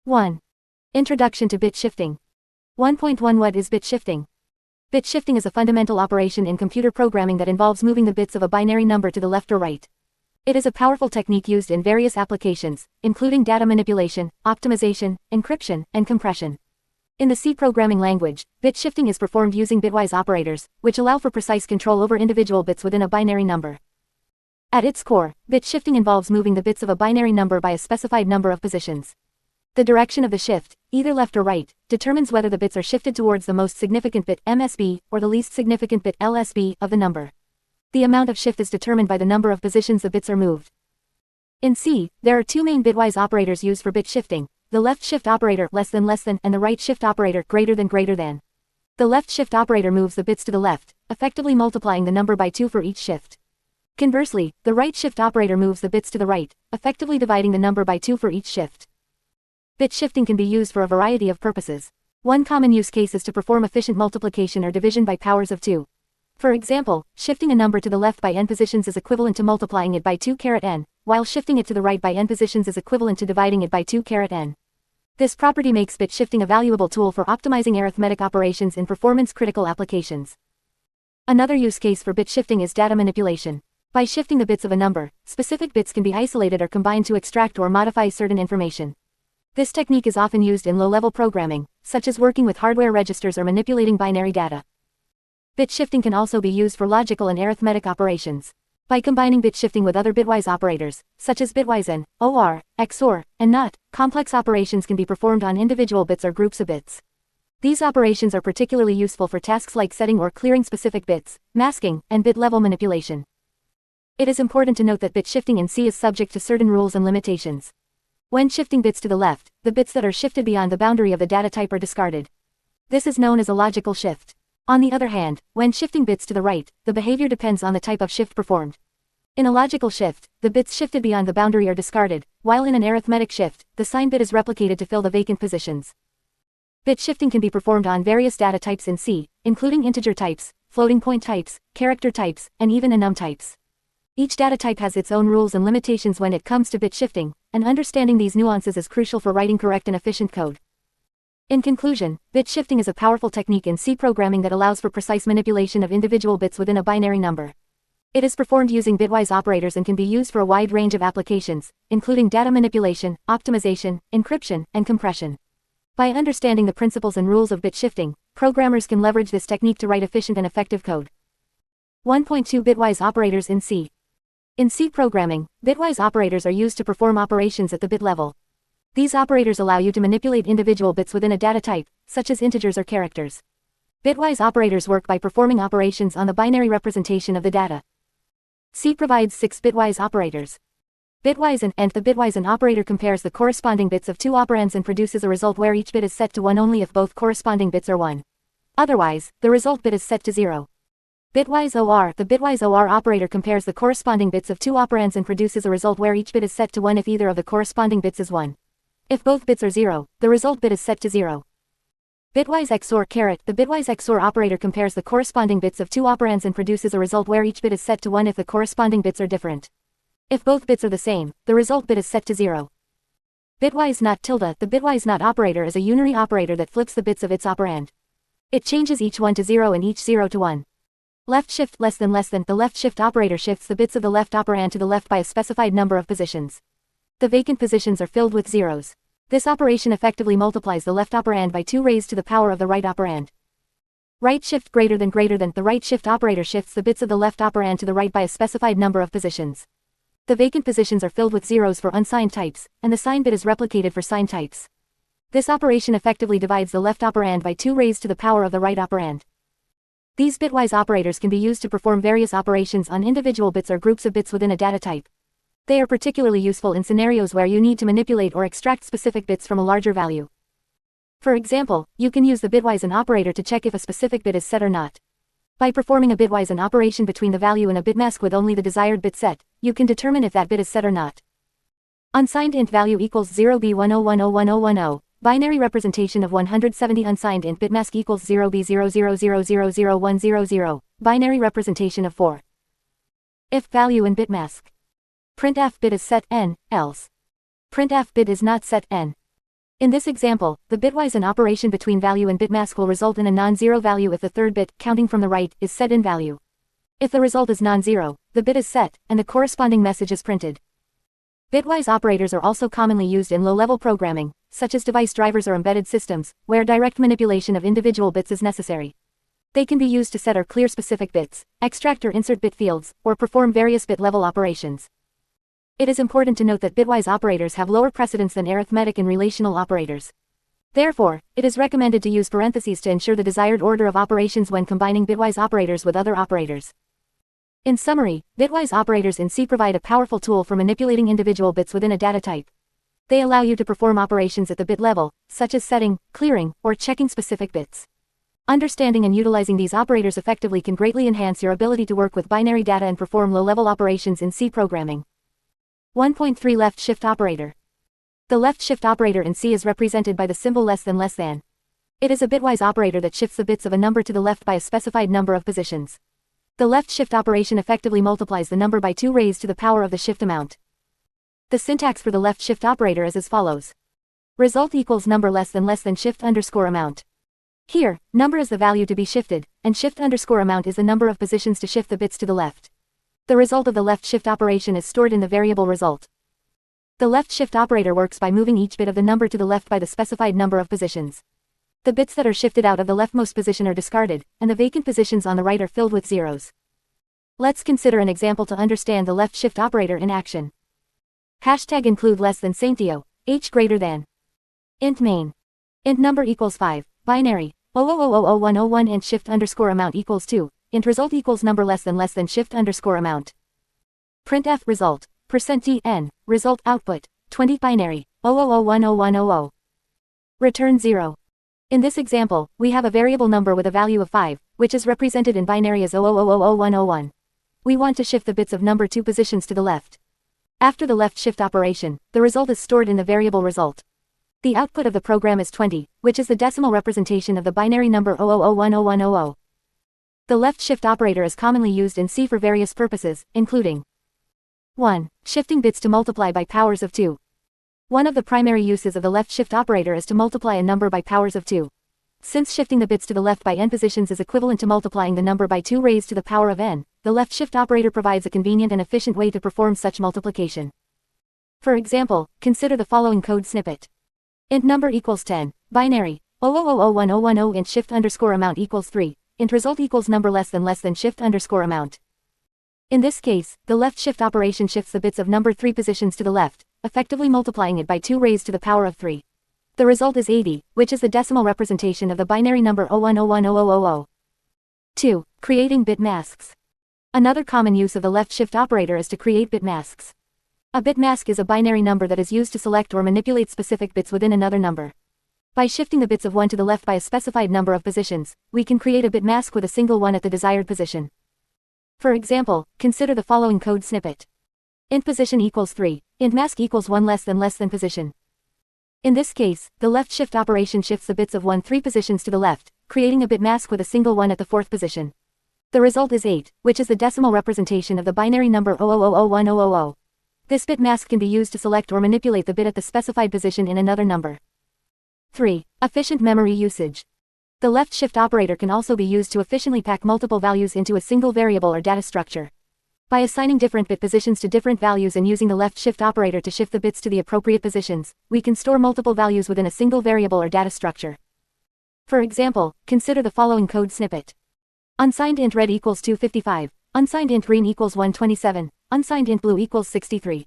1. Introduction to bit shifting. 1.1 What is bit shifting? Bit shifting is a fundamental operation in computer programming that involves moving the bits of a binary number to the left or right. It is a powerful technique used in various applications, including data manipulation, optimization, encryption, and compression. In the C programming language, bit shifting is performed using bitwise operators, which allow for precise control over individual bits within a binary number. At its core, bit shifting involves moving the bits of a binary number by a specified number of positions. The direction of the shift, either left or right, determines whether the bits are shifted towards the most significant bit MSB or the least significant bit LSB of the number. The amount of shift is determined by the number of positions the bits are moved. In C, there are two main bitwise operators used for bit shifting: the left shift operator less than and the right shift operator greater than. The left shift operator moves the bits to the left, effectively multiplying the number by 2 for each shift. Conversely, the right shift operator moves the bits to the right, effectively dividing the number by 2 for each shift. Bit shifting can be used for a variety of purposes. One common use case is to perform efficient multiplication or division by powers of 2. For example, shifting a number to the left by n positions is equivalent to multiplying it by 2n, while shifting it to the right by n positions is equivalent to dividing it by 2n. This property makes bit shifting a valuable tool for optimizing arithmetic operations in performance-critical applications. Another use case for bit shifting is data manipulation. By shifting the bits of a number, specific bits can be isolated or combined to extract or modify certain information. This technique is often used in low-level programming, such as working with hardware registers or manipulating binary data. Bit shifting can also be used for logical and arithmetic operations. By combining bit shifting with other bitwise operators, such as bitwise and OR, XOR, and NOT, complex operations can be performed on individual bits or groups of bits. These operations are particularly useful for tasks like setting or clearing specific bits, masking, and bit-level manipulation. It is important to note that bit shifting in C is subject to certain rules and limitations. When shifting bits to the left, the bits that are shifted beyond the boundary of the data type are discarded. This is known as a logical shift. On the other hand, when shifting bits to the right, the behavior depends on the type of shift performed. In a logical shift, the bits shifted beyond the boundary are discarded, while in an arithmetic shift, the sign bit is replicated to fill the vacant positions. Bit shifting can be performed on various data types in C, including integer types, floating point types, character types, and even enum types. Each data type has its own rules and limitations when it comes to bit shifting, and understanding these nuances is crucial for writing correct and efficient code. In conclusion, bit shifting is a powerful technique in C programming that allows for precise manipulation of individual bits within a binary number. It is performed using bitwise operators and can be used for a wide range of applications, including data manipulation, optimization, encryption, and compression. By understanding the principles and rules of bit shifting, programmers can leverage this technique to write efficient and effective code. 1.2 Bitwise operators in C. In C programming, bitwise operators are used to perform operations at the bit level. These operators allow you to manipulate individual bits within a data type, such as integers or characters. Bitwise operators work by performing operations on the binary representation of the data. C provides 6 bitwise operators. Bitwise and the bitwise and operator compares the corresponding bits of two operands and produces a result where each bit is set to 1 only if both corresponding bits are 1. Otherwise, the result bit is set to 0. Bitwise OR. The bitwise OR operator compares the corresponding bits of two operands and produces a result where each bit is set to 1 if either of the corresponding bits is 1. If both bits are 0, the result bit is set to 0. Bitwise XOR caret. The bitwise XOR operator compares the corresponding bits of two operands and produces a result where each bit is set to 1 if the corresponding bits are different. If both bits are the same, the result bit is set to 0. Bitwise NOT tilde. The bitwise NOT operator is a unary operator that flips the bits of its operand. It changes each 1 to 0 and each 0 to 1. Left shift less than. The left shift operator shifts the bits of the left operand to the left by a specified number of positions. The vacant positions are filled with zeros. This operation effectively multiplies the left operand by 2 raised to the power of the right operand. Right shift greater than. The right shift operator shifts the bits of the left operand to the right by a specified number of positions. The vacant positions are filled with zeros for unsigned types, and the sign bit is replicated for signed types. This operation effectively divides the left operand by 2 raised to the power of the right operand. These bitwise operators can be used to perform various operations on individual bits or groups of bits within a data type. They are particularly useful in scenarios where you need to manipulate or extract specific bits from a larger value. For example, you can use the bitwise AND operator to check if a specific bit is set or not. By performing a bitwise AND operation between the value and a bitmask with only the desired bit set, you can determine if that bit is set or not. Unsigned int value equals 0b10101010. Binary representation of 170. Unsigned int bitmask equals 0b0000000100. Binary representation of 4. If value and bitmask. Printf bit is set n, else. Printf bit is not set n. In this example, the bitwise AND operation between value and bitmask will result in a non-zero value if the third bit, counting from the right, is set in value. If the result is non-zero, the bit is set, and the corresponding message is printed. Bitwise operators are also commonly used in low-level programming, such as device drivers or embedded systems, where direct manipulation of individual bits is necessary. They can be used to set or clear specific bits, extract or insert bit fields, or perform various bit-level operations. It is important to note that bitwise operators have lower precedence than arithmetic and relational operators. Therefore, it is recommended to use parentheses to ensure the desired order of operations when combining bitwise operators with other operators. In summary, bitwise operators in C provide a powerful tool for manipulating individual bits within a data type. They allow you to perform operations at the bit level, such as setting, clearing, or checking specific bits. Understanding and utilizing these operators effectively can greatly enhance your ability to work with binary data and perform low-level operations in C programming. 1.3 Left shift operator. The left shift operator in C is represented by the symbol less than. It is a bitwise operator that shifts the bits of a number to the left by a specified number of positions. The left shift operation effectively multiplies the number by 2 raised to the power of the shift amount. The syntax for the left shift operator is as follows. Result equals number less than shift underscore amount. Here, number is the value to be shifted, and shift underscore amount is the number of positions to shift the bits to the left. The result of the left shift operation is stored in the variable result. The left shift operator works by moving each bit of the number to the left by the specified number of positions. The bits that are shifted out of the leftmost position are discarded, and the vacant positions on the right are filled with zeros. Let's consider an example to understand the left shift operator in action. Hashtag include less than Saintio, h greater than. Int main. Int number equals 5, binary, 0000101 int shift underscore amount equals 2, int result equals number less than shift underscore amount. Printf result, %tn, result output, 20 binary, 000010100. Return 0. In this example, we have a variable number with a value of 5, which is represented in binary as 0000101. We want to shift the bits of number 2 positions to the left. After the left shift operation, the result is stored in the variable result. The output of the program is 20, which is the decimal representation of the binary number 000010100. The left shift operator is commonly used in C for various purposes, including 1. Shifting bits to multiply by powers of 2. One of the primary uses of the left shift operator is to multiply a number by powers of 2. Since shifting the bits to the left by n positions is equivalent to multiplying the number by 2 raised to the power of n, the left shift operator provides a convenient and efficient way to perform such multiplication. For example, consider the following code snippet. Int number equals 10, binary, 0000110 int shift underscore amount equals 3, int result equals number less than shift underscore amount. In this case, the left shift operation shifts the bits of number 3 positions to the left, effectively multiplying it by 2 raised to the power of 3. The result is 80, which is the decimal representation of the binary number 0101000. 2. Creating bit masks. Another common use of the left shift operator is to create bit masks. A bit mask is a binary number that is used to select or manipulate specific bits within another number. By shifting the bits of 1 to the left by a specified number of positions, we can create a bit mask with a single 1 at the desired position. For example, consider the following code snippet. Int position equals 3, int mask equals 1 less than position. In this case, the left shift operation shifts the bits of 1 3 positions to the left, creating a bit mask with a single 1 at the 4th position. The result is 8, which is the decimal representation of the binary number 0000100. This bit mask can be used to select or manipulate the bit at the specified position in another number. 3. Efficient memory usage. The left shift operator can also be used to efficiently pack multiple values into a single variable or data structure. By assigning different bit positions to different values and using the left shift operator to shift the bits to the appropriate positions, we can store multiple values within a single variable or data structure. For example, consider the following code snippet. Unsigned int red equals 255, unsigned int green equals 127, unsigned int blue equals 63.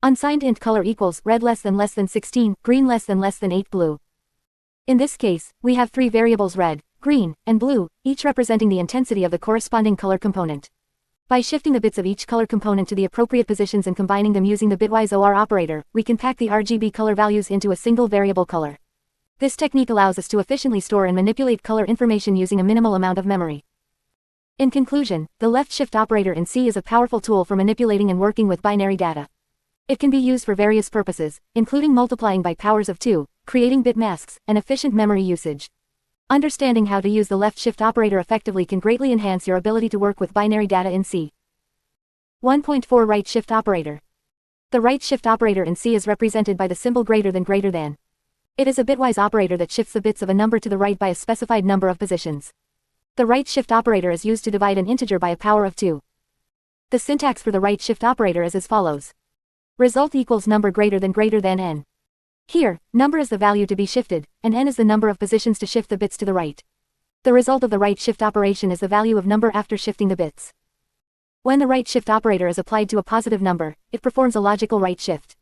Unsigned int color equals red less than 16, green less than 8 blue. In this case, we have 3 variables red, green, and blue, each representing the intensity of the corresponding color component. By shifting the bits of each color component to the appropriate positions and combining them using the bitwise OR operator, we can pack the RGB color values into a single variable color. This technique allows us to efficiently store and manipulate color information using a minimal amount of memory. In conclusion, the left shift operator in C is a powerful tool for manipulating and working with binary data. It can be used for various purposes, including multiplying by powers of 2, creating bit masks, and efficient memory usage. Understanding how to use the left shift operator effectively can greatly enhance your ability to work with binary data in C. 1.4 Right shift operator. The right shift operator in C is represented by the symbol greater than. It is a bitwise operator that shifts the bits of a number to the right by a specified number of positions. The right shift operator is used to divide an integer by a power of 2. The syntax for the right shift operator is as follows. Result equals number greater than n. Here, number is the value to be shifted, and n is the number of positions to shift the bits to the right. The result of the right shift operation is the value of number after shifting the bits. When the right shift operator is applied to a positive number, it performs a logical right shift.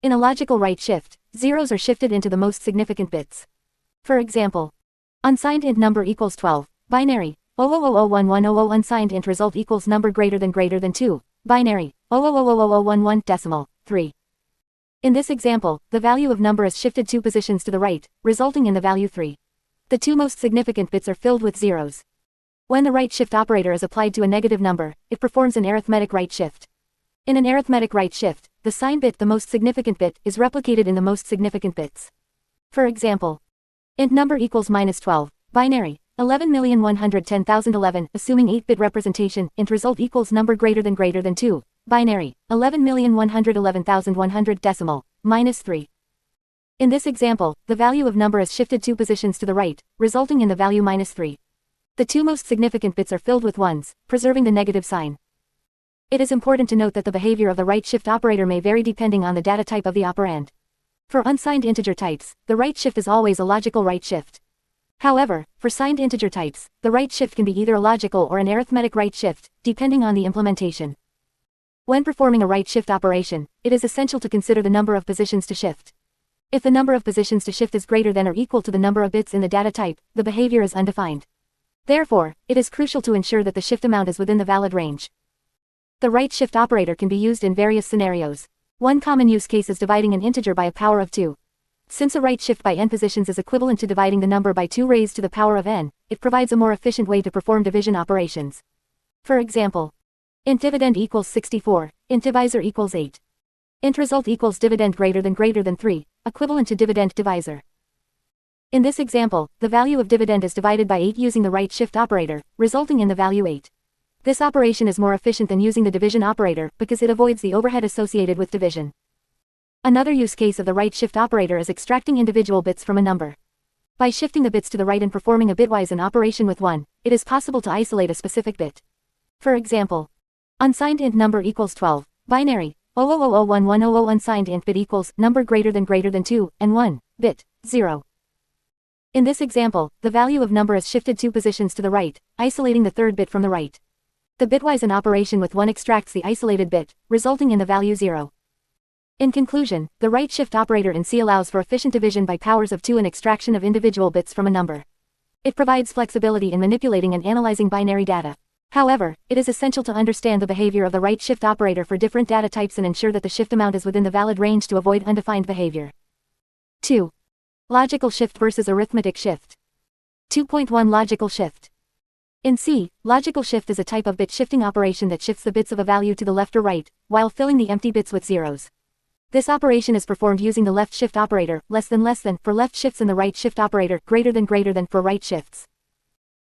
In a logical right shift, zeros are shifted into the most significant bits. For example, unsigned int number equals 12, binary, 0001100 unsigned int result equals number greater than 2, binary, 0000011 decimal, 3. In this example, the value of number is shifted 2 positions to the right, resulting in the value 3. The 2 most significant bits are filled with zeros. When the right shift operator is applied to a negative number, it performs an arithmetic right shift. In an arithmetic right shift, the sign bit, the most significant bit, is replicated in the most significant bits. For example, int number equals -12, binary, 11,110,011, assuming 8-bit representation, int result equals number greater than 2, binary, 11,111,100 decimal, -3. In this example, the value of number is shifted 2 positions to the right, resulting in the value -3. The 2 most significant bits are filled with ones, preserving the negative sign. It is important to note that the behavior of the right shift operator may vary depending on the data type of the operand. For unsigned integer types, the right shift is always a logical right shift. However, for signed integer types, the right shift can be either a logical or an arithmetic right shift, depending on the implementation. When performing a right shift operation, it is essential to consider the number of positions to shift. If the number of positions to shift is greater than or equal to the number of bits in the data type, the behavior is undefined. Therefore, it is crucial to ensure that the shift amount is within the valid range. The right shift operator can be used in various scenarios. One common use case is dividing an integer by a power of 2. Since a right shift by n positions is equivalent to dividing the number by 2 raised to the power of n, it provides a more efficient way to perform division operations. For example, int dividend equals 64, int divisor equals 8. Int result equals dividend greater than 3, equivalent to dividend divisor. In this example, the value of dividend is divided by 8 using the right shift operator, resulting in the value 8. This operation is more efficient than using the division operator because it avoids the overhead associated with division. Another use case of the right shift operator is extracting individual bits from a number. By shifting the bits to the right and performing a bitwise an operation with 1, it is possible to isolate a specific bit. For example, unsigned int number equals 12, binary, 0001100 unsigned int bit equals number greater than 2, and 1, bit, 0. In this example, the value of number is shifted 2 positions to the right, isolating the third bit from the right. The bitwise an operation with 1 extracts the isolated bit, resulting in the value 0. In conclusion, the right shift operator in C allows for efficient division by powers of 2 and extraction of individual bits from a number. It provides flexibility in manipulating and analyzing binary data. However, it is essential to understand the behavior of the right shift operator for different data types and ensure that the shift amount is within the valid range to avoid undefined behavior. 2. Logical shift versus arithmetic shift. 2.1 Logical shift. In C, logical shift is a type of bit shifting operation that shifts the bits of a value to the left or right, while filling the empty bits with zeros. This operation is performed using the left shift operator, less than for left shifts and the right shift operator, greater than for right shifts.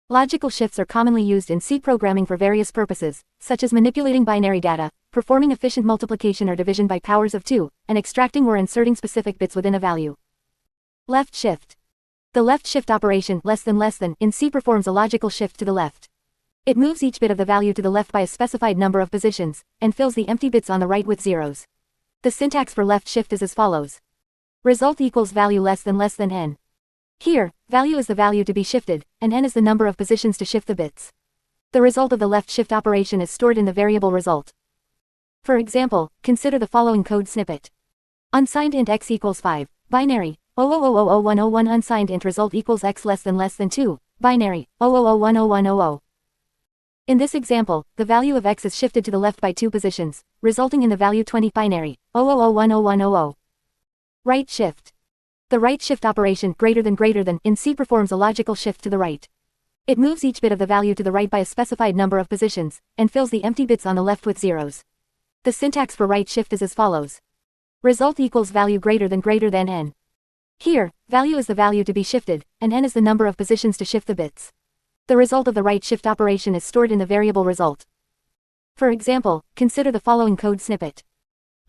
Logical shifts are commonly used in C programming for various purposes, such as manipulating binary data, performing efficient multiplication or division by powers of 2, and extracting or inserting specific bits within a value. Left shift. The left shift operation, less than, in C performs a logical shift to the left. It moves each bit of the value to the left by a specified number of positions, and fills the empty bits on the right with zeros. The syntax for left shift is as follows. Result equals value less than n. Here, value is the value to be shifted, and n is the number of positions to shift the bits. The result of the left shift operation is stored in the variable result. For example, consider the following code snippet. Unsigned int x equals 5, binary, 0000101 unsigned int result equals x less than 2, binary, 0001010. In this example, the value of x is shifted to the left by 2 positions, resulting in the value 20 binary, 0001010. Right shift. The right shift operation, greater than, in C performs a logical shift to the right. It moves each bit of the value to the right by a specified number of positions, and fills the empty bits on the left with zeros. The syntax for right shift is as follows. Result equals value greater than n. Here, value is the value to be shifted, and n is the number of positions to shift the bits. The result of the right shift operation is stored in the variable result. For example, consider the following code snippet.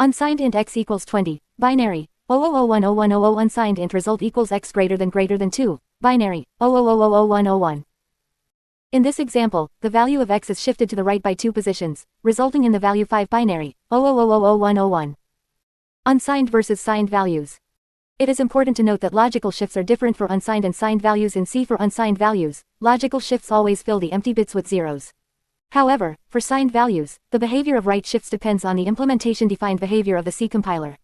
Unsigned int x equals 20, binary, 0001010 unsigned int result equals x greater than 2, binary, 0000101. In this example, the value of x is shifted to the right by 2 positions, resulting in the value 5 binary, 0000101. Unsigned versus signed values. It is important to note that logical shifts are different for unsigned and signed values. In C, for unsigned values, logical shifts always fill the empty bits with zeros. However, for signed values, the behavior of right shifts depends on the implementation-defined behavior of the C compiler.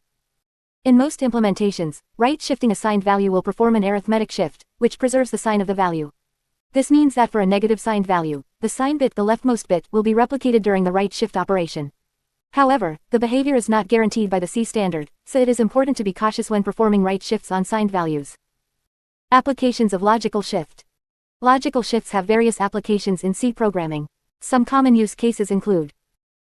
In most implementations, right shifting a signed value will perform an arithmetic shift, which preserves the sign of the value. This means that for a negative signed value, the sign bit, the leftmost bit, will be replicated during the right shift operation. However, the behavior is not guaranteed by the C standard, so it is important to be cautious when performing right shifts on signed values. Applications of logical shift. Logical shifts have various applications in C programming. Some common use cases include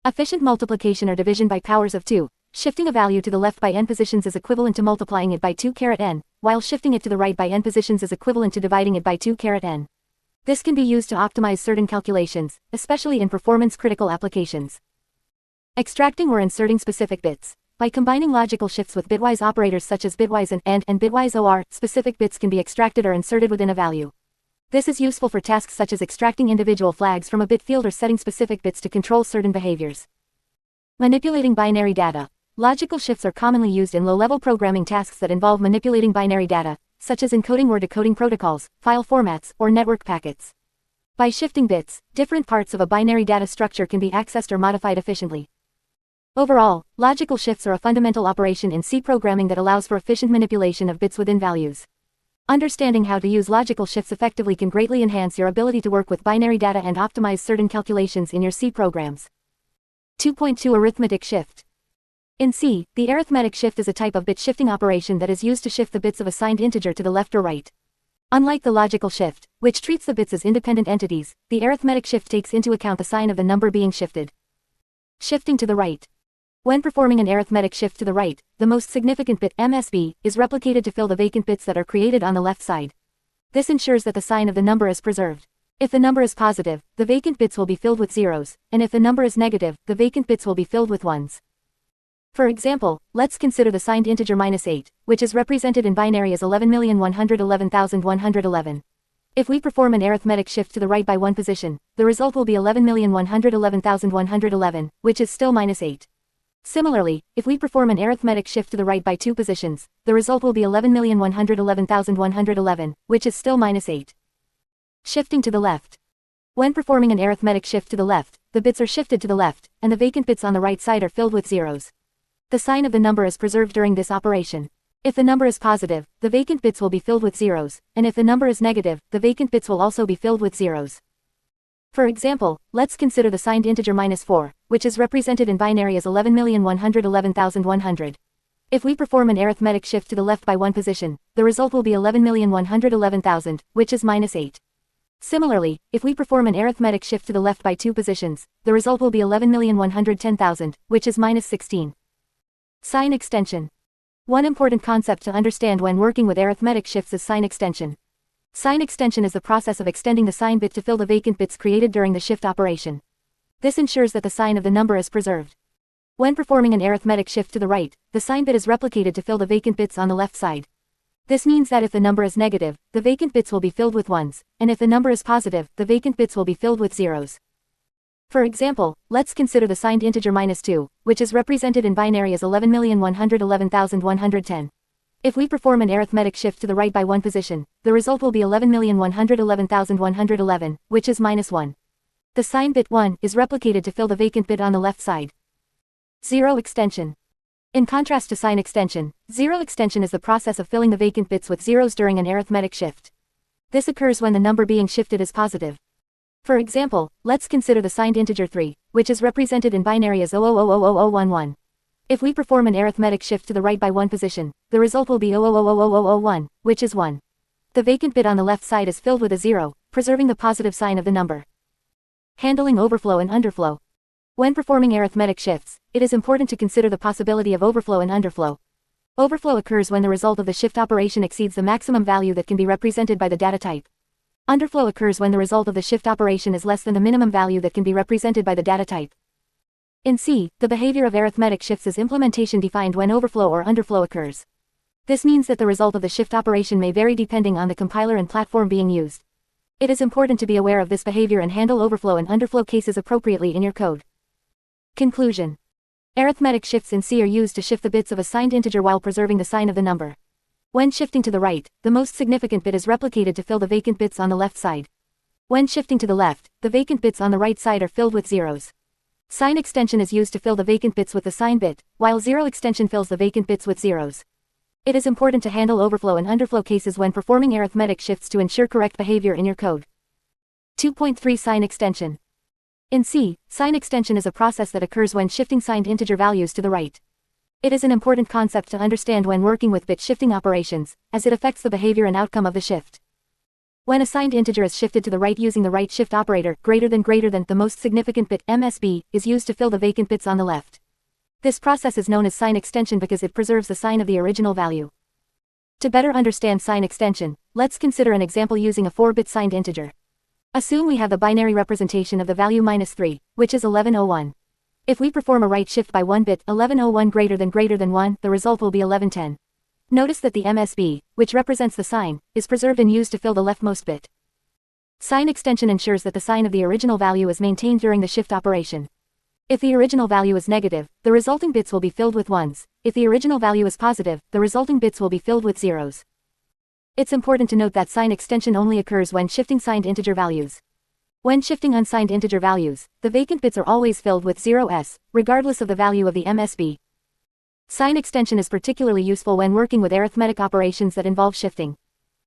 efficient multiplication or division by powers of 2. Shifting a value to the left by n positions is equivalent to multiplying it by 2n, while shifting it to the right by n positions is equivalent to dividing it by 2n. This can be used to optimize certain calculations, especially in performance-critical applications. Extracting or inserting specific bits. By combining logical shifts with bitwise operators such as bitwise and bitwise OR, specific bits can be extracted or inserted within a value. This is useful for tasks such as extracting individual flags from a bit field or setting specific bits to control certain behaviors. Manipulating binary data. Logical shifts are commonly used in low-level programming tasks that involve manipulating binary data, such as encoding or decoding protocols, file formats, or network packets. By shifting bits, different parts of a binary data structure can be accessed or modified efficiently. Overall, logical shifts are a fundamental operation in C programming that allows for efficient manipulation of bits within values. Understanding how to use logical shifts effectively can greatly enhance your ability to work with binary data and optimize certain calculations in your C programs. 2.2 Arithmetic shift. In C, the arithmetic shift is a type of bit shifting operation that is used to shift the bits of a signed integer to the left or right. Unlike the logical shift, which treats the bits as independent entities, the arithmetic shift takes into account the sign of the number being shifted. Shifting to the right. When performing an arithmetic shift to the right, the most significant bit, MSB, is replicated to fill the vacant bits that are created on the left side. This ensures that the sign of the number is preserved. If the number is positive, the vacant bits will be filled with zeros, and if the number is negative, the vacant bits will be filled with ones. For example, let's consider the signed integer -8, which is represented in binary as 11,111,111. If we perform an arithmetic shift to the right by 1 position, the result will be 11,111,111, which is still -8. Similarly, if we perform an arithmetic shift to the right by 2 positions, the result will be 11,111,111, which is still -8. Shifting to the left. When performing an arithmetic shift to the left, the bits are shifted to the left, and the vacant bits on the right side are filled with zeros. The sign of the number is preserved during this operation. If the number is positive, the vacant bits will be filled with zeros, and if the number is negative, the vacant bits will also be filled with zeros. For example, let's consider the signed integer -4, which is represented in binary as 11,111,100. If we perform an arithmetic shift to the left by 1 position, the result will be 11,111,000, which is -8. Similarly, if we perform an arithmetic shift to the left by 2 positions, the result will be 11,110,000, which is -16. Sign extension. One important concept to understand when working with arithmetic shifts is sign extension. Sign extension is the process of extending the sign bit to fill the vacant bits created during the shift operation. This ensures that the sign of the number is preserved. When performing an arithmetic shift to the right, the sign bit is replicated to fill the vacant bits on the left side. This means that if the number is negative, the vacant bits will be filled with ones, and if the number is positive, the vacant bits will be filled with zeros. For example, let's consider the signed integer -2, which is represented in binary as 11,111,110. If we perform an arithmetic shift to the right by 1 position, the result will be 11,111,111, which is -1. The sign bit 1 is replicated to fill the vacant bit on the left side. Zero extension. In contrast to sign extension, zero extension is the process of filling the vacant bits with zeros during an arithmetic shift. This occurs when the number being shifted is positive. For example, let's consider the signed integer 3, which is represented in binary as 0000011. If we perform an arithmetic shift to the right by 1 position, the result will be 0000001, which is 1. The vacant bit on the left side is filled with a 0, preserving the positive sign of the number. Handling overflow and underflow. When performing arithmetic shifts, it is important to consider the possibility of overflow and underflow. Overflow occurs when the result of the shift operation exceeds the maximum value that can be represented by the data type. Underflow occurs when the result of the shift operation is less than the minimum value that can be represented by the data type. In C, the behavior of arithmetic shifts is implementation defined when overflow or underflow occurs. This means that the result of the shift operation may vary depending on the compiler and platform being used. It is important to be aware of this behavior and handle overflow and underflow cases appropriately in your code. Conclusion. Arithmetic shifts in C are used to shift the bits of a signed integer while preserving the sign of the number. When shifting to the right, the most significant bit is replicated to fill the vacant bits on the left side. When shifting to the left, the vacant bits on the right side are filled with zeros. Sign extension is used to fill the vacant bits with the sign bit, while zero extension fills the vacant bits with zeros. It is important to handle overflow and underflow cases when performing arithmetic shifts to ensure correct behavior in your code. 2.3 Sign extension. In C, sign extension is a process that occurs when shifting signed integer values to the right. It is an important concept to understand when working with bit shifting operations, as it affects the behavior and outcome of the shift. When a signed integer is shifted to the right using the right shift operator, greater than, the most significant bit, MSB, is used to fill the vacant bits on the left. This process is known as sign extension because it preserves the sign of the original value. To better understand sign extension, let's consider an example using a 4-bit signed integer. Assume we have the binary representation of the value -3, which is 1101. If we perform a right shift by 1 bit, 1101 greater than 1, the result will be 1110. Notice that the MSB, which represents the sign, is preserved and used to fill the leftmost bit. Sign extension ensures that the sign of the original value is maintained during the shift operation. If the original value is negative, the resulting bits will be filled with ones. If the original value is positive, the resulting bits will be filled with zeros. It's important to note that sign extension only occurs when shifting signed integer values. When shifting unsigned integer values, the vacant bits are always filled with 0s, regardless of the value of the MSB. Sign extension is particularly useful when working with arithmetic operations that involve shifting.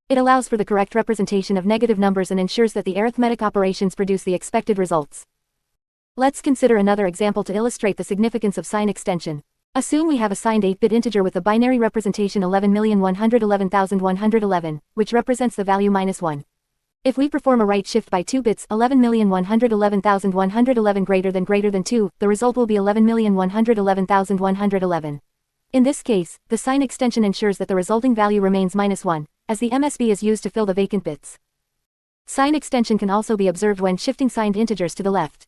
It allows for the correct representation of negative numbers and ensures that the arithmetic operations produce the expected results. Let's consider another example to illustrate the significance of sign extension. Assume we have a signed 8-bit integer with a binary representation 11,111,111, which represents the value -1. If we perform a right shift by 2 bits, 11,111,111 greater than 2, the result will be 11,111,111. In this case, the sign extension ensures that the resulting value remains -1, as the MSB is used to fill the vacant bits. Sign extension can also be observed when shifting signed integers to the left.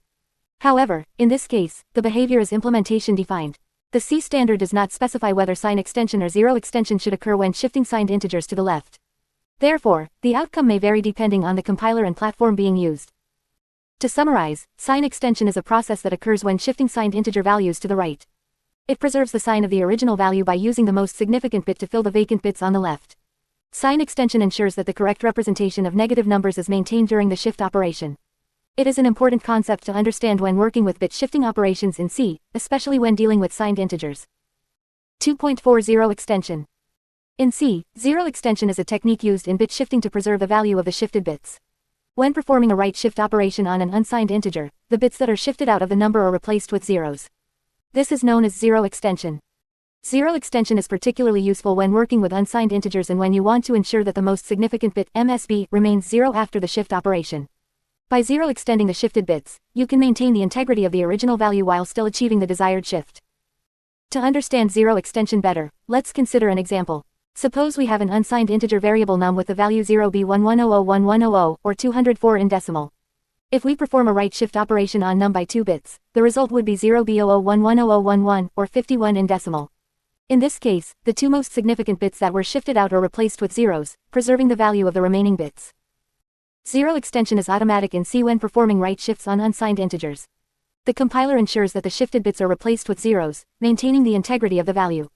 However, in this case, the behavior is implementation defined. The C standard does not specify whether sign extension or zero extension should occur when shifting signed integers to the left. Therefore, the outcome may vary depending on the compiler and platform being used. To summarize, sign extension is a process that occurs when shifting signed integer values to the right. It preserves the sign of the original value by using the most significant bit to fill the vacant bits on the left. Sign extension ensures that the correct representation of negative numbers is maintained during the shift operation. It is an important concept to understand when working with bit shifting operations in C, especially when dealing with signed integers. 2.4 Zero extension. In C, zero extension is a technique used in bit shifting to preserve the value of the shifted bits. When performing a right shift operation on an unsigned integer, the bits that are shifted out of the number are replaced with zeros. This is known as zero extension. Zero extension is particularly useful when working with unsigned integers and when you want to ensure that the most significant bit, MSB, remains 0 after the shift operation. By zero extending the shifted bits, you can maintain the integrity of the original value while still achieving the desired shift. To understand zero extension better, let's consider an example. Suppose we have an unsigned integer variable num with the value 0b11001100, or 204 in decimal. If we perform a right shift operation on num by 2 bits, the result would be 0b00110011, or 51 in decimal. In this case, the two most significant bits that were shifted out are replaced with zeros, preserving the value of the remaining bits. Zero extension is automatic in C when performing right shifts on unsigned integers. The compiler ensures that the shifted bits are replaced with zeros, maintaining the integrity of the value.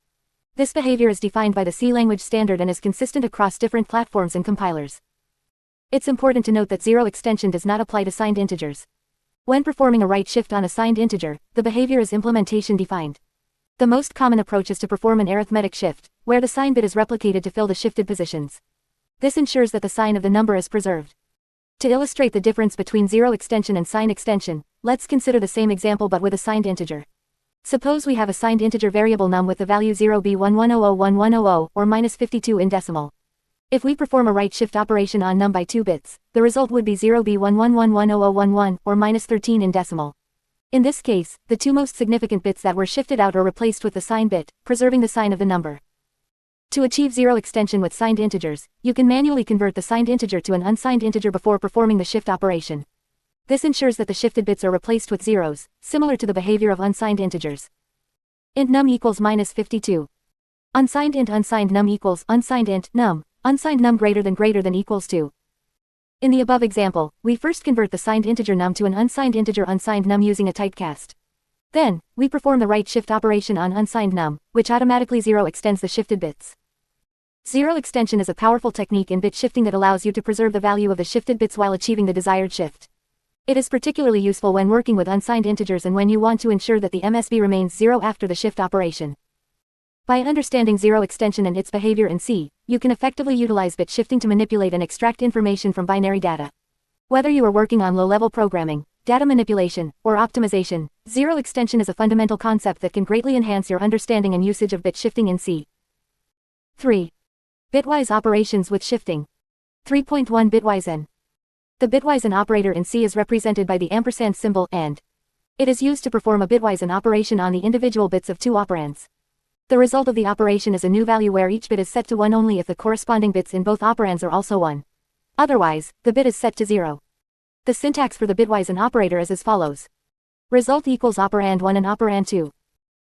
This behavior is defined by the C language standard and is consistent across different platforms and compilers. It's important to note that zero extension does not apply to signed integers. When performing a right shift on a signed integer, the behavior is implementation defined. The most common approach is to perform an arithmetic shift, where the sign bit is replicated to fill the shifted positions. This ensures that the sign of the number is preserved. To illustrate the difference between zero extension and sign extension, let's consider the same example but with a signed integer. Suppose we have a signed integer variable num with the value 0b11001100, or -52 in decimal. If we perform a right shift operation on num by 2 bits, the result would be 0b11110011, or -13 in decimal. In this case, the two most significant bits that were shifted out are replaced with the sign bit, preserving the sign of the number. To achieve zero extension with signed integers, you can manually convert the signed integer to an unsigned integer before performing the shift operation. This ensures that the shifted bits are replaced with zeros, similar to the behavior of unsigned integers. Int num equals -52. Unsigned int num equals unsigned int num, unsigned num greater than equals to. In the above example, we first convert the signed integer num to an unsigned integer unsigned num using a typecast. Then, we perform the right shift operation on unsigned num, which automatically 0 extends the shifted bits. Zero extension is a powerful technique in bit shifting that allows you to preserve the value of the shifted bits while achieving the desired shift. It is particularly useful when working with unsigned integers and when you want to ensure that the MSB remains 0 after the shift operation. By understanding zero extension and its behavior in C, you can effectively utilize bit shifting to manipulate and extract information from binary data. Whether you are working on low-level programming, data manipulation, or optimization, zero extension is a fundamental concept that can greatly enhance your understanding and usage of bit shifting in C. 3. Bitwise operations with shifting. 3.1 Bitwise n. The bitwise n operator in C is represented by the ampersand symbol and. It is used to perform a bitwise n operation on the individual bits of two operands. The result of the operation is a new value where each bit is set to 1 only if the corresponding bits in both operands are also 1. Otherwise, the bit is set to 0. The syntax for the bitwise n operator is as follows. Result equals operand 1 and operand 2.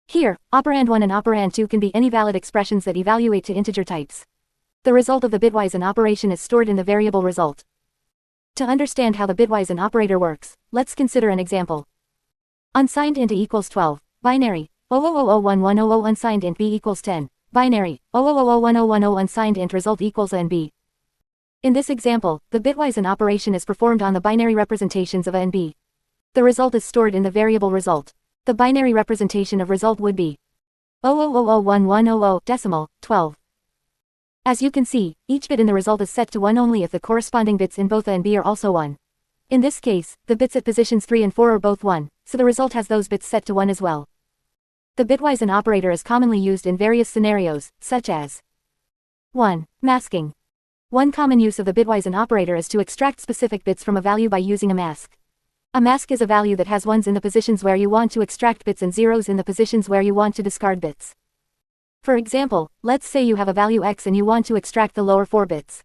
Here, operand 1 and operand 2 can be any valid expressions that evaluate to integer types. The result of the bitwise n operation is stored in the variable result. To understand how the bitwise n operator works, let's consider an example. Unsigned int equals 12, binary. 0001100 unsigned int b equals 10, binary, 0001010 unsigned int result equals nb. In this example, the bitwise n operation is performed on the binary representations of a and b. The result is stored in the variable result. The binary representation of result would be 0001100 decimal, 12. As you can see, each bit in the result is set to 1 only if the corresponding bits in both a and b are also 1. In this case, the bits at positions 3 and 4 are both 1, so the result has those bits set to 1 as well. The bitwise n operator is commonly used in various scenarios, such as 1. Masking. One common use of the bitwise n operator is to extract specific bits from a value by using a mask. A mask is a value that has 1s in the positions where you want to extract bits and 0s in the positions where you want to discard bits. For example, let's say you have a value x and you want to extract the lower 4 bits.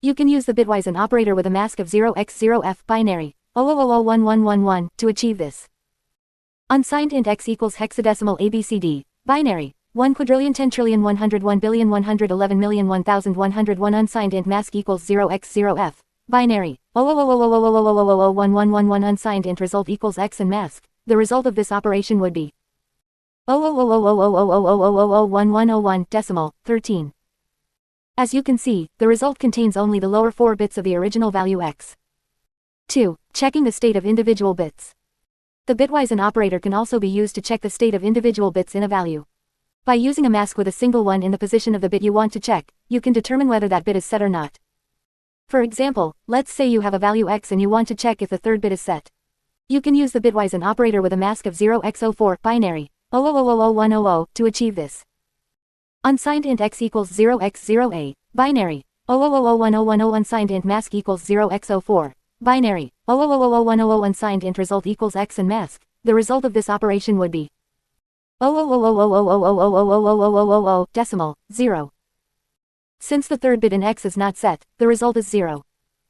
You can use the bitwise n operator with a mask of 0x0f binary, 0001111 to achieve this. Unsigned int x equals hexadecimal ABCD, binary, 1,10,101,111,001,101 unsigned int mask equals 0x0f, binary, 000001111 unsigned int result equals x and mask. The result of this operation would be 0000000001101 decimal, 13. As you can see, the result contains only the lower 4 bits of the original value x. 2. Checking the state of individual bits. The bitwise n operator can also be used to check the state of individual bits in a value. By using a mask with a single 1 in the position of the bit you want to check, you can determine whether that bit is set or not. For example, let's say you have a value x and you want to check if the third bit is set. You can use the bitwise n operator with a mask of 0x04 binary, 0000100 to achieve this. Unsigned int x equals 0x0a, binary, 0001010 unsigned int mask equals 0x04. Binary, 0001010 unsigned int result equals x and mask. The result of this operation would be 0000000000000 decimal, 0. Since the third bit in x is not set, the result is 0.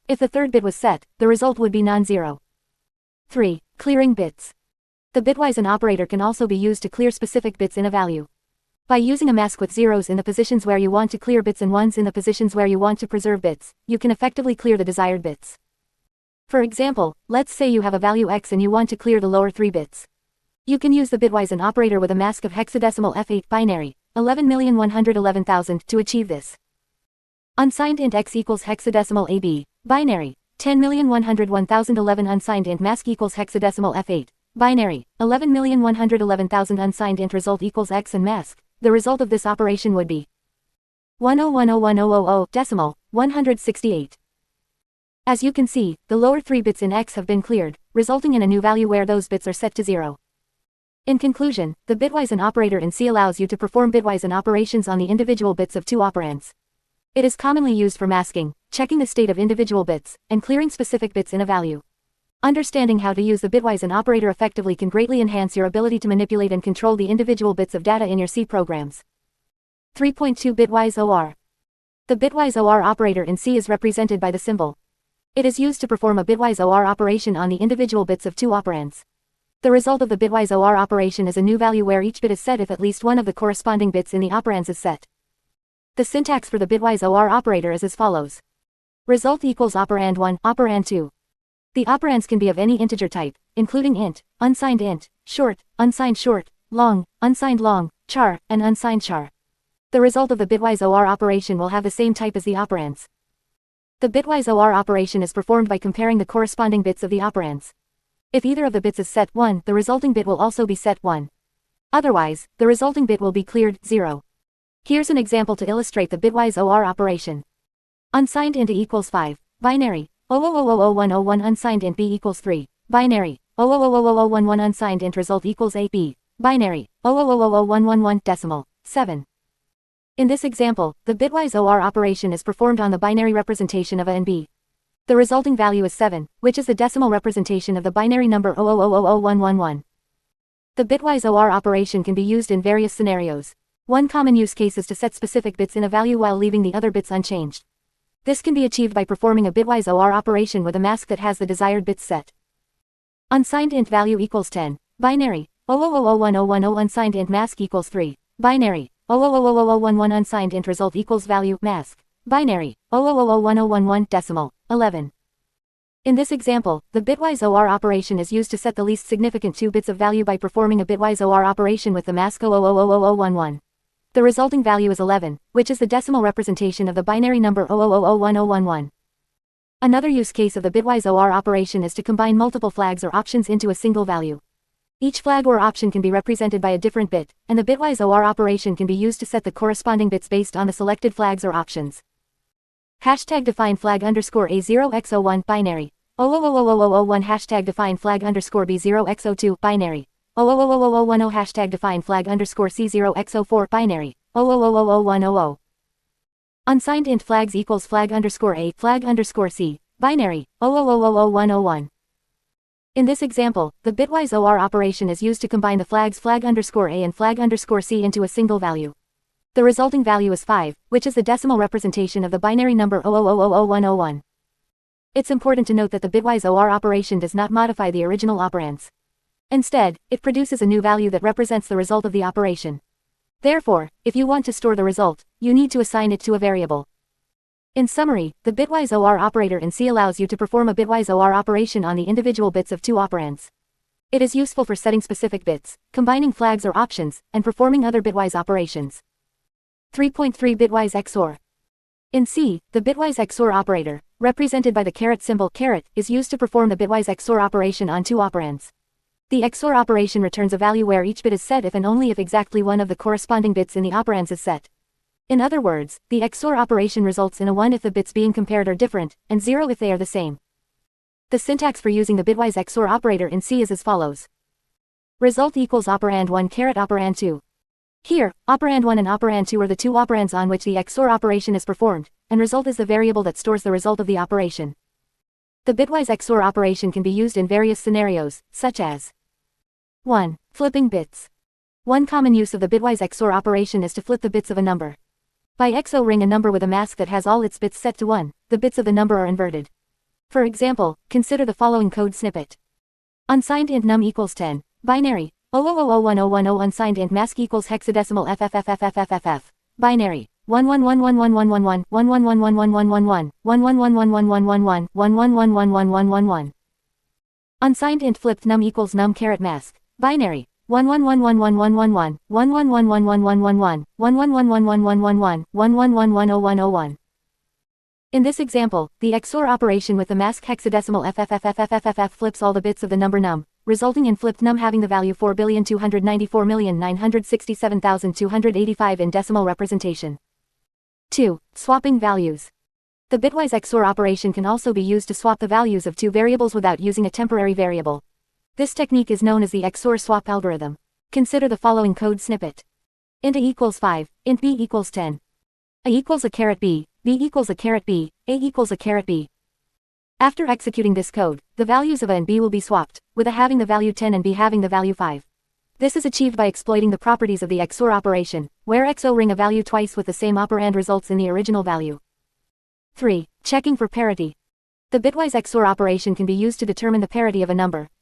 If the third bit was set, the result would be non-zero. 3. Clearing bits. The bitwise n operator can also be used to clear specific bits in a value. By using a mask with 0s in the positions where you want to clear bits and 1s in the positions where you want to preserve bits, you can effectively clear the desired bits. For example, let's say you have a value x and you want to clear the lower 3 bits. You can use the bitwise n operator with a mask of hexadecimal f8 binary, 11,111,000 to achieve this. Unsigned int x equals hexadecimal ab, binary, 10,101,011 unsigned int mask equals hexadecimal f8, binary, 11,111,000 unsigned int result equals x and mask. The result of this operation would be 1010100 decimal, 168. As you can see, the lower 3 bits in x have been cleared, resulting in a new value where those bits are set to 0. In conclusion, the bitwise n operator in C allows you to perform bitwise n operations on the individual bits of two operands. It is commonly used for masking, checking the state of individual bits, and clearing specific bits in a value. Understanding how to use the bitwise n operator effectively can greatly enhance your ability to manipulate and control the individual bits of data in your C programs. 3.2 Bitwise OR. The bitwise OR operator in C is represented by the symbol. It is used to perform a bitwise OR operation on the individual bits of two operands. The result of the bitwise OR operation is a new value where each bit is set if at least one of the corresponding bits in the operands is set. The syntax for the bitwise OR operator is as follows. Result equals operand 1, operand 2. The operands can be of any integer type, including int, unsigned, short, long, unsigned long, char, and unsigned char. The result of the bitwise OR operation will have the same type as the operands. The bitwise OR operation is performed by comparing the corresponding bits of the operands. If either of the bits is set 1, the resulting bit will also be set 1. Otherwise, the resulting bit will be cleared 0. Here's an example to illustrate the bitwise OR operation. Unsigned int equals 5, binary, 0000101 unsigned int b equals 3, binary, 0000011 unsigned int result equals 8b, binary, 0000111 decimal, 7. In this example, the bitwise OR operation is performed on the binary representation of a and b. The resulting value is 7, which is the decimal representation of the binary number 0000111. The bitwise OR operation can be used in various scenarios. One common use case is to set specific bits in a value while leaving the other bits unchanged. This can be achieved by performing a bitwise OR operation with a mask that has the desired bits set. Unsigned int value equals 10, binary, 0001010 unsigned int mask equals 3, binary, 0000011 unsigned int result equals value mask, binary, 0001011 decimal, 11. In this example, the bitwise OR operation is used to set the least significant 2 bits of value by performing a bitwise OR operation with the mask 0000011. The resulting value is 11, which is the decimal representation of the binary number 0001011. Another use case of the bitwise OR operation is to combine multiple flags or options into a single value. Each flag or option can be represented by a different bit, and the bitwise OR operation can be used to set the corresponding bits based on the selected flags or options. Hashtag define flag underscore A0x01 binary, 0000001 hashtag define flag underscore B0x02 binary, 0000010 hashtag define flag underscore C0x04 binary, 0000010. Unsigned int flags equals flag underscore A flag underscore C, binary, 0000101. In this example, the bitwise OR operation is used to combine the flags flag underscore A and flag underscore C into a single value. The resulting value is 5, which is the decimal representation of the binary number 0000101. It's important to note that the bitwise OR operation does not modify the original operands. Instead, it produces a new value that represents the result of the operation. Therefore, if you want to store the result, you need to assign it to a variable. In summary, the bitwise OR operator in C allows you to perform a bitwise OR operation on the individual bits of 2 operands. It is useful for setting specific bits, combining flags or options, and performing other bitwise operations. 3.3 Bitwise XOR. In C, the bitwise XOR operator, represented by the caret symbol caret, is used to perform the bitwise XOR operation on 2 operands. The XOR operation returns a value where each bit is set if and only if exactly one of the corresponding bits in the operands is set. In other words, the XOR operation results in a 1 if the bits being compared are different, and 0 if they are the same. The syntax for using the bitwise XOR operator in C is as follows. Result equals operand 1 caret operand 2. Here, operand 1 and operand 2 are the 2 operands on which the XOR operation is performed, and result is the variable that stores the result of the operation. The bitwise XOR operation can be used in various scenarios, such as 1. Flipping bits. One common use of the bitwise XOR operation is to flip the bits of a number. By XORing a number with a mask that has all its bits set to 1, the bits of the number are inverted. For example, consider the following code snippet. Unsigned int num equals 10, binary, 0001010 unsigned int mask equals hexadecimal ffffffff, binary, 11111111 11111111 11111111 11111111. Unsigned int flipped num equals num caret mask, binary, 11111111 11111111 11111111 11110101. In this example, the XOR operation with the mask hexadecimal ffffffff flips all the bits of the number num, resulting in flipped num having the value 4,294,967,285 in decimal representation. 2. Swapping values. The bitwise XOR operation can also be used to swap the values of 2 variables without using a temporary variable. This technique is known as the XOR swap algorithm. Consider the following code snippet. Int a equals 5, int b equals 10. A equals a caret b, b equals a caret b, a equals a caret b. After executing this code, the values of a and b will be swapped, with a having the value 10 and b having the value 5. This is achieved by exploiting the properties of the XOR operation, where XORing a value twice with the same operand results in the original value. 3. Checking for parity. The bitwise XOR operation can be used to determine the parity of a number,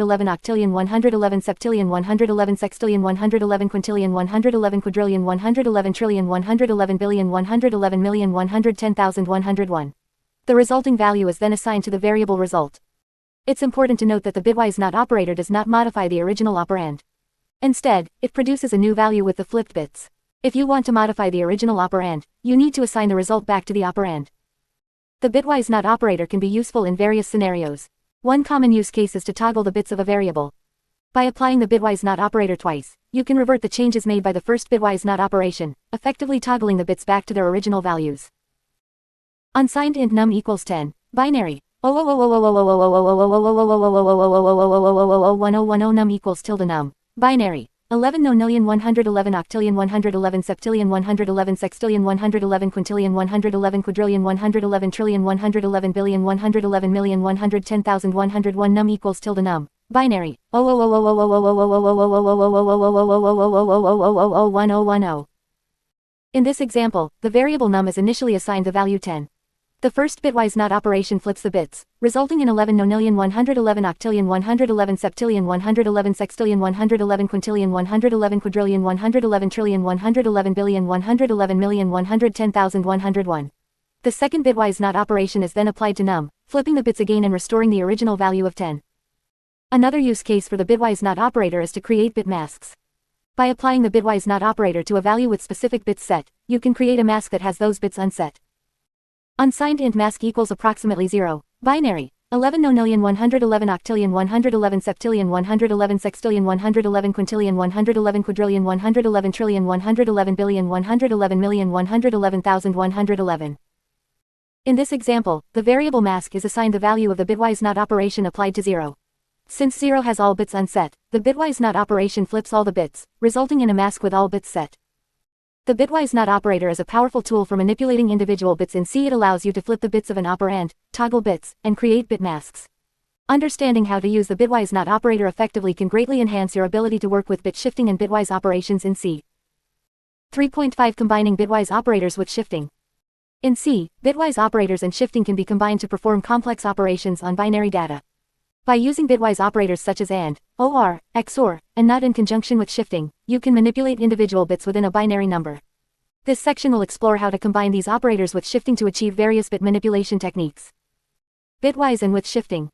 111 octillion 111 septillion 111 sextillion 111 quintillion 111 quadrillion 111 trillion 111 billion 111 million 110,101. The resulting value is then assigned to the variable result. It's important to note that the bitwise not operator does not modify the original operand. Instead, it produces a new value with the flipped bits. If you want to modify the original operand, you need to assign the result back to the operand. The bitwise not operator can be useful in various scenarios. One common use case is to toggle the bits of a variable. By applying the bitwise not operator twice, you can revert the changes made by the first bitwise not operation, effectively toggling the bits back to their original values. Unsigned int num equals 10, binary. 1010 num equals tilde num, binary. 11 nonillion 111 octillion 111 septillion 111 sextillion 111 quintillion 111 quadrillion 111 trillion 111 billion 111 million 110,101 num equals tilde num, binary. 1010. In this example, the variable num is initially assigned the value 10. The first bitwise not operation flips the bits, resulting in 11 nonillion 111 octillion 111 septillion 111 sextillion 111 quintillion 111 quadrillion 111 trillion 111 billion 111 million 110,101. The second bitwise not operation is then applied to num, flipping the bits again and restoring the original value of 10. Another use case for the bitwise not operator is to create bit masks. By applying the bitwise not operator to a value with specific bits set, you can create a mask that has those bits unset. Unsigned int mask equals approximately 0, binary. 11 nonillion 111 octillion 111 septillion 111 sextillion 111 quintillion 111 quadrillion 111 trillion 111 billion 111 million 111,111. In this example, the variable mask is assigned the value of the bitwise NOT operation applied to 0. Since 0 has all bits unset, the bitwise NOT operation flips all the bits, resulting in a mask with all bits set. The bitwise NOT operator is a powerful tool for manipulating individual bits in C. It allows you to flip the bits of an operand, toggle bits, and create bit masks. Understanding how to use the bitwise NOT operator effectively can greatly enhance your ability to work with bit shifting and bitwise operations in C. 3.5 Combining bitwise operators with shifting. In C, bitwise operators and shifting can be combined to perform complex operations on binary data. By using bitwise operators such as AND, OR, XOR, and NOT in conjunction with shifting, you can manipulate individual bits within a binary number. This section will explore how to combine these operators with shifting to achieve various bit manipulation techniques. Bitwise and with shifting.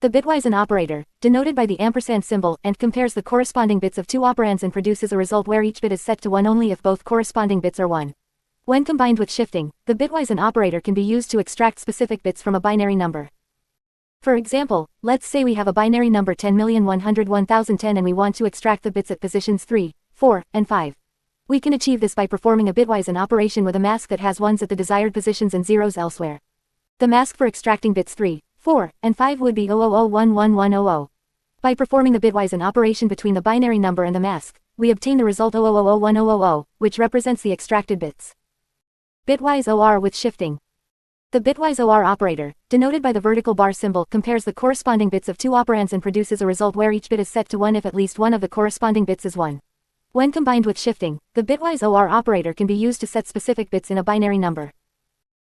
The bitwise AND operator, denoted by the ampersand symbol, and compares the corresponding bits of two operands and produces a result where each bit is set to 1 only if both corresponding bits are 1. When combined with shifting, the bitwise AND operator can be used to extract specific bits from a binary number. For example, let's say we have a binary number 10,101,010 and we want to extract the bits at positions 3, 4, and 5. We can achieve this by performing a bitwise AND operation with a mask that has 1s at the desired positions and 0s elsewhere. The mask for extracting bits 3, 4, and 5 would be 0001100. By performing the bitwise AND operation between the binary number and the mask, we obtain the result 0001000, which represents the extracted bits. Bitwise OR with shifting. The bitwise OR operator, denoted by the vertical bar symbol, compares the corresponding bits of two operands and produces a result where each bit is set to 1 if at least one of the corresponding bits is 1. When combined with shifting, the bitwise OR operator can be used to set specific bits in a binary number.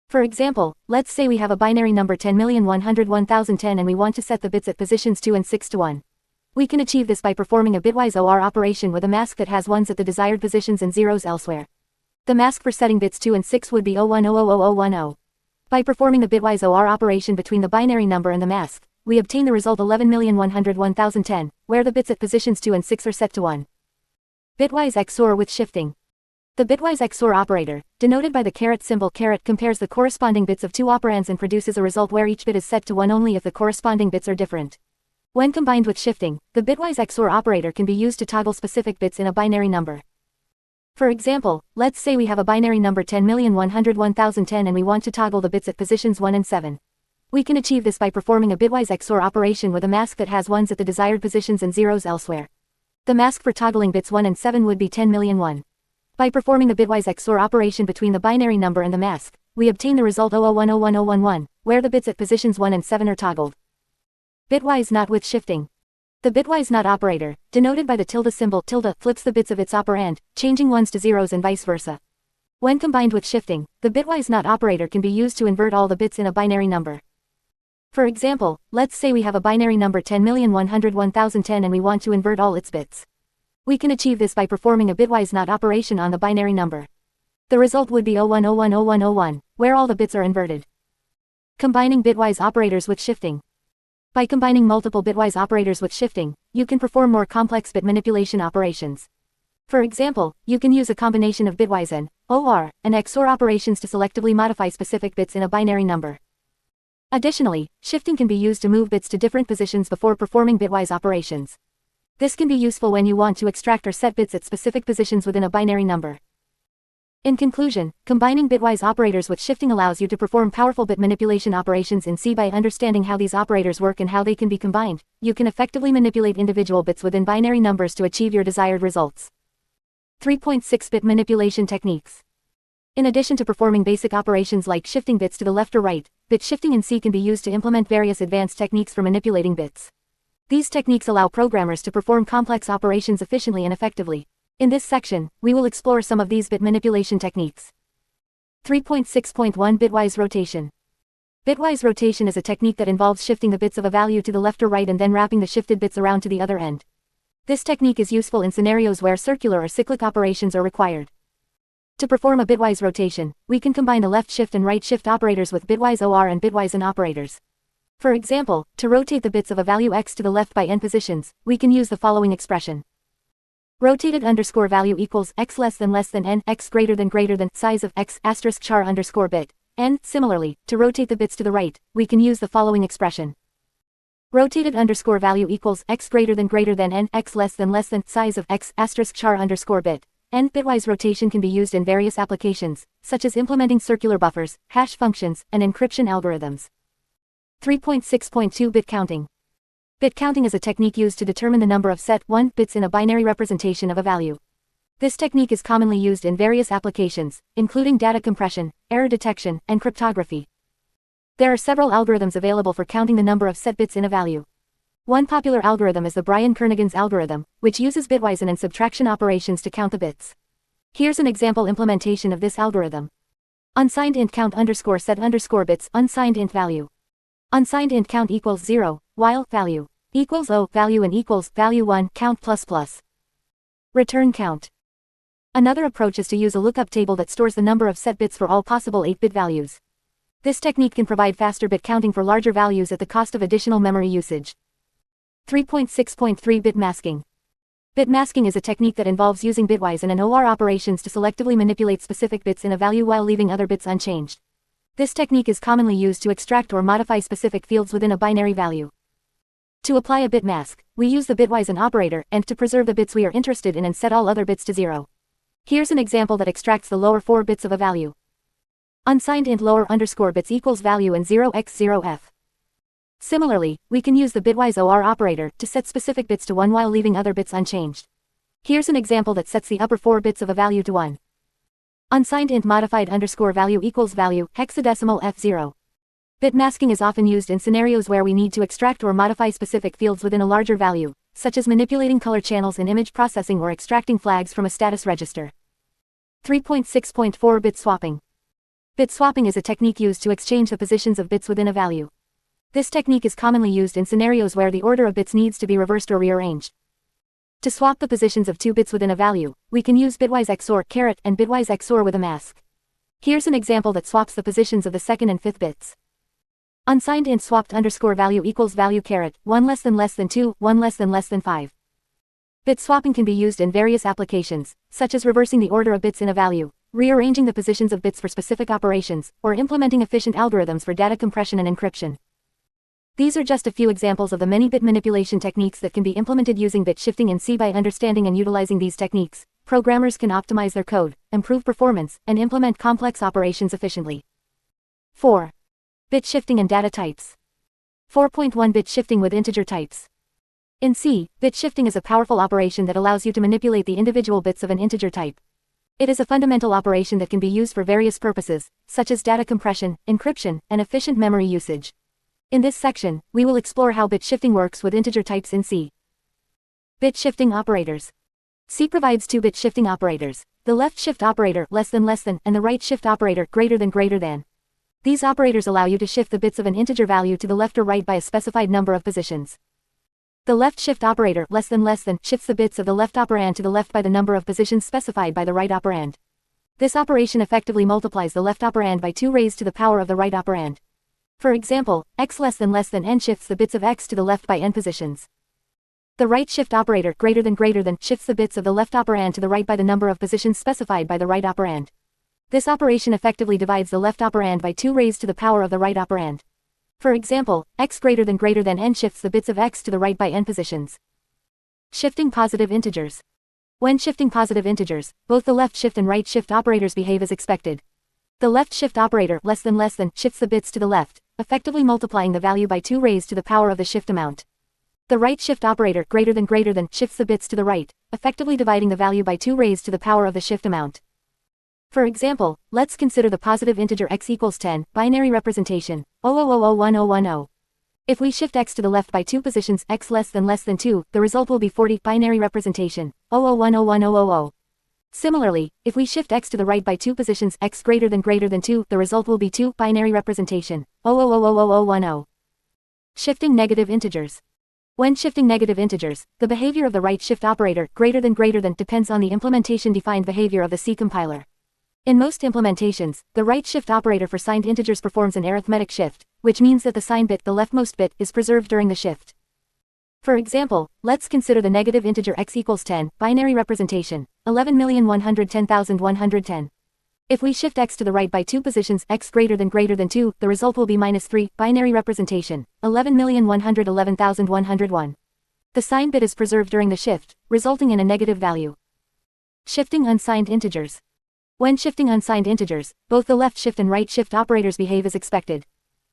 For example, let's say we have a binary number 10,101,010 and we want to set the bits at positions 2 and 6 to 1. We can achieve this by performing a bitwise OR operation with a mask that has 1s at the desired positions and 0s elsewhere. The mask for setting bits 2 and 6 would be 0100010. By performing the bitwise OR operation between the binary number and the mask, we obtain the result 11,101,010, where the bits at positions 2 and 6 are set to 1. Bitwise XOR with shifting. The bitwise XOR operator, denoted by the caret symbol caret, compares the corresponding bits of two operands and produces a result where each bit is set to 1 only if the corresponding bits are different. When combined with shifting, the bitwise XOR operator can be used to toggle specific bits in a binary number. For example, let's say we have a binary number 10,101,010 and we want to toggle the bits at positions 1 and 7. We can achieve this by performing a bitwise XOR operation with a mask that has 1s at the desired positions and 0s elsewhere. The mask for toggling bits 1 and 7 would be 10,000,001. By performing the bitwise XOR operation between the binary number and the mask, we obtain the result 0010111, where the bits at positions 1 and 7 are toggled. Bitwise NOT with shifting. The bitwise NOT operator, denoted by the tilde symbol tilde, flips the bits of its operand, changing 1s to 0s and vice versa. When combined with shifting, the bitwise NOT operator can be used to invert all the bits in a binary number. For example, let's say we have a binary number 10,101,010 and we want to invert all its bits. We can achieve this by performing a bitwise NOT operation on the binary number. The result would be 01010101, where all the bits are inverted. Combining bitwise operators with shifting. By combining multiple bitwise operators with shifting, you can perform more complex bit manipulation operations. For example, you can use a combination of bitwise AND, OR, and XOR operations to selectively modify specific bits in a binary number. Additionally, shifting can be used to move bits to different positions before performing bitwise operations. This can be useful when you want to extract or set bits at specific positions within a binary number. In conclusion, combining bitwise operators with shifting allows you to perform powerful bit manipulation operations in C. By understanding how these operators work and how they can be combined, you can effectively manipulate individual bits within binary numbers to achieve your desired results. 3.6 Bit manipulation techniques. In addition to performing basic operations like shifting bits to the left or right, bit shifting in C can be used to implement various advanced techniques for manipulating bits. These techniques allow programmers to perform complex operations efficiently and effectively. In this section, we will explore some of these bit manipulation techniques. 3.6.1 Bitwise rotation. Bitwise rotation is a technique that involves shifting the bits of a value to the left or right and then wrapping the shifted bits around to the other end. This technique is useful in scenarios where circular or cyclic operations are required. To perform a bitwise rotation, we can combine the left shift and right shift operators with bitwise OR and bitwise AND operators. For example, to rotate the bits of a value x to the left by n positions, we can use the following expression. Rotated underscore value equals x less than n, x greater than size of x asterisk char underscore bit, n. Similarly, to rotate the bits to the right, we can use the following expression. Rotated underscore value equals x greater than n, x less than size of x asterisk char underscore bit, and bitwise rotation can be used in various applications, such as implementing circular buffers, hash functions, and encryption algorithms. 3.6.2 Bit counting. Bit counting is a technique used to determine the number of set 1 bits in a binary representation of a value. This technique is commonly used in various applications, including data compression, error detection, and cryptography. There are several algorithms available for counting the number of set bits in a value. One popular algorithm is the Brian-Kernighan's algorithm, which uses bitwise and subtraction operations to count the bits. Here's an example implementation of this algorithm. Unsigned int count underscore set underscore bits unsigned int value. Unsigned int count equals 0, while value equals O value and equals value 1 count plus plus. Return count. Another approach is to use a lookup table that stores the number of set bits for all possible 8-bit values. This technique can provide faster bit counting for larger values at the cost of additional memory usage. 3.6.3 Bit masking. Bit masking is a technique that involves using bitwise and OR operations to selectively manipulate specific bits in a value while leaving other bits unchanged. This technique is commonly used to extract or modify specific fields within a binary value. To apply a bit mask, we use the bitwise and operator, and to preserve the bits we are interested in and set all other bits to 0. Here's an example that extracts the lower 4 bits of a value. Unsigned int lower underscore bits equals value and 0x0f. Similarly, we can use the bitwise OR operator to set specific bits to 1 while leaving other bits unchanged. Here's an example that sets the upper 4 bits of a value to 1. Unsigned int modified underscore value equals value hexadecimal f0. Bit masking is often used in scenarios where we need to extract or modify specific fields within a larger value, such as manipulating color channels in image processing or extracting flags from a status register. 3.6.4 Bit swapping. Bit swapping is a technique used to exchange the positions of bits within a value. This technique is commonly used in scenarios where the order of bits needs to be reversed or rearranged. To swap the positions of 2 bits within a value, we can use bitwise XOR caret and bitwise XOR with a mask. Here's an example that swaps the positions of the second and fifth bits. Unsigned int swapped underscore value equals value caret 1 less than 2, 1 less than 5. Bit swapping can be used in various applications, such as reversing the order of bits in a value, rearranging the positions of bits for specific operations, or implementing efficient algorithms for data compression and encryption. These are just a few examples of the many bit manipulation techniques that can be implemented using bit shifting in C. By understanding and utilizing these techniques, programmers can optimize their code, improve performance, and implement complex operations efficiently. 4. Bit shifting and data types. 4.1 Bit shifting with integer types. In C, bit shifting is a powerful operation that allows you to manipulate the individual bits of an integer type. It is a fundamental operation that can be used for various purposes, such as data compression, encryption, and efficient memory usage. In this section, we will explore how bit shifting works with integer types in C. Bit shifting operators. C provides 2 bit shifting operators, the left shift operator less than, and the right shift operator greater than. These operators allow you to shift the bits of an integer value to the left or right by a specified number of positions. The left shift operator less than shifts the bits of the left operand to the left by the number of positions specified by the right operand. This operation effectively multiplies the left operand by 2 raised to the power of the right operand. For example, x less than n shifts the bits of x to the left by n positions. The right shift operator greater than shifts the bits of the left operand to the right by the number of positions specified by the right operand. This operation effectively divides the left operand by 2 raised to the power of the right operand. For example, x greater than n shifts the bits of x to the right by n positions. Shifting positive integers. When shifting positive integers, both the left shift and right shift operators behave as expected. The left shift operator less than shifts the bits to the left, effectively multiplying the value by 2 raised to the power of the shift amount. The right shift operator greater than shifts the bits to the right, effectively dividing the value by 2 raised to the power of the shift amount. For example, let's consider the positive integer x equals 10, binary representation, 0001010. If we shift x to the left by 2 positions x less than 2, the result will be 40, binary representation, 0010100. Similarly, if we shift x to the right by 2 positions x greater than 2, the result will be 2, binary representation, 0000010. Shifting negative integers. When shifting negative integers, the behavior of the right shift operator greater than depends on the implementation-defined behavior of the C compiler. In most implementations, the right shift operator for signed integers performs an arithmetic shift, which means that the sign bit, the leftmost bit, is preserved during the shift. For example, let's consider the negative integer x equals 10, binary representation, 11,110,110. If we shift x to the right by 2 positions x greater than 2, the result will be -3, binary representation, 11,111,101. The sign bit is preserved during the shift, resulting in a negative value. Shifting unsigned integers. When shifting unsigned integers, both the left shift and right shift operators behave as expected.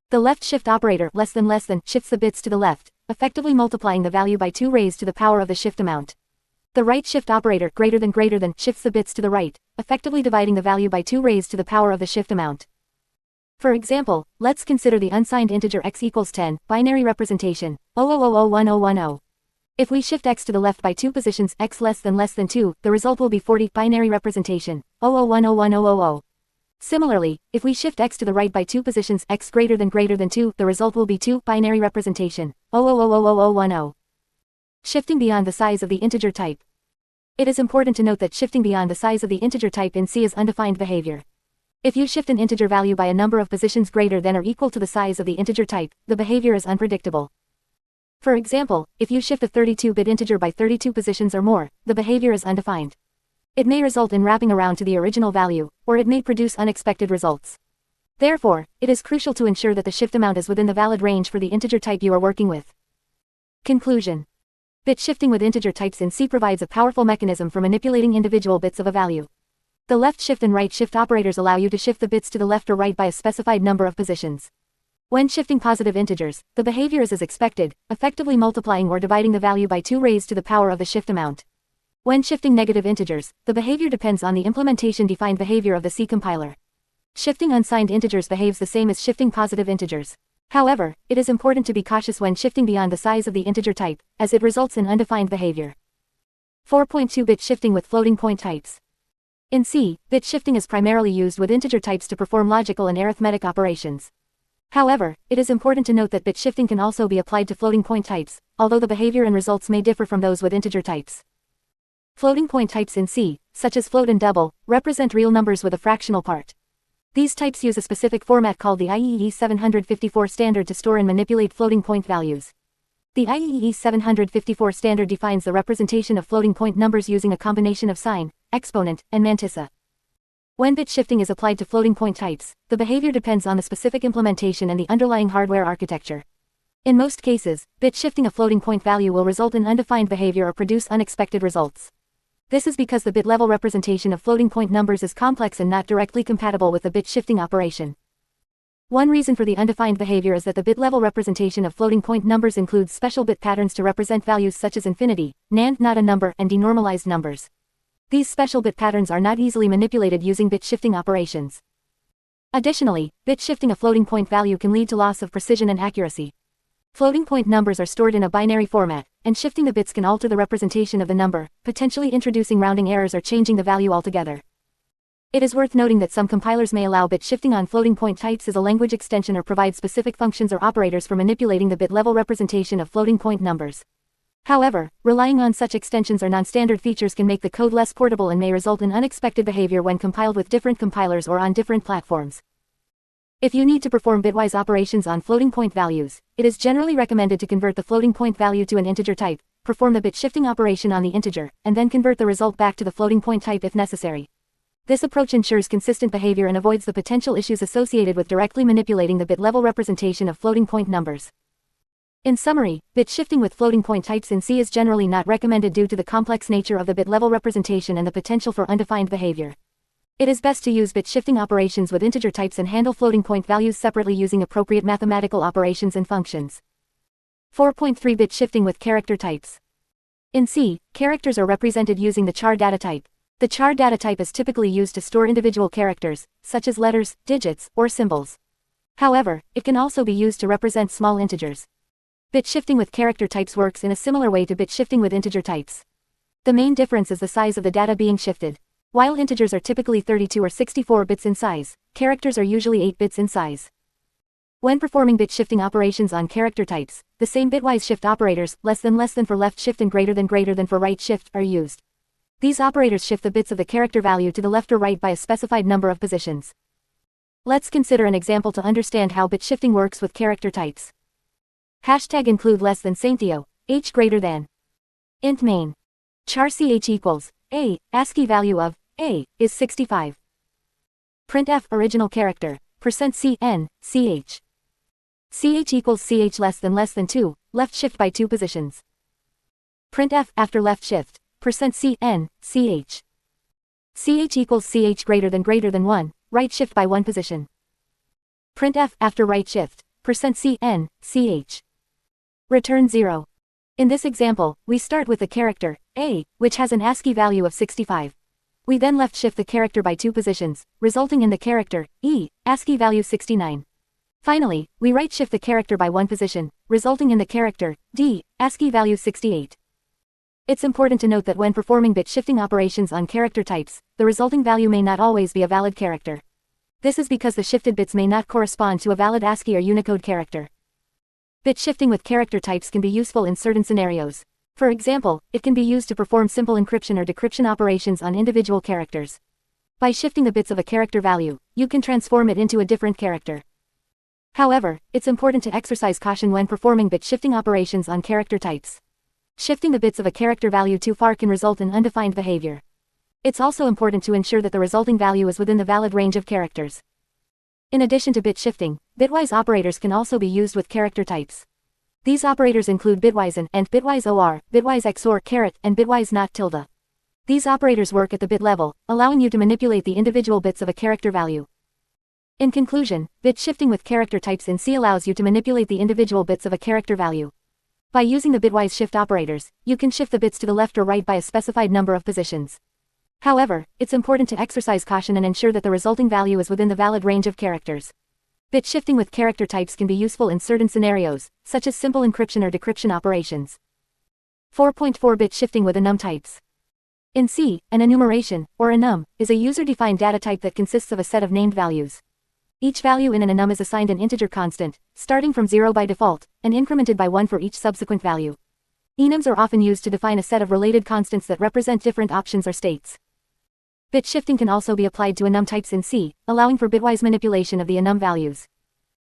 The left shift operator less than shifts the bits to the left, effectively multiplying the value by 2 raised to the power of the shift amount. The right shift operator greater than shifts the bits to the right, effectively dividing the value by 2 raised to the power of the shift amount. For example, let's consider the unsigned integer x equals 10, binary representation, 0001010. If we shift x to the left by 2 positions x less than 2, the result will be 40, binary representation, 0010100. Similarly, if we shift x to the right by 2 positions x greater than 2, the result will be 2, binary representation, 0000010. Shifting beyond the size of the integer type. It is important to note that shifting beyond the size of the integer type in C is undefined behavior. If you shift an integer value by a number of positions greater than or equal to the size of the integer type, the behavior is unpredictable. For example, if you shift a 32-bit integer by 32 positions or more, the behavior is undefined. It may result in wrapping around to the original value, or it may produce unexpected results. Therefore, it is crucial to ensure that the shift amount is within the valid range for the integer type you are working with. Conclusion. Bit shifting with integer types in C provides a powerful mechanism for manipulating individual bits of a value. The left shift and right shift operators allow you to shift the bits to the left or right by a specified number of positions. When shifting positive integers, the behavior is as expected, effectively multiplying or dividing the value by 2 raised to the power of the shift amount. When shifting negative integers, the behavior depends on the implementation-defined behavior of the C compiler. Shifting unsigned integers behaves the same as shifting positive integers. However, it is important to be cautious when shifting beyond the size of the integer type, as it results in undefined behavior. 4.2 Bit shifting with floating point types. In C, bit shifting is primarily used with integer types to perform logical and arithmetic operations. However, it is important to note that bit shifting can also be applied to floating point types, although the behavior and results may differ from those with integer types. Floating point types in C, such as float and double, represent real numbers with a fractional part. These types use a specific format called the IEEE 754 standard to store and manipulate floating point values. The IEEE 754 standard defines the representation of floating point numbers using a combination of sign, exponent, and mantissa. When bit shifting is applied to floating point types, the behavior depends on the specific implementation and the underlying hardware architecture. In most cases, bit shifting a floating point value will result in undefined behavior or produce unexpected results. This is because the bit-level representation of floating point numbers is complex and not directly compatible with the bit shifting operation. One reason for the undefined behavior is that the bit-level representation of floating point numbers includes special bit patterns to represent values such as infinity, NAND not a number, and denormalized numbers. These special bit patterns are not easily manipulated using bit shifting operations. Additionally, bit shifting a floating point value can lead to loss of precision and accuracy. Floating point numbers are stored in a binary format, and shifting the bits can alter the representation of the number, potentially introducing rounding errors or changing the value altogether. It is worth noting that some compilers may allow bit shifting on floating point types as a language extension or provide specific functions or operators for manipulating the bit-level representation of floating point numbers. However, relying on such extensions or non-standard features can make the code less portable and may result in unexpected behavior when compiled with different compilers or on different platforms. If you need to perform bitwise operations on floating point values, it is generally recommended to convert the floating point value to an integer type, perform the bit shifting operation on the integer, and then convert the result back to the floating point type if necessary. This approach ensures consistent behavior and avoids the potential issues associated with directly manipulating the bit-level representation of floating point numbers. In summary, bit shifting with floating point types in C is generally not recommended due to the complex nature of the bit-level representation and the potential for undefined behavior. It is best to use bit shifting operations with integer types and handle floating point values separately using appropriate mathematical operations and functions. 4.3 Bit shifting with character types. In C, characters are represented using the char data type. The char data type is typically used to store individual characters, such as letters, digits, or symbols. However, it can also be used to represent small integers. Bit shifting with character types works in a similar way to bit shifting with integer types. The main difference is the size of the data being shifted. While integers are typically 32 or 64 bits in size, characters are usually 8 bits in size. When performing bit shifting operations on character types, the same bitwise shift operators, less than for left shift and greater than for right shift, are used. These operators shift the bits of the character value to the left or right by a specified number of positions. Let's consider an example to understand how bit shifting works with character types. Hashtag include less than Saintio, h greater than. Int main. Char ch equals, a, ASCII value of, a, is 65. Printf original character, %cn, ch. Ch equals ch less than 2, left shift by 2 positions. Printf after left shift, %cn, ch. ch equals ch greater than 1, right shift by 1 position. Printf after right shift, %cn, ch. Return 0. In this example, we start with the character, a, which has an ASCII value of 65. We then left shift the character by 2 positions, resulting in the character, e, ASCII value 69. Finally, we right shift the character by 1 position, resulting in the character, d, ASCII value 68. It's important to note that when performing bit shifting operations on character types, the resulting value may not always be a valid character. This is because the shifted bits may not correspond to a valid ASCII or Unicode character. Bit shifting with character types can be useful in certain scenarios. For example, it can be used to perform simple encryption or decryption operations on individual characters. By shifting the bits of a character value, you can transform it into a different character. However, it's important to exercise caution when performing bit shifting operations on character types. Shifting the bits of a character value too far can result in undefined behavior. It's also important to ensure that the resulting value is within the valid range of characters. In addition to bit shifting, bitwise operators can also be used with character types. These operators include bitwise and bitwise or, bitwise XOR caret, and bitwise not tilde. These operators work at the bit level, allowing you to manipulate the individual bits of a character value. In conclusion, bit shifting with character types in C allows you to manipulate the individual bits of a character value. By using the bitwise shift operators, you can shift the bits to the left or right by a specified number of positions. However, it's important to exercise caution and ensure that the resulting value is within the valid range of characters. Bit shifting with character types can be useful in certain scenarios, such as simple encryption or decryption operations. 4.4 Bit shifting with enum types. In C, an enumeration, or enum, is a user-defined data type that consists of a set of named values. Each value in an enum is assigned an integer constant, starting from 0 by default, and incremented by 1 for each subsequent value. Enums are often used to define a set of related constants that represent different options or states. Bit shifting can also be applied to enum types in C, allowing for bitwise manipulation of the enum values.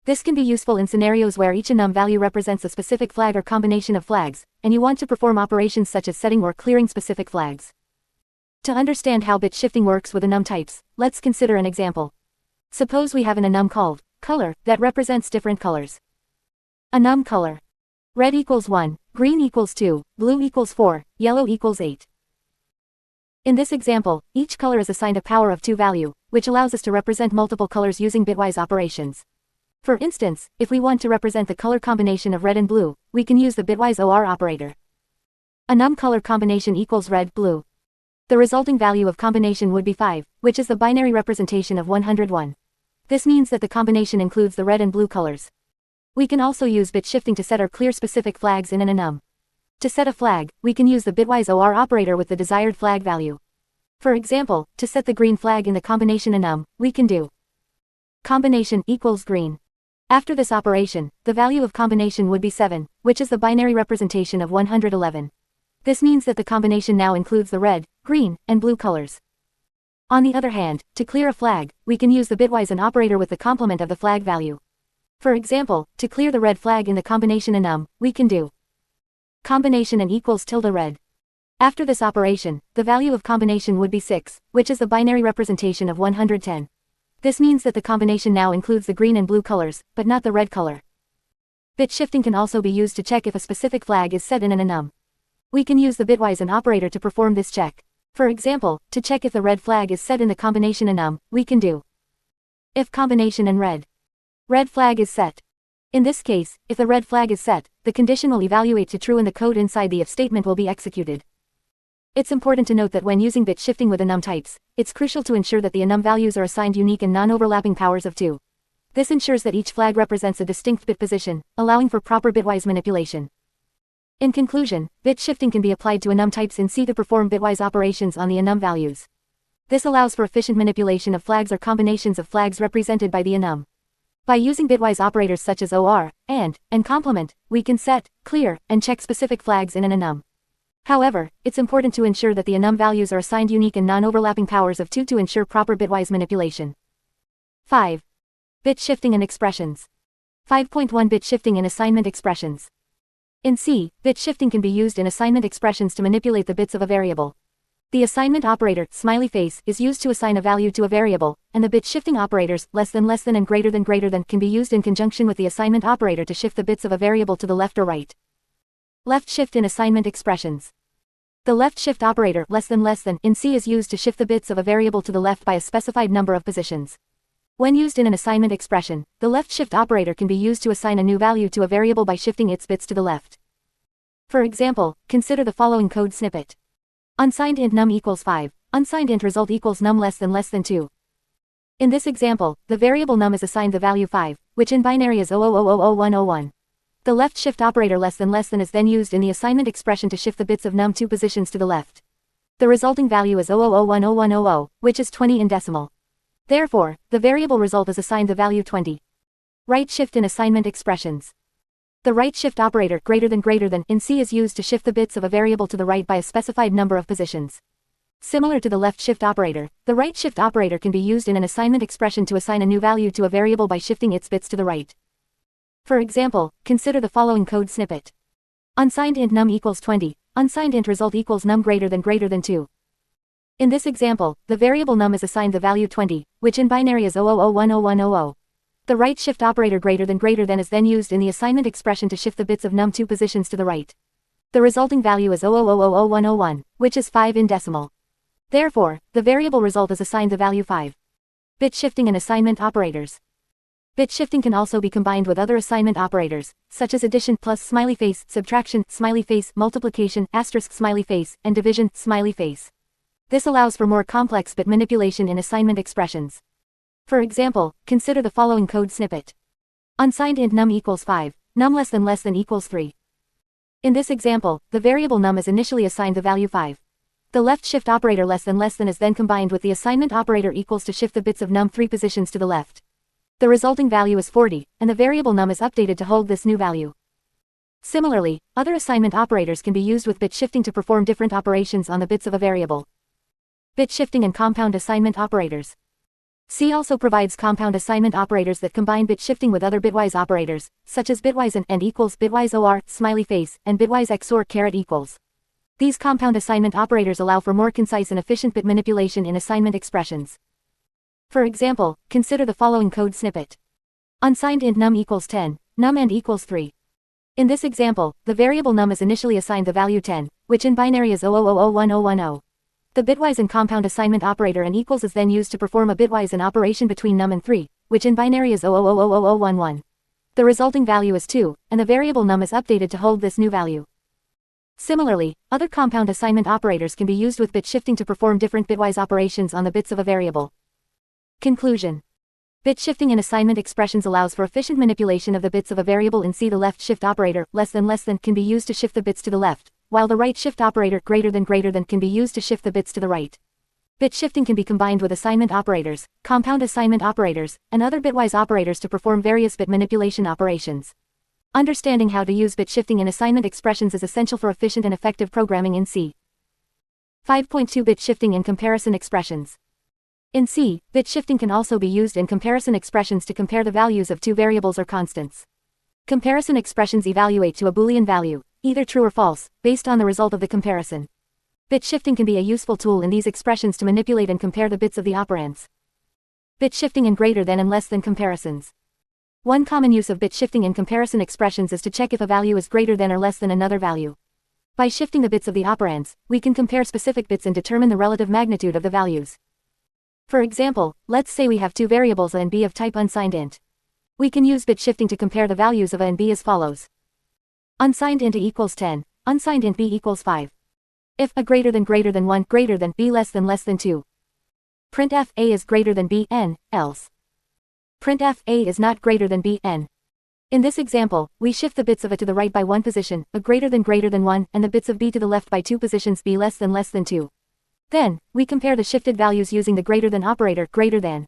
This can be useful in scenarios where each enum value represents a specific flag or combination of flags, and you want to perform operations such as setting or clearing specific flags. To understand how bit shifting works with enum types, let's consider an example. Suppose we have an enum called color that represents different colors. Enum color. Red equals 1, green equals 2, blue equals 4, yellow equals 8. In this example, each color is assigned a power of 2 value, which allows us to represent multiple colors using bitwise operations. For instance, if we want to represent the color combination of red and blue, we can use the bitwise OR operator. Enum color combination equals red, blue. The resulting value of combination would be 5, which is the binary representation of 101. This means that the combination includes the red and blue colors. We can also use bit shifting to set or clear specific flags in an enum. To set a flag, we can use the bitwise OR operator with the desired flag value. For example, to set the green flag in the combination enum, we can do combination equals green. After this operation, the value of combination would be 7, which is the binary representation of 111. This means that the combination now includes the red, green, and blue colors. On the other hand, to clear a flag, we can use the bitwise AND operator with the complement of the flag value. For example, to clear the red flag in the combination enum, we can do combination and equals tilde red. After this operation, the value of combination would be 6, which is the binary representation of 110. This means that the combination now includes the green and blue colors, but not the red color. Bit shifting can also be used to check if a specific flag is set in an enum. We can use the bitwise AND operator to perform this check. For example, to check if the red flag is set in the combination enum, we can do if combination and red flag is set. In this case, if the red flag is set, the condition will evaluate to true and the code inside the if statement will be executed. It's important to note that when using bit shifting with enum types, it's crucial to ensure that the enum values are assigned unique and non-overlapping powers of 2. This ensures that each flag represents a distinct bit position, allowing for proper bitwise manipulation. In conclusion, bit shifting can be applied to enum types in C to perform bitwise operations on the enum values. This allows for efficient manipulation of flags or combinations of flags represented by the enum. By using bitwise operators such as OR, and complement, we can set, clear, and check specific flags in an enum. However, it's important to ensure that the enum values are assigned unique and non-overlapping powers of 2 to ensure proper bitwise manipulation. 5. Bit shifting and expressions. 5.1 Bit shifting in assignment expressions. In C, bit shifting can be used in assignment expressions to manipulate the bits of a variable. The assignment operator, smiley face, is used to assign a value to a variable, and the bit shifting operators, less than, and greater than, can be used in conjunction with the assignment operator to shift the bits of a variable to the left or right. Left shift in assignment expressions. The left shift operator less than in C is used to shift the bits of a variable to the left by a specified number of positions. When used in an assignment expression, the left shift operator can be used to assign a new value to a variable by shifting its bits to the left. For example, consider the following code snippet. Unsigned int num equals 5, unsigned int result equals num less than 2. In this example, the variable num is assigned the value 5, which in binary is 0000101. The left shift operator less than is then used in the assignment expression to shift the bits of num 2 positions to the left. The resulting value is 000010100, which is 20 in decimal. Therefore, the variable result is assigned the value 20. Right shift in assignment expressions. The right shift operator greater than in C is used to shift the bits of a variable to the right by a specified number of positions. Similar to the left shift operator, the right shift operator can be used in an assignment expression to assign a new value to a variable by shifting its bits to the right. For example, consider the following code snippet. Unsigned int num equals 20, unsigned int result equals num greater than 2. In this example, the variable num is assigned the value 20, which in binary is 000010100. The right shift operator greater than is then used in the assignment expression to shift the bits of num 2 positions to the right. The resulting value is 0000101, which is 5 in decimal. Therefore, the variable result is assigned the value 5. Bit shifting and assignment operators. Bit shifting can also be combined with other assignment operators, such as addition plus smiley face, subtraction, smiley face, multiplication, asterisk smiley face, and division, smiley face. This allows for more complex bit manipulation in assignment expressions. For example, consider the following code snippet. Unsigned int num equals 5, num less than equals 3. In this example, the variable num is initially assigned the value 5. The left shift operator less than is then combined with the assignment operator equals to shift the bits of num 3 positions to the left. The resulting value is 40, and the variable num is updated to hold this new value. Similarly, other assignment operators can be used with bit shifting to perform different operations on the bits of a variable. Bit shifting and compound assignment operators. C also provides compound assignment operators that combine bit shifting with other bitwise operators, such as bitwise and equals, bitwise or, smiley face, and bitwise XOR caret equals. These compound assignment operators allow for more concise and efficient bit manipulation in assignment expressions. For example, consider the following code snippet. Unsigned int num equals 10, num and equals 3. In this example, the variable num is initially assigned the value 10, which in binary is 0001010. The bitwise and compound assignment operator and equals is then used to perform a bitwise and operation between num and 3, which in binary is 0000011. The resulting value is 2, and the variable num is updated to hold this new value. Similarly, other compound assignment operators can be used with bit shifting to perform different bitwise operations on the bits of a variable. Conclusion. Bit shifting in assignment expressions allows for efficient manipulation of the bits of a variable in C. The left shift operator, less than, can be used to shift the bits to the left, while the right shift operator, greater than, can be used to shift the bits to the right. Bit shifting can be combined with assignment operators, compound assignment operators, and other bitwise operators to perform various bit manipulation operations. Understanding how to use bit shifting in assignment expressions is essential for efficient and effective programming in C. 5.2 Bit shifting in comparison expressions. In C, bit shifting can also be used in comparison expressions to compare the values of two variables or constants. Comparison expressions evaluate to a Boolean value, either true or false, based on the result of the comparison. Bit shifting can be a useful tool in these expressions to manipulate and compare the bits of the operands. Bit shifting in greater than and less than comparisons. One common use of bit shifting in comparison expressions is to check if a value is greater than or less than another value. By shifting the bits of the operands, we can compare specific bits and determine the relative magnitude of the values. For example, let's say we have two variables a and b of type unsigned int. We can use bit shifting to compare the values of a and b as follows. Unsigned int a equals 10, unsigned int b equals 5. If a greater than 1 greater than b less than 2. Printf a is greater than b n, else. Printf a is not greater than b n. In this example, we shift the bits of a to the right by 1 position, a greater than 1, and the bits of b to the left by 2 positions, b less than 2. Then, we compare the shifted values using the greater than operator, greater than.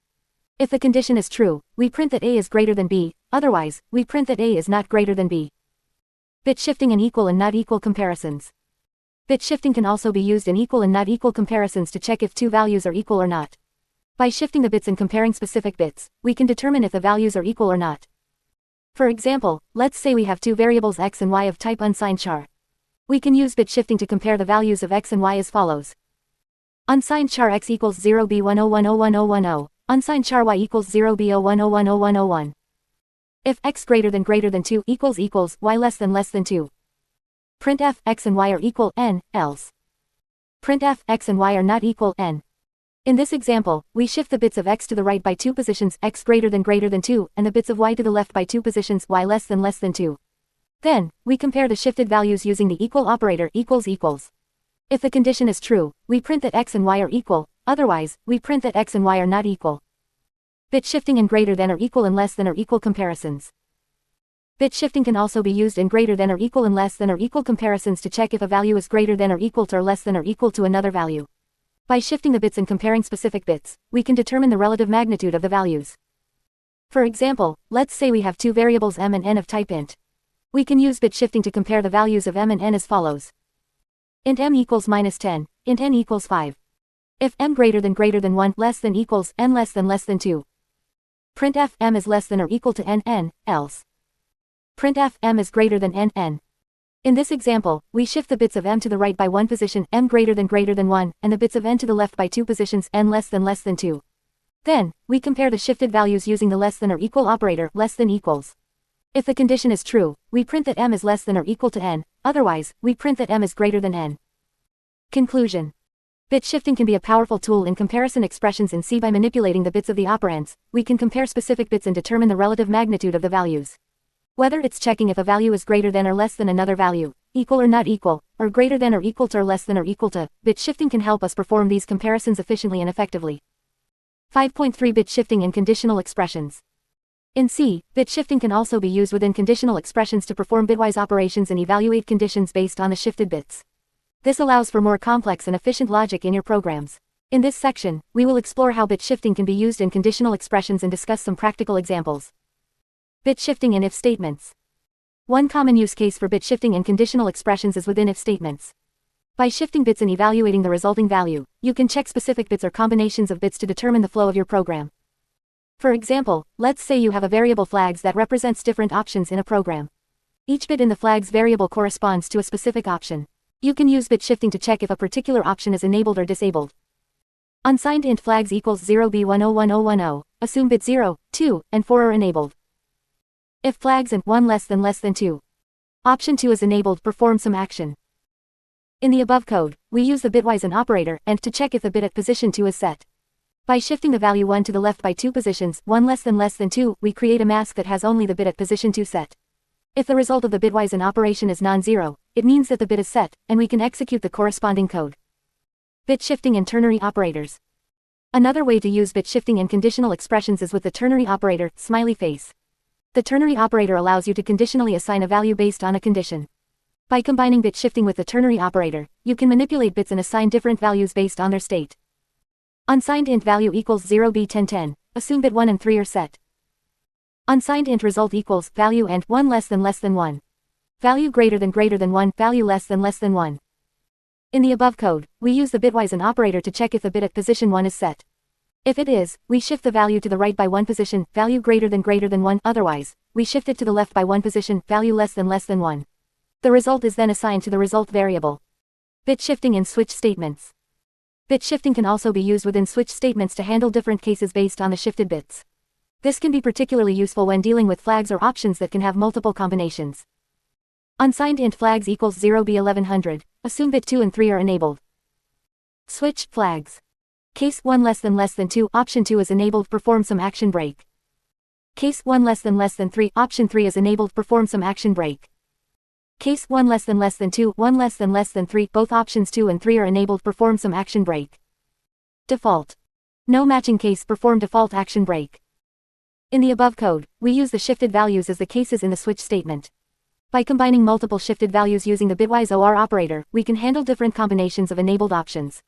If the condition is true, we print that a is greater than b, otherwise, we print that a is not greater than b. Bit shifting in equal and not equal comparisons. Bit shifting can also be used in equal and not equal comparisons to check if two values are equal or not. By shifting the bits and comparing specific bits, we can determine if the values are equal or not. For example, let's say we have two variables x and y of type unsigned char. We can use bit shifting to compare the values of x and y as follows. Unsigned char x equals 0 b10101010, unsigned char y equals 0 b01010101. If x greater than 2 equals y less than 2. Printf x and y are equal n, else. Printf, x and y are not equal, n. In this example, we shift the bits of x to the right by 2 positions, x greater than 2, and the bits of y to the left by 2 positions, y less than 2. Then, we compare the shifted values using the equal operator equals equals. If the condition is true, we print that x and y are equal, otherwise, we print that x and y are not equal. Bit shifting in greater than or equal and less than or equal comparisons. Bit shifting can also be used in greater than or equal and less than or equal comparisons to check if a value is greater than or equal to or less than or equal to another value. By shifting the bits and comparing specific bits, we can determine the relative magnitude of the values. For example, let's say we have two variables m and n of type int. We can use bit shifting to compare the values of m and n as follows. Int m equals -10, int n equals 5. If m greater than 1 less than equals n less than 2. Printf m is less than or equal to n, else. Printf m is greater than n. In this example, we shift the bits of m to the right by 1 position, m greater than 1, and the bits of n to the left by 2 positions, n less than 2. Then, we compare the shifted values using the less than or equal operator, less than equals. If the condition is true, we print that m is less than or equal to n, otherwise, we print that m is greater than n. Conclusion. Bit shifting can be a powerful tool in comparison expressions in C. By manipulating the bits of the operands, we can compare specific bits and determine the relative magnitude of the values. Whether it's checking if a value is greater than or less than another value, equal or not equal, or greater than or equal to or less than or equal to, bit shifting can help us perform these comparisons efficiently and effectively. 5.3 Bit shifting in conditional expressions. In C, bit shifting can also be used within conditional expressions to perform bitwise operations and evaluate conditions based on the shifted bits. This allows for more complex and efficient logic in your programs. In this section, we will explore how bit shifting can be used in conditional expressions and discuss some practical examples. Bit shifting in if statements. One common use case for bit shifting in conditional expressions is within if statements. By shifting bits and evaluating the resulting value, you can check specific bits or combinations of bits to determine the flow of your program. For example, let's say you have a variable flags that represents different options in a program. Each bit in the flags variable corresponds to a specific option. You can use bit shifting to check if a particular option is enabled or disabled. Unsigned int flags equals 0b101010, assume bit 0, 2, and 4 are enabled. If flags and 1 less than 2. Option 2 is enabled, perform some action. In the above code, we use the bitwise and operator and to check if the bit at position 2 is set. By shifting the value 1 to the left by 2 positions, 1 less than 2, we create a mask that has only the bit at position 2 set. If the result of the bitwise and operation is non-zero, it means that the bit is set, and we can execute the corresponding code. Bit shifting in ternary operators. Another way to use bit shifting in conditional expressions is with the ternary operator, smiley face. The ternary operator allows you to conditionally assign a value based on a condition. By combining bit shifting with the ternary operator, you can manipulate bits and assign different values based on their state. Unsigned int value equals 0b1010, assume bit 1 and 3 are set. Unsigned int result equals value and 1 less than 1. Value greater than 1, value less than 1. In the above code, we use the bitwise and operator to check if the bit at position 1 is set. If it is, we shift the value to the right by 1 position, value greater than 1, otherwise, we shift it to the left by 1 position, value less than 1. The result is then assigned to the result variable. Bit shifting in switch statements. Bit shifting can also be used within switch statements to handle different cases based on the shifted bits. This can be particularly useful when dealing with flags or options that can have multiple combinations. Unsigned int flags equals 0b1100, assume bit 2 and 3 are enabled. Switch flags. Case 1 less than 2, option 2 is enabled, perform some action break. Case 1 less than 3, option 3 is enabled, perform some action break. Case 1 less than 2, 1 less than 3, both options 2 and 3 are enabled, perform some action break. Default. No matching case, perform default action break. In the above code, we use the shifted values as the cases in the switch statement. By combining multiple shifted values using the bitwise OR operator, we can handle different combinations of enabled options.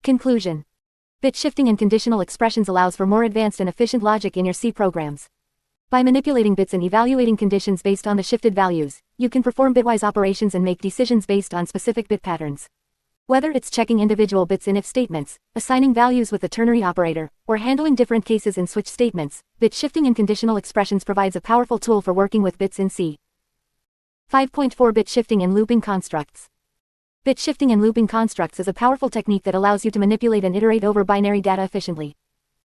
Conclusion. Bit shifting in conditional expressions allows for more advanced and efficient logic in your C programs. By manipulating bits and evaluating conditions based on the shifted values, you can perform bitwise operations and make decisions based on specific bit patterns. Whether it's checking individual bits in if statements, assigning values with the ternary operator, or handling different cases in switch statements, bit shifting in conditional expressions provides a powerful tool for working with bits in C. 5.4 Bit shifting in looping constructs. Bit shifting in looping constructs is a powerful technique that allows you to manipulate and iterate over binary data efficiently.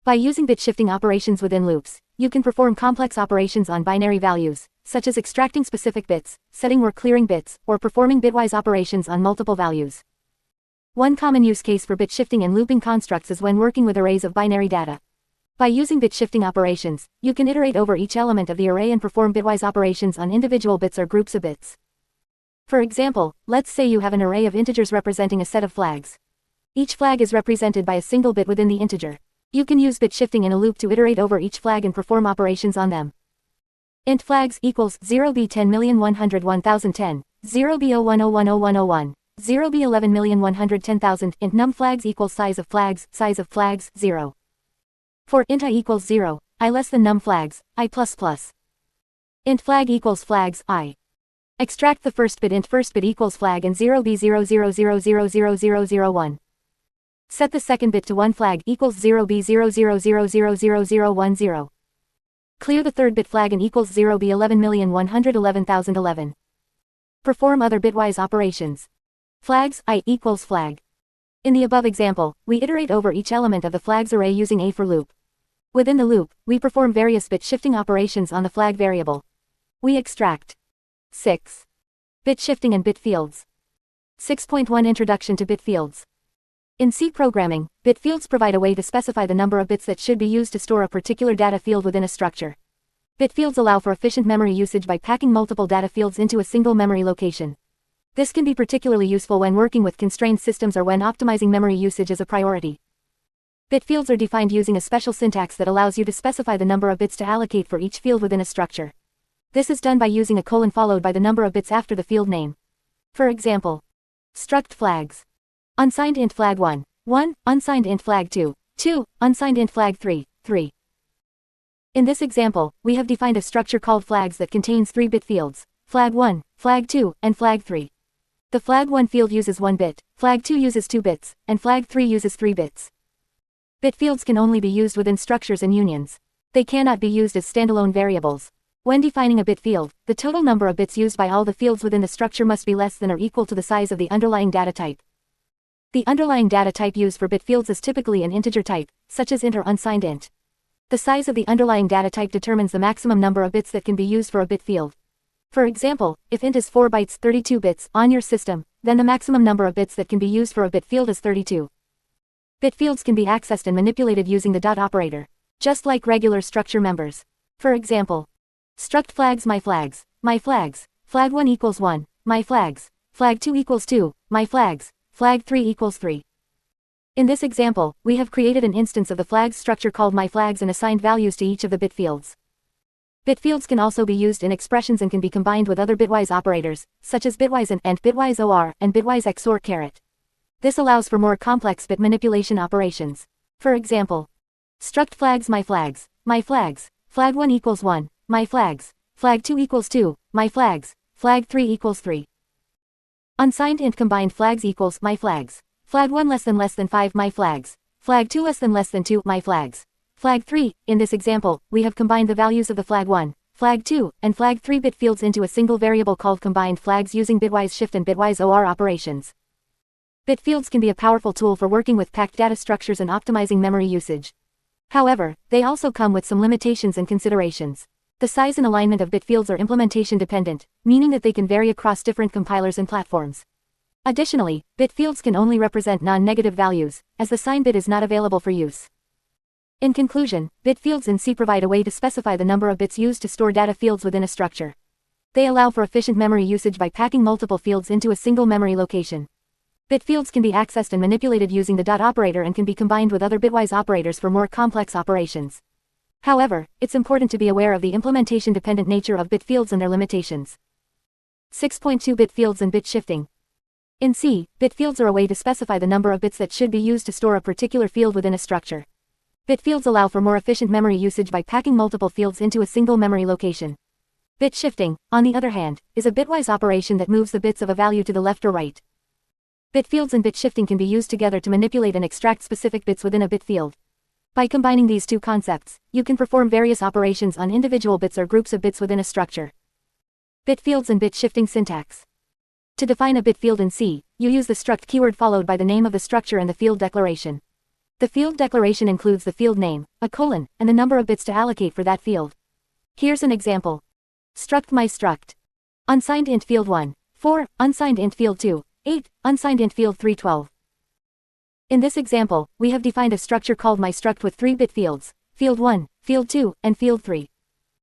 By using bit shifting operations within loops, you can perform complex operations on binary values, such as extracting specific bits, setting or clearing bits, or performing bitwise operations on multiple values. One common use case for bit shifting and looping constructs is when working with arrays of binary data. By using bit shifting operations, you can iterate over each element of the array and perform bitwise operations on individual bits or groups of bits. For example, let's say you have an array of integers representing a set of flags. Each flag is represented by a single bit within the integer. You can use bit shifting in a loop to iterate over each flag and perform operations on them. Int flags equals 0b10101010, 0b01010101, 0b11111000. Int num flags equals size of flags, 0. For int I equals 0, I less than num flags, I++. Int flag equals flags, I. Extract the first bit. Int first bit equals flag and 0b00000001. Set the second bit to 1. Flag equals 0b00000010. Clear the third bit. Flag and equals 0b11111011. Perform other bitwise operations. Flags I equals flag. In the above example, we iterate over each element of the flags array using a for loop. Within the loop, we perform various bit shifting operations on the flag variable. We extract 6. Bit shifting and bit fields. 6.1 Introduction to bit fields. In C programming, bit fields provide a way to specify the number of bits that should be used to store a particular data field within a structure. Bit fields allow for efficient memory usage by packing multiple data fields into a single memory location. This can be particularly useful when working with constrained systems or when optimizing memory usage as a priority. Bit fields are defined using a special syntax that allows you to specify the number of bits to allocate for each field within a structure. This is done by using a colon followed by the number of bits after the field name. For example, struct flags. Unsigned int flag 1, 1, unsigned int flag 2, 2, unsigned int flag 3, 3. In this example, we have defined a structure called flags that contains 3 bit fields, flag 1, flag 2, and flag 3. The flag 1 field uses 1 bit, flag 2 uses 2 bits, and flag 3 uses 3 bits. Bit fields can only be used within structures and unions. They cannot be used as standalone variables. When defining a bit field, the total number of bits used by all the fields within the structure must be less than or equal to the size of the underlying data type. The underlying data type used for bit fields is typically an integer type, such as int or unsigned int. The size of the underlying data type determines the maximum number of bits that can be used for a bit field. For example, if int is 4 bytes 32 bits on your system, then the maximum number of bits that can be used for a bit field is 32. Bit fields can be accessed and manipulated using the dot operator, just like regular structure members. For example, struct flags, my flags, flag 1 equals 1, my flags, flag 2 equals 2, my flags, flag 3 equals 3. In this example, we have created an instance of the flags structure called myFlags and assigned values to each of the bit fields. Bit fields can also be used in expressions and can be combined with other bitwise operators, such as bitwise and bitwise OR and bitwise XOR caret. This allows for more complex bit manipulation operations. For example, struct flags, my flags, flag 1 equals 1, my flags, flag 2 equals 2, my flags, flag 3 equals 3. Unsigned int combined flags equals my flags, flag 1 less than 5, my flags, flag 2 less than 2, my flags, flag 3. In this example, we have combined the values of the flag 1, flag 2, and flag 3 bit fields into a single variable called combined flags using bitwise shift and bitwise OR operations. Bit fields can be a powerful tool for working with packed data structures and optimizing memory usage. However, they also come with some limitations and considerations. The size and alignment of bit fields are implementation dependent, meaning that they can vary across different compilers and platforms. Additionally, bit fields can only represent non-negative values, as the sign bit is not available for use. In conclusion, bit fields in C provide a way to specify the number of bits used to store data fields within a structure. They allow for efficient memory usage by packing multiple fields into a single memory location. Bit fields can be accessed and manipulated using the dot operator and can be combined with other bitwise operators for more complex operations. However, it's important to be aware of the implementation-dependent nature of bit fields and their limitations. 6.2 Bit fields and bit shifting. In C, bit fields are a way to specify the number of bits that should be used to store a particular field within a structure. Bit fields allow for more efficient memory usage by packing multiple fields into a single memory location. Bit shifting, on the other hand, is a bitwise operation that moves the bits of a value to the left or right. Bit fields and bit shifting can be used together to manipulate and extract specific bits within a bit field. By combining these two concepts, you can perform various operations on individual bits or groups of bits within a structure. Bit fields and bit shifting syntax. To define a bit field in C, you use the struct keyword followed by the name of the structure and the field declaration. The field declaration includes the field name, a colon, and the number of bits to allocate for that field. Here's an example. Struct my struct. Unsigned int field 1, 4, unsigned int field 2, 8, unsigned int field 3, 12. In this example, we have defined a structure called myStruct with 3-bit fields, field 1, field 2, and field 3.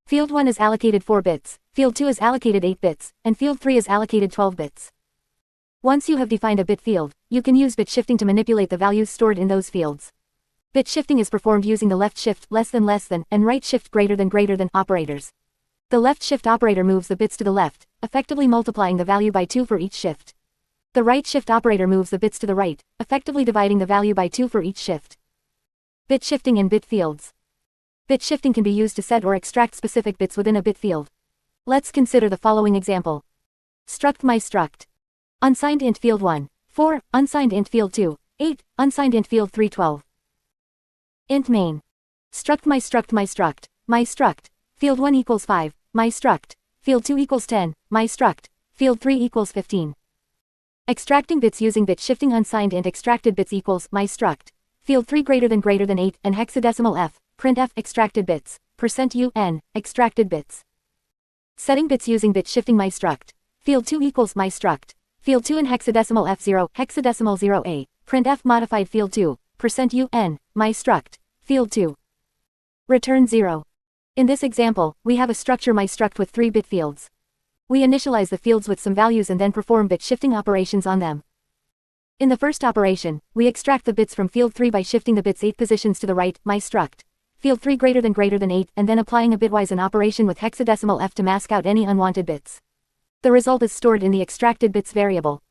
Field 1 is allocated 4 bits, field 2 is allocated 8 bits, and field 3 is allocated 12 bits. Once you have defined a bit field, you can use bit shifting to manipulate the values stored in those fields. Bit shifting is performed using the left shift less than and right shift greater than operators. The left shift operator moves the bits to the left, effectively multiplying the value by 2 for each shift. The right shift operator moves the bits to the right, effectively dividing the value by 2 for each shift. Bit shifting in bit fields. Bit shifting can be used to set or extract specific bits within a bit field. Let's consider the following example. Struct myStruct. Unsigned int field 1, 4, unsigned int field 2, 8, unsigned int field 3, 12. Int main. Struct myStruct, myStruct, field 1 equals 5, myStruct, field 2 equals 10, myStruct, field 3 equals 15. Extracting bits using bit shifting. Unsigned int extracted bits equals myStruct, field 3 greater than 8, and hexadecimal f, printf extracted bits, %un, extracted bits. Setting bits using bit shifting. myStruct, field 2 equals myStruct, field 2 and hexadecimal f0, hexadecimal 0a, printf modified field 2, %un, myStruct, field 2. Return 0. In this example, we have a structure myStruct with 3-bit fields. We initialize the fields with some values and then perform bit shifting operations on them. In the first operation, we extract the bits from field 3 by shifting the bits 8 positions to the right, myStruct, field 3 greater than 8, and then applying a bitwise an operation with hexadecimal f to mask out any unwanted bits. The result is stored in the extracted bits variable.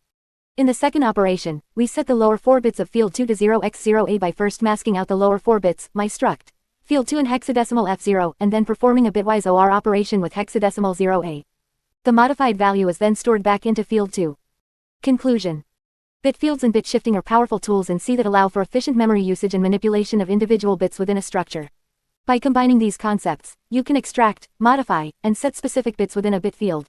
In the second operation, we set the lower 4 bits of field 2 to 0x0a by first masking out the lower 4 bits, myStruct, field 2 and hexadecimal f0, and then performing a bitwise OR operation with hexadecimal 0a. The modified value is then stored back into field 2. Conclusion. Bit fields and bit shifting are powerful tools in C that allow for efficient memory usage and manipulation of individual bits within a structure. By combining these concepts, you can extract, modify, and set specific bits within a bit field.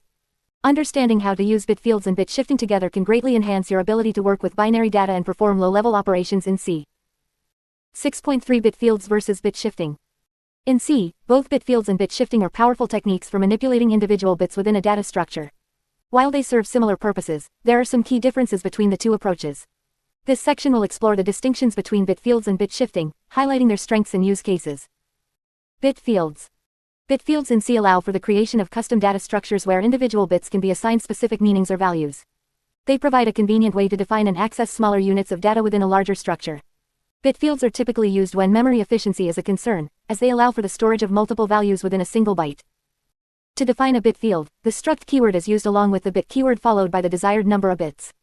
Understanding how to use bit fields and bit shifting together can greatly enhance your ability to work with binary data and perform low-level operations in C. 6.3 Bit fields versus bit shifting. In C, both bit fields and bit shifting are powerful techniques for manipulating individual bits within a data structure. While they serve similar purposes, there are some key differences between the two approaches. This section will explore the distinctions between bit fields and bit shifting, highlighting their strengths and use cases. Bit fields. Bit fields in C allow for the creation of custom data structures where individual bits can be assigned specific meanings or values. They provide a convenient way to define and access smaller units of data within a larger structure. Bit fields are typically used when memory efficiency is a concern, as they allow for the storage of multiple values within a single byte. To define a bit field, the struct keyword is used along with the bit keyword followed by the desired number of bits.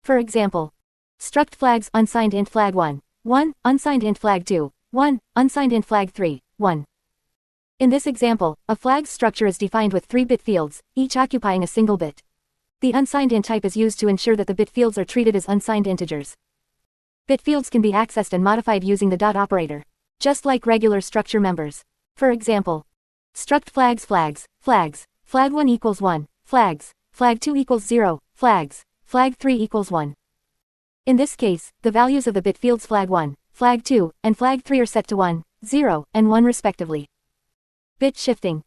For example, struct flags unsigned int flag 1, 1, unsigned int flag 2, 1, unsigned int flag 3, 1. In this example, a flags structure is defined with 3-bit fields, each occupying a single bit. The unsigned int type is used to ensure that the bit fields are treated as unsigned integers. Bit fields can be accessed and modified using the dot operator, just like regular structure members. For example, struct flags, flag 1 equals 1, flags, flag 2 equals 0, flags, flag 3 equals 1. In this case, the values of the bit fields flag 1, flag 2, and flag 3 are set to 1, 0, and 1 respectively. Bit shifting.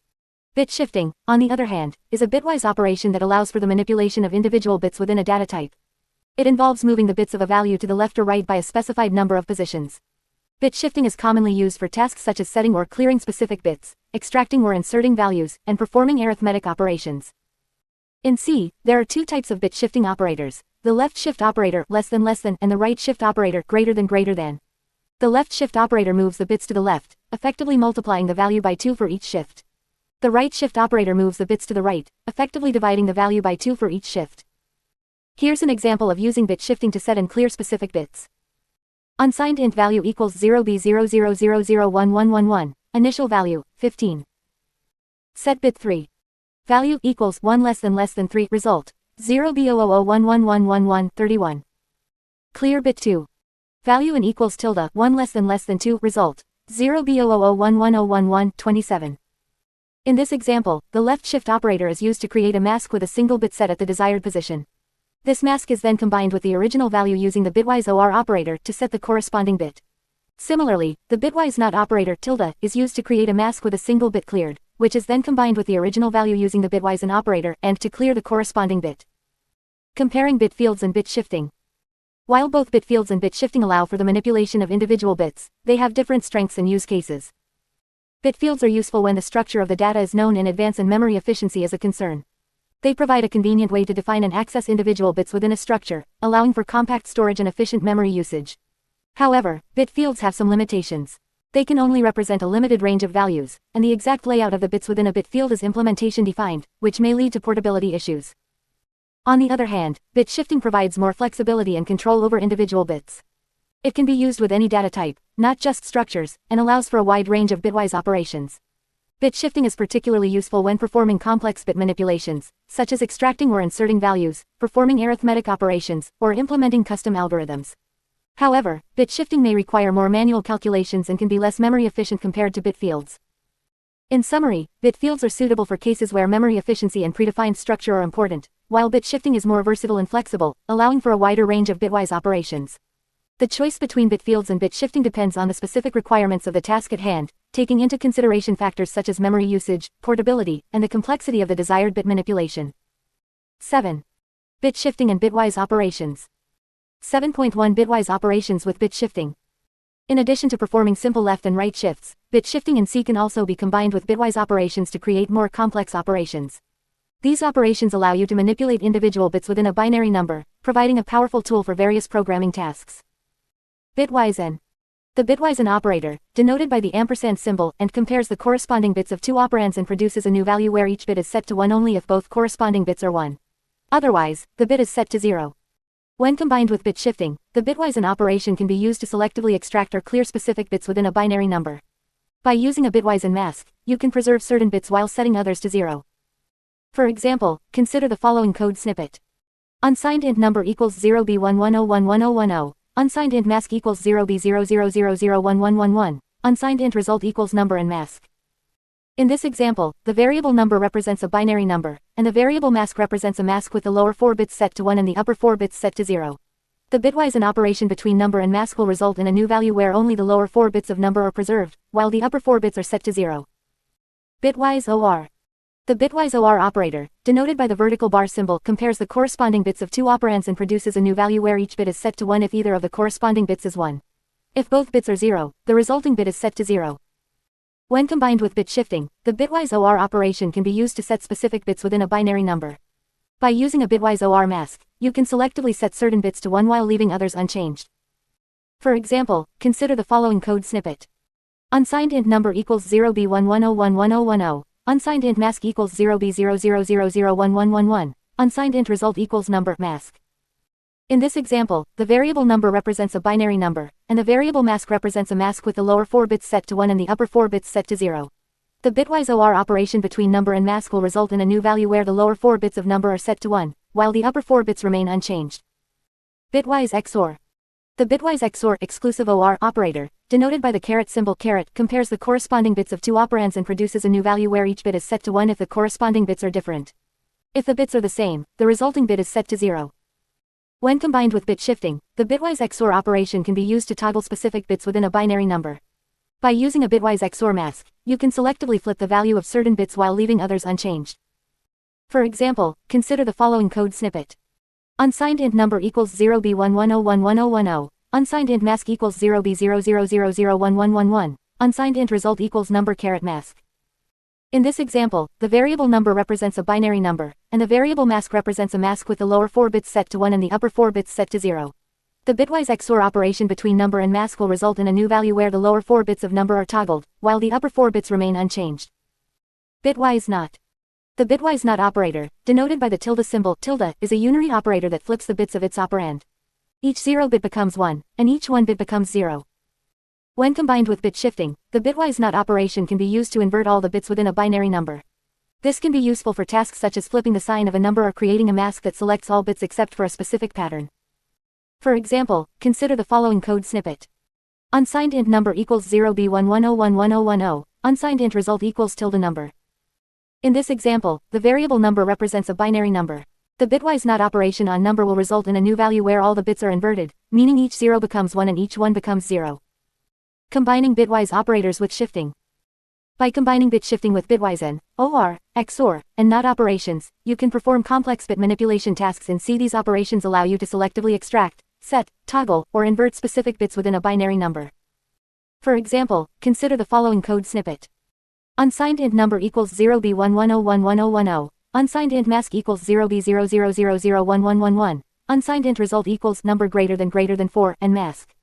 Bit shifting, on the other hand, is a bitwise operation that allows for the manipulation of individual bits within a data type. It involves moving the bits of a value to the left or right by a specified number of positions. Bit shifting is commonly used for tasks such as setting or clearing specific bits, extracting or inserting values, and performing arithmetic operations. In C, there are two types of bit shifting operators, the left shift operator less than, and the right shift operator greater than. The left shift operator moves the bits to the left, effectively multiplying the value by 2 for each shift. The right shift operator moves the bits to the right, effectively dividing the value by 2 for each shift. Here's an example of using bit shifting to set and clear specific bits. Unsigned int value equals 0b000011111, initial value, 15. Set bit 3. Value equals 1 less than 3, result, 0b000111111, 31. Clear bit 2. Value in equals tilde, 1 less than 2, result, 0b000111111, 27. In this example, the left shift operator is used to create a mask with a single bit set at the desired position. This mask is then combined with the original value using the bitwise OR operator to set the corresponding bit. Similarly, the bitwise NOT operator tilde is used to create a mask with a single bit cleared, which is then combined with the original value using the bitwise AND operator and to clear the corresponding bit. Comparing bit fields and bit shifting. While both bit fields and bit shifting allow for the manipulation of individual bits, they have different strengths and use cases. Bit fields are useful when the structure of the data is known in advance and memory efficiency is a concern. They provide a convenient way to define and access individual bits within a structure, allowing for compact storage and efficient memory usage. However, bit fields have some limitations. They can only represent a limited range of values, and the exact layout of the bits within a bit field is implementation defined, which may lead to portability issues. On the other hand, bit shifting provides more flexibility and control over individual bits. It can be used with any data type, not just structures, and allows for a wide range of bitwise operations. Bit shifting is particularly useful when performing complex bit manipulations, such as extracting or inserting values, performing arithmetic operations, or implementing custom algorithms. However, bit shifting may require more manual calculations and can be less memory efficient compared to bit fields. In summary, bit fields are suitable for cases where memory efficiency and predefined structure are important, while bit shifting is more versatile and flexible, allowing for a wider range of bitwise operations. The choice between bit fields and bit shifting depends on the specific requirements of the task at hand, taking into consideration factors such as memory usage, portability, and the complexity of the desired bit manipulation. 7. Bit shifting and bitwise operations. 7.1 Bitwise operations with bit shifting. In addition to performing simple left and right shifts, bit shifting in C can also be combined with bitwise operations to create more complex operations. These operations allow you to manipulate individual bits within a binary number, providing a powerful tool for various programming tasks. Bitwise n. The bitwise n operator, denoted by the ampersand symbol, and compares the corresponding bits of two operands and produces a new value where each bit is set to 1 only if both corresponding bits are 1. Otherwise, the bit is set to 0. When combined with bit shifting, the bitwise n operation can be used to selectively extract or clear specific bits within a binary number. By using a bitwise n mask, you can preserve certain bits while setting others to 0. For example, consider the following code snippet. Unsigned int number equals 0b11011010, unsigned int mask equals 0b00001111, unsigned int result equals number and mask. In this example, the variable number represents a binary number, and the variable mask represents a mask with the lower 4 bits set to 1 and the upper 4 bits set to 0. The bitwise n operation between number and mask will result in a new value where only the lower 4 bits of number are preserved, while the upper 4 bits are set to 0. Bitwise OR. The bitwise OR operator, denoted by the vertical bar symbol, compares the corresponding bits of two operands and produces a new value where each bit is set to 1 if either of the corresponding bits is 1. If both bits are 0, the resulting bit is set to 0. When combined with bit shifting, the bitwise OR operation can be used to set specific bits within a binary number. By using a bitwise OR mask, you can selectively set certain bits to 1 while leaving others unchanged. For example, consider the following code snippet. Unsigned int number equals 0b11011010, unsigned int mask equals 0b00001111, unsigned int result equals number mask. In this example, the variable number represents a binary number, and the variable mask represents a mask with the lower 4 bits set to 1 and the upper 4 bits set to 0. The bitwise OR operation between number and mask will result in a new value where the lower 4 bits of number are set to 1, while the upper 4 bits remain unchanged. Bitwise XOR. The bitwise XOR exclusive OR operator, denoted by the caret symbol caret, compares the corresponding bits of two operands and produces a new value where each bit is set to 1 if the corresponding bits are different. If the bits are the same, the resulting bit is set to 0. When combined with bit shifting, the bitwise XOR operation can be used to toggle specific bits within a binary number. By using a bitwise XOR mask, you can selectively flip the value of certain bits while leaving others unchanged. For example, consider the following code snippet. Unsigned int number equals 0b11011010, unsigned int mask equals 0b00001111, unsigned int result equals number caret mask. In this example, the variable number represents a binary number, and the variable mask represents a mask with the lower 4 bits set to 1 and the upper 4 bits set to 0. The bitwise XOR operation between number and mask will result in a new value where the lower 4 bits of number are toggled, while the upper 4 bits remain unchanged. Bitwise NOT. The bitwise NOT operator, denoted by the tilde symbol tilde, is a unary operator that flips the bits of its operand. Each 0 bit becomes 1, and each 1 bit becomes 0. When combined with bit shifting, the bitwise NOT operation can be used to invert all the bits within a binary number. This can be useful for tasks such as flipping the sign of a number or creating a mask that selects all bits except for a specific pattern. For example, consider the following code snippet. Unsigned int number equals 0b11011010, unsigned int result equals tilde number. In this example, the variable number represents a binary number. The bitwise NOT operation on number will result in a new value where all the bits are inverted, meaning each 0 becomes 1 and each 1 becomes 0. Combining bitwise operators with shifting. By combining bit shifting with bitwise n, OR, XOR, and NOT operations, you can perform complex bit manipulation tasks in C. These operations allow you to selectively extract, set, toggle, or invert specific bits within a binary number. For example, consider the following code snippet. Unsigned int number equals 0b11011010. Unsigned int mask equals 0b00001111. Unsigned int result equals number greater than 4 and mask.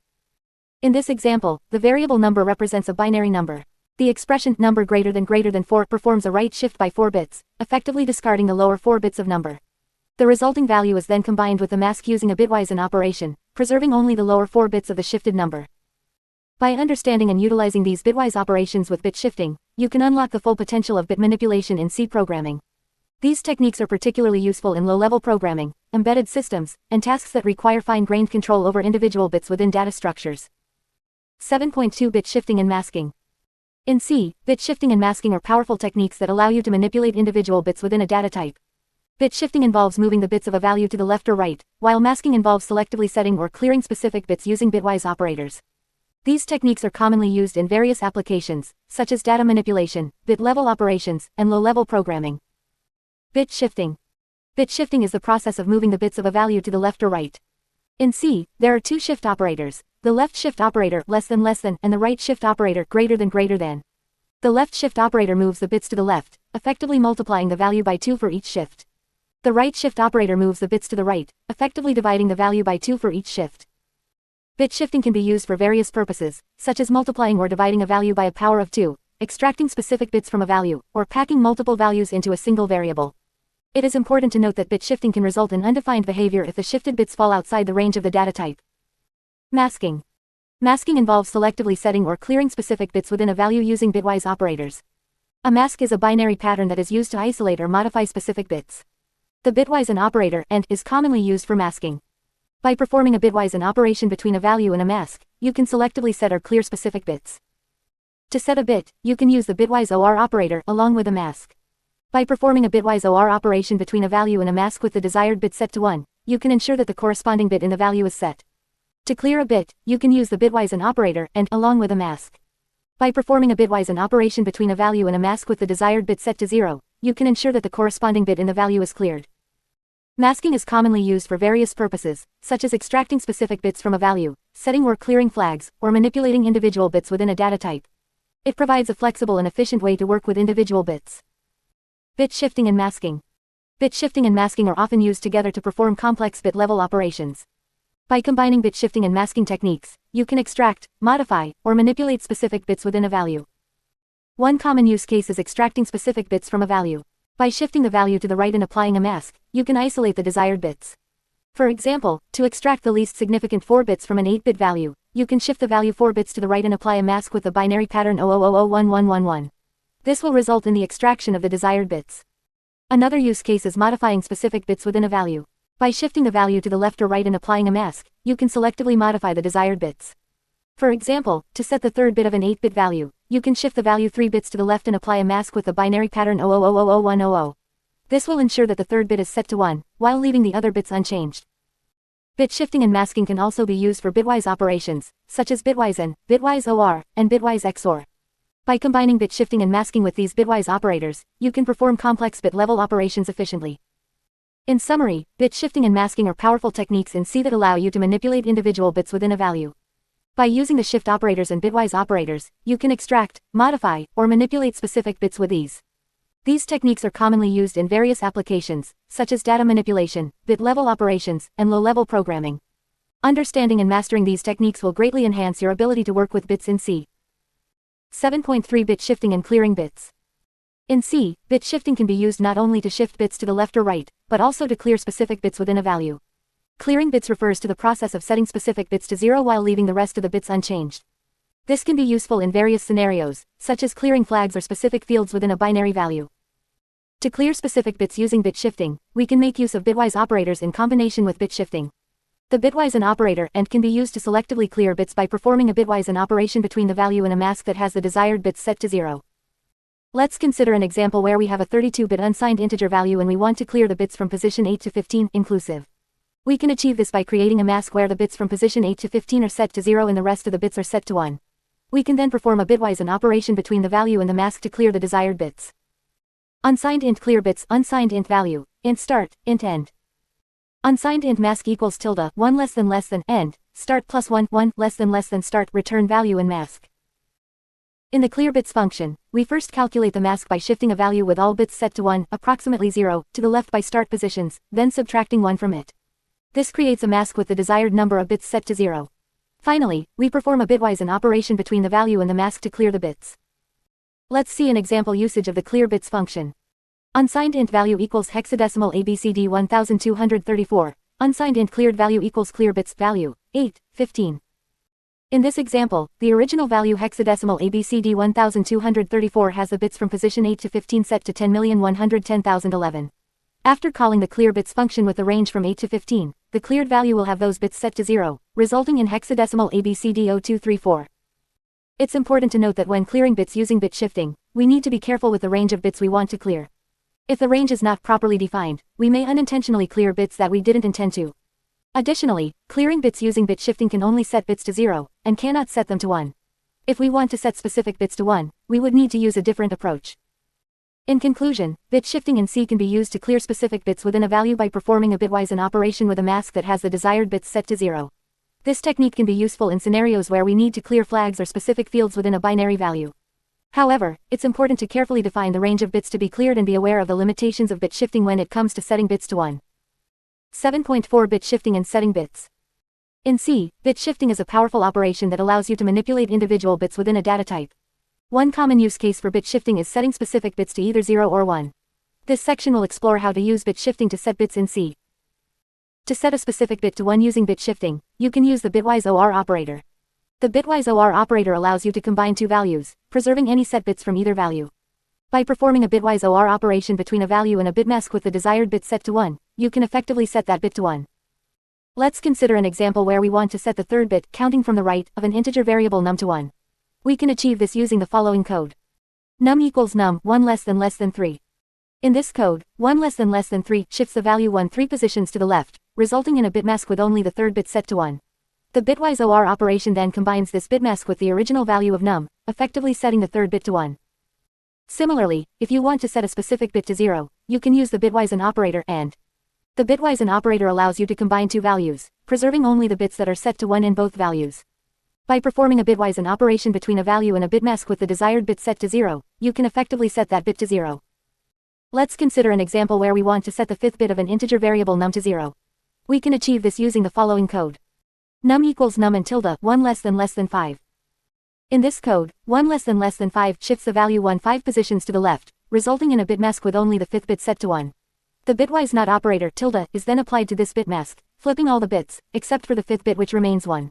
In this example, the variable number represents a binary number. The expression number greater than 4 performs a right shift by 4 bits, effectively discarding the lower 4 bits of number. The resulting value is then combined with the mask using a bitwise AND operation, preserving only the lower 4 bits of the shifted number. By understanding and utilizing these bitwise operations with bit shifting, you can unlock the full potential of bit manipulation in C programming. These techniques are particularly useful in low-level programming, embedded systems, and tasks that require fine-grained control over individual bits within data structures. 7.2 Bit shifting and masking. In C, bit shifting and masking are powerful techniques that allow you to manipulate individual bits within a data type. Bit shifting involves moving the bits of a value to the left or right, while masking involves selectively setting or clearing specific bits using bitwise operators. These techniques are commonly used in various applications, such as data manipulation, bit-level operations, and low-level programming. Bit shifting. Bit shifting is the process of moving the bits of a value to the left or right. In C, there are two shift operators, the left shift operator less than, and the right shift operator greater than. The left shift operator moves the bits to the left, effectively multiplying the value by 2 for each shift. The right shift operator moves the bits to the right, effectively dividing the value by 2 for each shift. Bit shifting can be used for various purposes, such as multiplying or dividing a value by a power of 2, extracting specific bits from a value, or packing multiple values into a single variable. It is important to note that bit shifting can result in undefined behavior if the shifted bits fall outside the range of the data type. Masking. Masking involves selectively setting or clearing specific bits within a value using bitwise operators. A mask is a binary pattern that is used to isolate or modify specific bits. The bitwise AND operator AND is commonly used for masking. By performing a bitwise AND operation between a value and a mask, you can selectively set or clear specific bits. To set a bit, you can use the bitwise OR operator along with a mask. By performing a bitwise OR operation between a value and a mask with the desired bit set to 1, you can ensure that the corresponding bit in the value is set. To clear a bit, you can use the bitwise AND operator AND along with a mask. By performing a bitwise AND operation between a value and a mask with the desired bit set to 0, you can ensure that the corresponding bit in the value is cleared. Masking is commonly used for various purposes, such as extracting specific bits from a value, setting or clearing flags, or manipulating individual bits within a data type. It provides a flexible and efficient way to work with individual bits. Bit shifting and masking. Bit shifting and masking are often used together to perform complex bit-level operations. By combining bit shifting and masking techniques, you can extract, modify, or manipulate specific bits within a value. One common use case is extracting specific bits from a value. By shifting the value to the right and applying a mask, you can isolate the desired bits. For example, to extract the least significant 4 bits from an 8-bit value, you can shift the value 4 bits to the right and apply a mask with the binary pattern 00001111. This will result in the extraction of the desired bits. Another use case is modifying specific bits within a value. By shifting the value to the left or right and applying a mask, you can selectively modify the desired bits. For example, to set the third bit of an 8-bit value, you can shift the value 3 bits to the left and apply a mask with the binary pattern 00000100. This will ensure that the third bit is set to 1, while leaving the other bits unchanged. Bit shifting and masking can also be used for bitwise operations, such as bitwise AND, bitwise OR, and bitwise XOR. By combining bit shifting and masking with these bitwise operators, you can perform complex bit-level operations efficiently. In summary, bit shifting and masking are powerful techniques in C that allow you to manipulate individual bits within a value. By using the shift operators and bitwise operators, you can extract, modify, or manipulate specific bits with ease. These techniques are commonly used in various applications, such as data manipulation, bit-level operations, and low-level programming. Understanding and mastering these techniques will greatly enhance your ability to work with bits in C. 7.3 Bit shifting and clearing bits. In C, bit shifting can be used not only to shift bits to the left or right, but also to clear specific bits within a value. Clearing bits refers to the process of setting specific bits to 0 while leaving the rest of the bits unchanged. This can be useful in various scenarios, such as clearing flags or specific fields within a binary value. To clear specific bits using bit shifting, we can make use of bitwise operators in combination with bit shifting. The bitwise AND operator AND can be used to selectively clear bits by performing a bitwise AND operation between the value and a mask that has the desired bits set to 0. Let's consider an example where we have a 32-bit unsigned integer value and we want to clear the bits from position 8 to 15 inclusive. We can achieve this by creating a mask where the bits from position 8 to 15 are set to 0 and the rest of the bits are set to 1. We can then perform a bitwise AND operation between the value and the mask to clear the desired bits. Unsigned int clear bits, unsigned int value, int start, int end. Unsigned int mask equals tilde 1 less than end, start plus 1 less than start return value in mask. In the clear bits function, we first calculate the mask by shifting a value with all bits set to 1, approximately 0, to the left by start positions, then subtracting 1 from it. This creates a mask with the desired number of bits set to 0. Finally, we perform a bitwise an operation between the value and the mask to clear the bits. Let's see an example usage of the clear bits function. Unsigned int value equals hexadecimal ABCD 1234, unsigned int cleared value equals clear bits value, 8, 15. In this example, the original value hexadecimal ABCD 1234 has the bits from position 8 to 15 set to 10,110,011. After calling the clear bits function with the range from 8 to 15, the cleared value will have those bits set to 0, resulting in hexadecimal ABCD 0234. It's important to note that when clearing bits using bit shifting, we need to be careful with the range of bits we want to clear. If the range is not properly defined, we may unintentionally clear bits that we didn't intend to. Additionally, clearing bits using bit shifting can only set bits to 0, and cannot set them to 1. If we want to set specific bits to 1, we would need to use a different approach. In conclusion, bit shifting in C can be used to clear specific bits within a value by performing a bitwise an operation with a mask that has the desired bits set to 0. This technique can be useful in scenarios where we need to clear flags or specific fields within a binary value. However, it's important to carefully define the range of bits to be cleared and be aware of the limitations of bit shifting when it comes to setting bits to 1. 7.4 Bit shifting and setting bits. In C, bit shifting is a powerful operation that allows you to manipulate individual bits within a data type. One common use case for bit shifting is setting specific bits to either 0 or 1. This section will explore how to use bit shifting to set bits in C. To set a specific bit to 1 using bit shifting, you can use the bitwise OR operator. The bitwise OR operator allows you to combine two values, preserving any set bits from either value. By performing a bitwise OR operation between a value and a bit mask with the desired bit set to 1, you can effectively set that bit to 1. Let's consider an example where we want to set the third bit, counting from the right, of an integer variable num to 1. We can achieve this using the following code. Num equals num 1 less than 3. In this code, 1 less than 3 shifts the value 1 3 positions to the left, resulting in a bit mask with only the third bit set to 1. The bitwise OR operation then combines this bit mask with the original value of num, effectively setting the third bit to 1. Similarly, if you want to set a specific bit to 0, you can use the bitwise an operator and. The bitwise an operator allows you to combine two values, preserving only the bits that are set to 1 in both values. By performing a bitwise an operation between a value and a bit mask with the desired bit set to 0, you can effectively set that bit to 0. Let's consider an example where we want to set the fifth bit of an integer variable num to 0. We can achieve this using the following code. Num equals num and tilde 1 less than 5. In this code, 1 less than 5 shifts the value 1 5 positions to the left, resulting in a bit mask with only the fifth bit set to 1. The bitwise not operator tilde is then applied to this bit mask, flipping all the bits, except for the fifth bit which remains 1.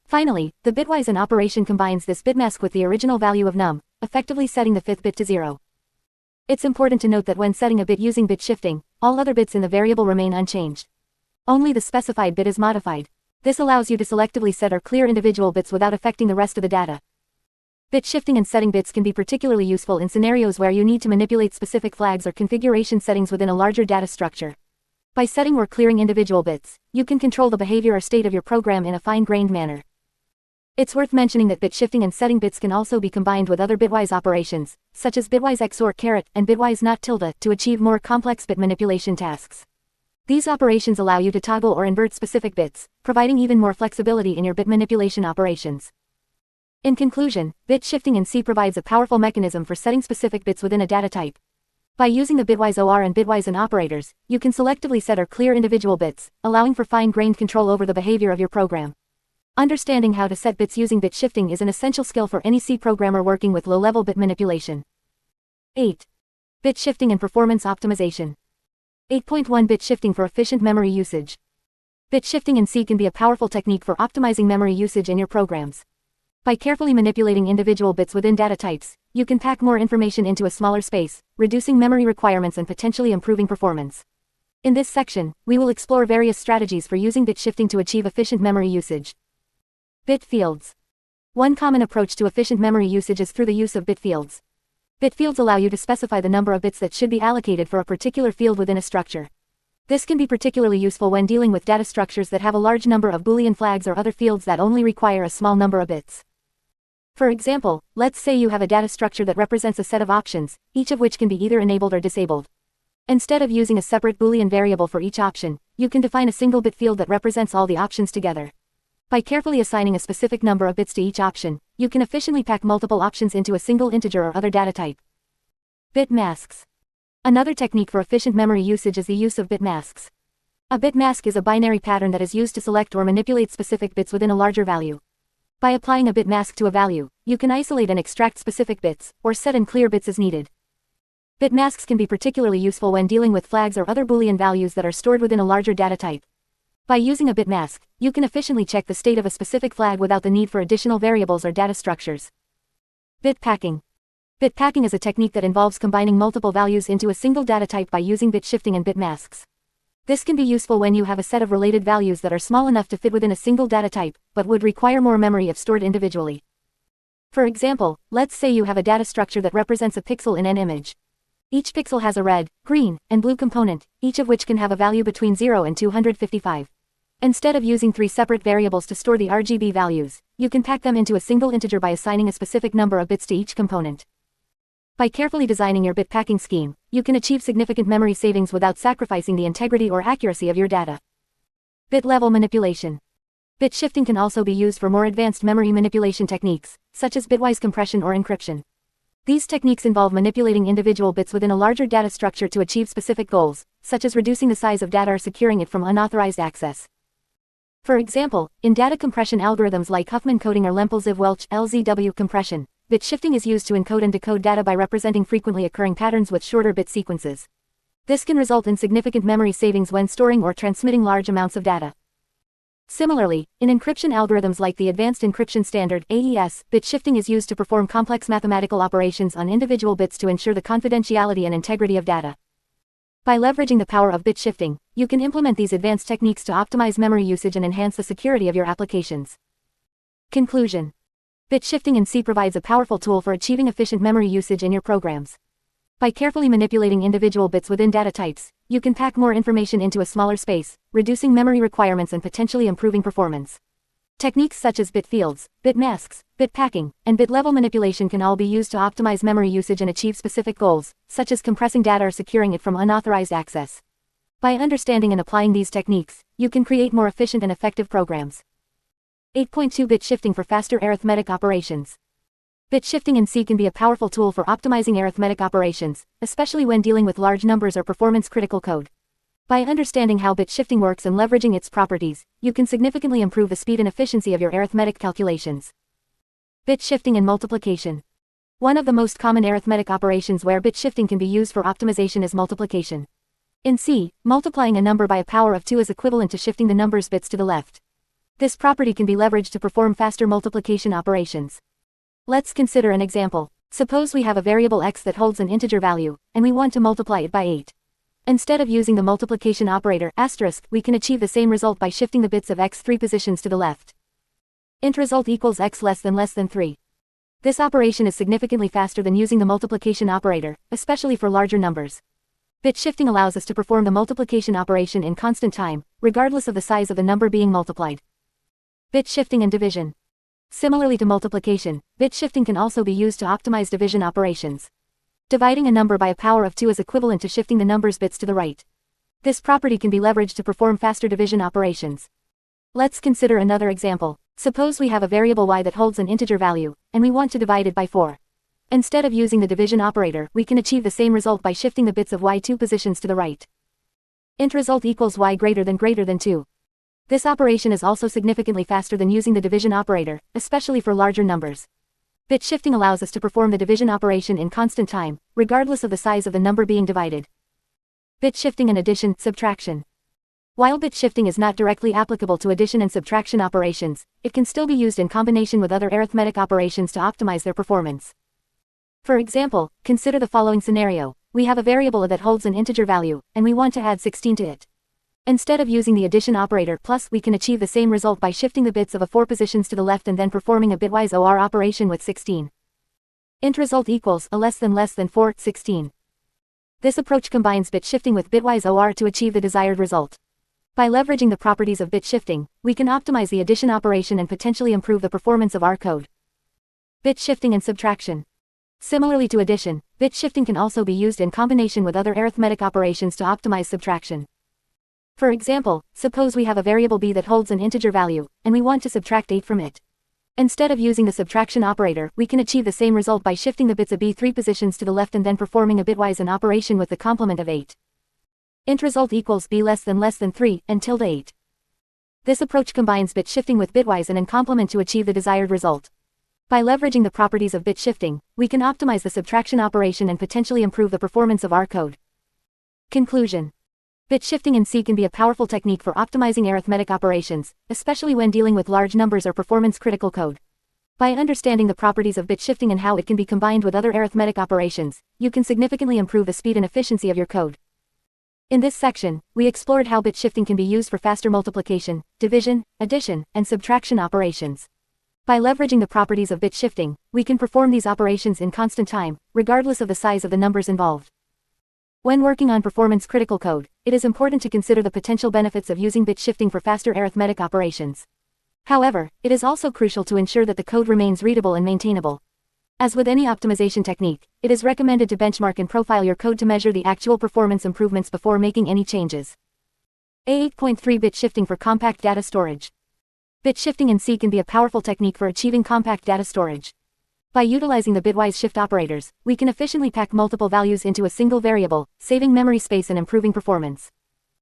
Finally, the bitwise an operation combines this bit mask with the original value of num, effectively setting the fifth bit to 0. It's important to note that when setting a bit using bit shifting, all other bits in the variable remain unchanged. Only the specified bit is modified. This allows you to selectively set or clear individual bits without affecting the rest of the data. Bit shifting and setting bits can be particularly useful in scenarios where you need to manipulate specific flags or configuration settings within a larger data structure. By setting or clearing individual bits, you can control the behavior or state of your program in a fine-grained manner. It's worth mentioning that bit shifting and setting bits can also be combined with other bitwise operations, such as bitwise XOR caret and bitwise not tilde, to achieve more complex bit manipulation tasks. These operations allow you to toggle or invert specific bits, providing even more flexibility in your bit manipulation operations. In conclusion, bit shifting in C provides a powerful mechanism for setting specific bits within a data type. By using the bitwise OR and bitwise AND operators, you can selectively set or clear individual bits, allowing for fine-grained control over the behavior of your program. Understanding how to set bits using bit shifting is an essential skill for any C programmer working with low-level bit manipulation. 8. Bit shifting and performance optimization. 8.1 Bit shifting for efficient memory usage. Bit shifting in C can be a powerful technique for optimizing memory usage in your programs. By carefully manipulating individual bits within data types, you can pack more information into a smaller space, reducing memory requirements and potentially improving performance. In this section, we will explore various strategies for using bit shifting to achieve efficient memory usage. Bit fields. One common approach to efficient memory usage is through the use of bit fields. Bit fields allow you to specify the number of bits that should be allocated for a particular field within a structure. This can be particularly useful when dealing with data structures that have a large number of Boolean flags or other fields that only require a small number of bits. For example, let's say you have a data structure that represents a set of options, each of which can be either enabled or disabled. Instead of using a separate Boolean variable for each option, you can define a single bit field that represents all the options together. By carefully assigning a specific number of bits to each option, you can efficiently pack multiple options into a single integer or other data type. Bit masks. Another technique for efficient memory usage is the use of bit masks. A bit mask is a binary pattern that is used to select or manipulate specific bits within a larger value. By applying a bit mask to a value, you can isolate and extract specific bits, or set and clear bits as needed. Bit masks can be particularly useful when dealing with flags or other Boolean values that are stored within a larger data type. By using a bit mask, you can efficiently check the state of a specific flag without the need for additional variables or data structures. Bit packing. Bit packing is a technique that involves combining multiple values into a single data type by using bit shifting and bit masks. This can be useful when you have a set of related values that are small enough to fit within a single data type, but would require more memory if stored individually. For example, let's say you have a data structure that represents a pixel in an image. Each pixel has a red, green, and blue component, each of which can have a value between 0 and 255. Instead of using 3 separate variables to store the RGB values, you can pack them into a single integer by assigning a specific number of bits to each component. By carefully designing your bit packing scheme, you can achieve significant memory savings without sacrificing the integrity or accuracy of your data. Bit level manipulation. Bit shifting can also be used for more advanced memory manipulation techniques, such as bitwise compression or encryption. These techniques involve manipulating individual bits within a larger data structure to achieve specific goals, such as reducing the size of data or securing it from unauthorized access. For example, in data compression algorithms like Huffman coding or Lempel-Ziv-Welch (LZW) compression, bit shifting is used to encode and decode data by representing frequently occurring patterns with shorter bit sequences. This can result in significant memory savings when storing or transmitting large amounts of data. Similarly, in encryption algorithms like the Advanced Encryption Standard (AES), bit shifting is used to perform complex mathematical operations on individual bits to ensure the confidentiality and integrity of data. By leveraging the power of bit shifting, you can implement these advanced techniques to optimize memory usage and enhance the security of your applications. Conclusion. Bit shifting in C provides a powerful tool for achieving efficient memory usage in your programs. By carefully manipulating individual bits within data types, you can pack more information into a smaller space, reducing memory requirements and potentially improving performance. Techniques such as bit fields, bit masks, bit packing, and bit level manipulation can all be used to optimize memory usage and achieve specific goals, such as compressing data or securing it from unauthorized access. By understanding and applying these techniques, you can create more efficient and effective programs. 8.2 Bit shifting for faster arithmetic operations. Bit shifting in C can be a powerful tool for optimizing arithmetic operations, especially when dealing with large numbers or performance-critical code. By understanding how bit shifting works and leveraging its properties, you can significantly improve the speed and efficiency of your arithmetic calculations. Bit shifting and multiplication. One of the most common arithmetic operations where bit shifting can be used for optimization is multiplication. In C, multiplying a number by a power of 2 is equivalent to shifting the number's bits to the left. This property can be leveraged to perform faster multiplication operations. Let's consider an example. Suppose we have a variable x that holds an integer value, and we want to multiply it by 8. Instead of using the multiplication operator asterisk, we can achieve the same result by shifting the bits of x 3 positions to the left. Int result equals x less than 3. This operation is significantly faster than using the multiplication operator, especially for larger numbers. Bit shifting allows us to perform the multiplication operation in constant time, regardless of the size of the number being multiplied. Bit shifting and division. Similarly to multiplication, bit shifting can also be used to optimize division operations. Dividing a number by a power of 2 is equivalent to shifting the number's bits to the right. This property can be leveraged to perform faster division operations. Let's consider another example. Suppose we have a variable y that holds an integer value, and we want to divide it by 4. Instead of using the division operator, we can achieve the same result by shifting the bits of y 2 positions to the right. Int result equals y greater than 2. This operation is also significantly faster than using the division operator, especially for larger numbers. Bit shifting allows us to perform the division operation in constant time, regardless of the size of the number being divided. Bit shifting and addition, subtraction. While bit shifting is not directly applicable to addition and subtraction operations, it can still be used in combination with other arithmetic operations to optimize their performance. For example, consider the following scenario. We have a variable that holds an integer value, and we want to add 16 to it. Instead of using the addition operator plus, we can achieve the same result by shifting the bits of a 4 positions to the left and then performing a bitwise OR operation with 16. Int result equals a less than 4, 16. This approach combines bit shifting with bitwise OR to achieve the desired result. By leveraging the properties of bit shifting, we can optimize the addition operation and potentially improve the performance of our code. Bit shifting and subtraction. Similarly to addition, bit shifting can also be used in combination with other arithmetic operations to optimize subtraction. For example, suppose we have a variable b that holds an integer value, and we want to subtract 8 from it. Instead of using the subtraction operator, we can achieve the same result by shifting the bits a b 3 positions to the left and then performing a bitwise an operation with the complement of 8. Int result equals b less than 3, and tilde 8. This approach combines bit shifting with bitwise and in complement to achieve the desired result. By leveraging the properties of bit shifting, we can optimize the subtraction operation and potentially improve the performance of our code. Conclusion. Bit shifting in C can be a powerful technique for optimizing arithmetic operations, especially when dealing with large numbers or performance-critical code. By understanding the properties of bit shifting and how it can be combined with other arithmetic operations, you can significantly improve the speed and efficiency of your code. In this section, we explored how bit shifting can be used for faster multiplication, division, addition, and subtraction operations. By leveraging the properties of bit shifting, we can perform these operations in constant time, regardless of the size of the numbers involved. When working on performance-critical code, it is important to consider the potential benefits of using bit shifting for faster arithmetic operations. However, it is also crucial to ensure that the code remains readable and maintainable. As with any optimization technique, it is recommended to benchmark and profile your code to measure the actual performance improvements before making any changes. A8.3 Bit shifting for compact data storage. Bit shifting in C can be a powerful technique for achieving compact data storage. By utilizing the bitwise shift operators, we can efficiently pack multiple values into a single variable, saving memory space and improving performance.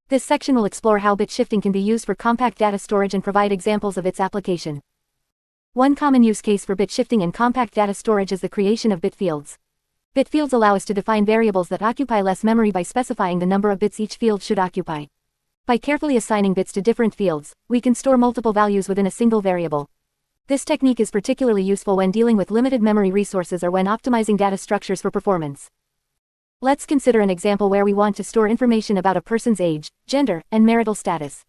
This section will explore how bit shifting can be used for compact data storage and provide examples of its application. One common use case for bit shifting in compact data storage is the creation of bit fields. Bit fields allow us to define variables that occupy less memory by specifying the number of bits each field should occupy. By carefully assigning bits to different fields, we can store multiple values within a single variable. This technique is particularly useful when dealing with limited memory resources or when optimizing data structures for performance. Let's consider an example where we want to store information about a person's age, gender, and marital status.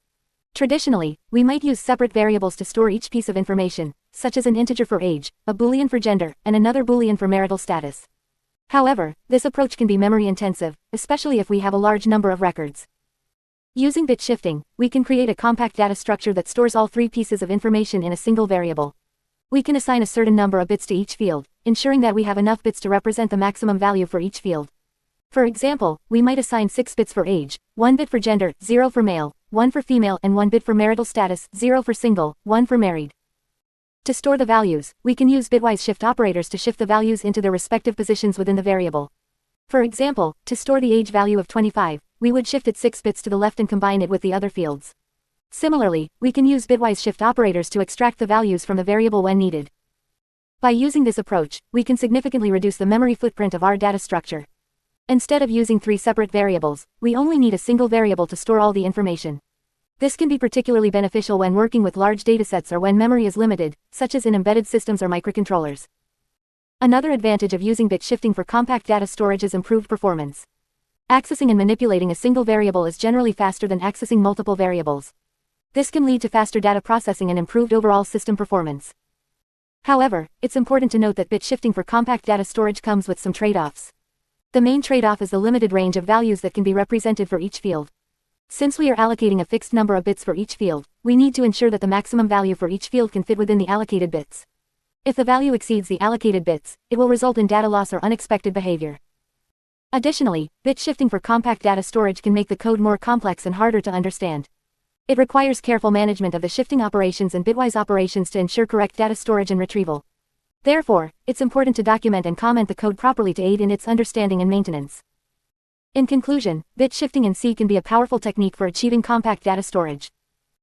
Traditionally, we might use separate variables to store each piece of information, such as an integer for age, a boolean for gender, and another boolean for marital status. However, this approach can be memory-intensive, especially if we have a large number of records. Using bit shifting, we can create a compact data structure that stores all three pieces of information in a single variable. We can assign a certain number of bits to each field, ensuring that we have enough bits to represent the maximum value for each field. For example, we might assign 6 bits for age, 1 bit for gender, 0 for male, 1 for female, and 1 bit for marital status, 0 for single, 1 for married. To store the values, we can use bitwise shift operators to shift the values into their respective positions within the variable. For example, to store the age value of 25, we would shift it 6 bits to the left and combine it with the other fields. Similarly, we can use bitwise shift operators to extract the values from the variable when needed. By using this approach, we can significantly reduce the memory footprint of our data structure. Instead of using 3 separate variables, we only need a single variable to store all the information. This can be particularly beneficial when working with large datasets or when memory is limited, such as in embedded systems or microcontrollers. Another advantage of using bit shifting for compact data storage is improved performance. Accessing and manipulating a single variable is generally faster than accessing multiple variables. This can lead to faster data processing and improved overall system performance. However, it's important to note that bit shifting for compact data storage comes with some trade-offs. The main trade-off is the limited range of values that can be represented for each field. Since we are allocating a fixed number of bits for each field, we need to ensure that the maximum value for each field can fit within the allocated bits. If the value exceeds the allocated bits, it will result in data loss or unexpected behavior. Additionally, bit shifting for compact data storage can make the code more complex and harder to understand. It requires careful management of the shifting operations and bitwise operations to ensure correct data storage and retrieval. Therefore, it's important to document and comment the code properly to aid in its understanding and maintenance. In conclusion, bit shifting in C can be a powerful technique for achieving compact data storage.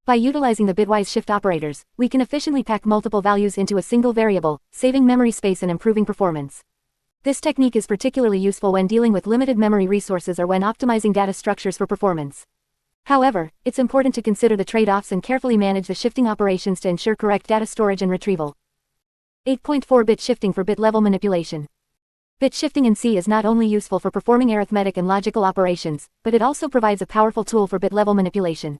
By utilizing the bitwise shift operators, we can efficiently pack multiple values into a single variable, saving memory space and improving performance. This technique is particularly useful when dealing with limited memory resources or when optimizing data structures for performance. However, it's important to consider the trade-offs and carefully manage the shifting operations to ensure correct data storage and retrieval. 8.4 Bit shifting for bit-level manipulation. Bit shifting in C is not only useful for performing arithmetic and logical operations, but it also provides a powerful tool for bit-level manipulation.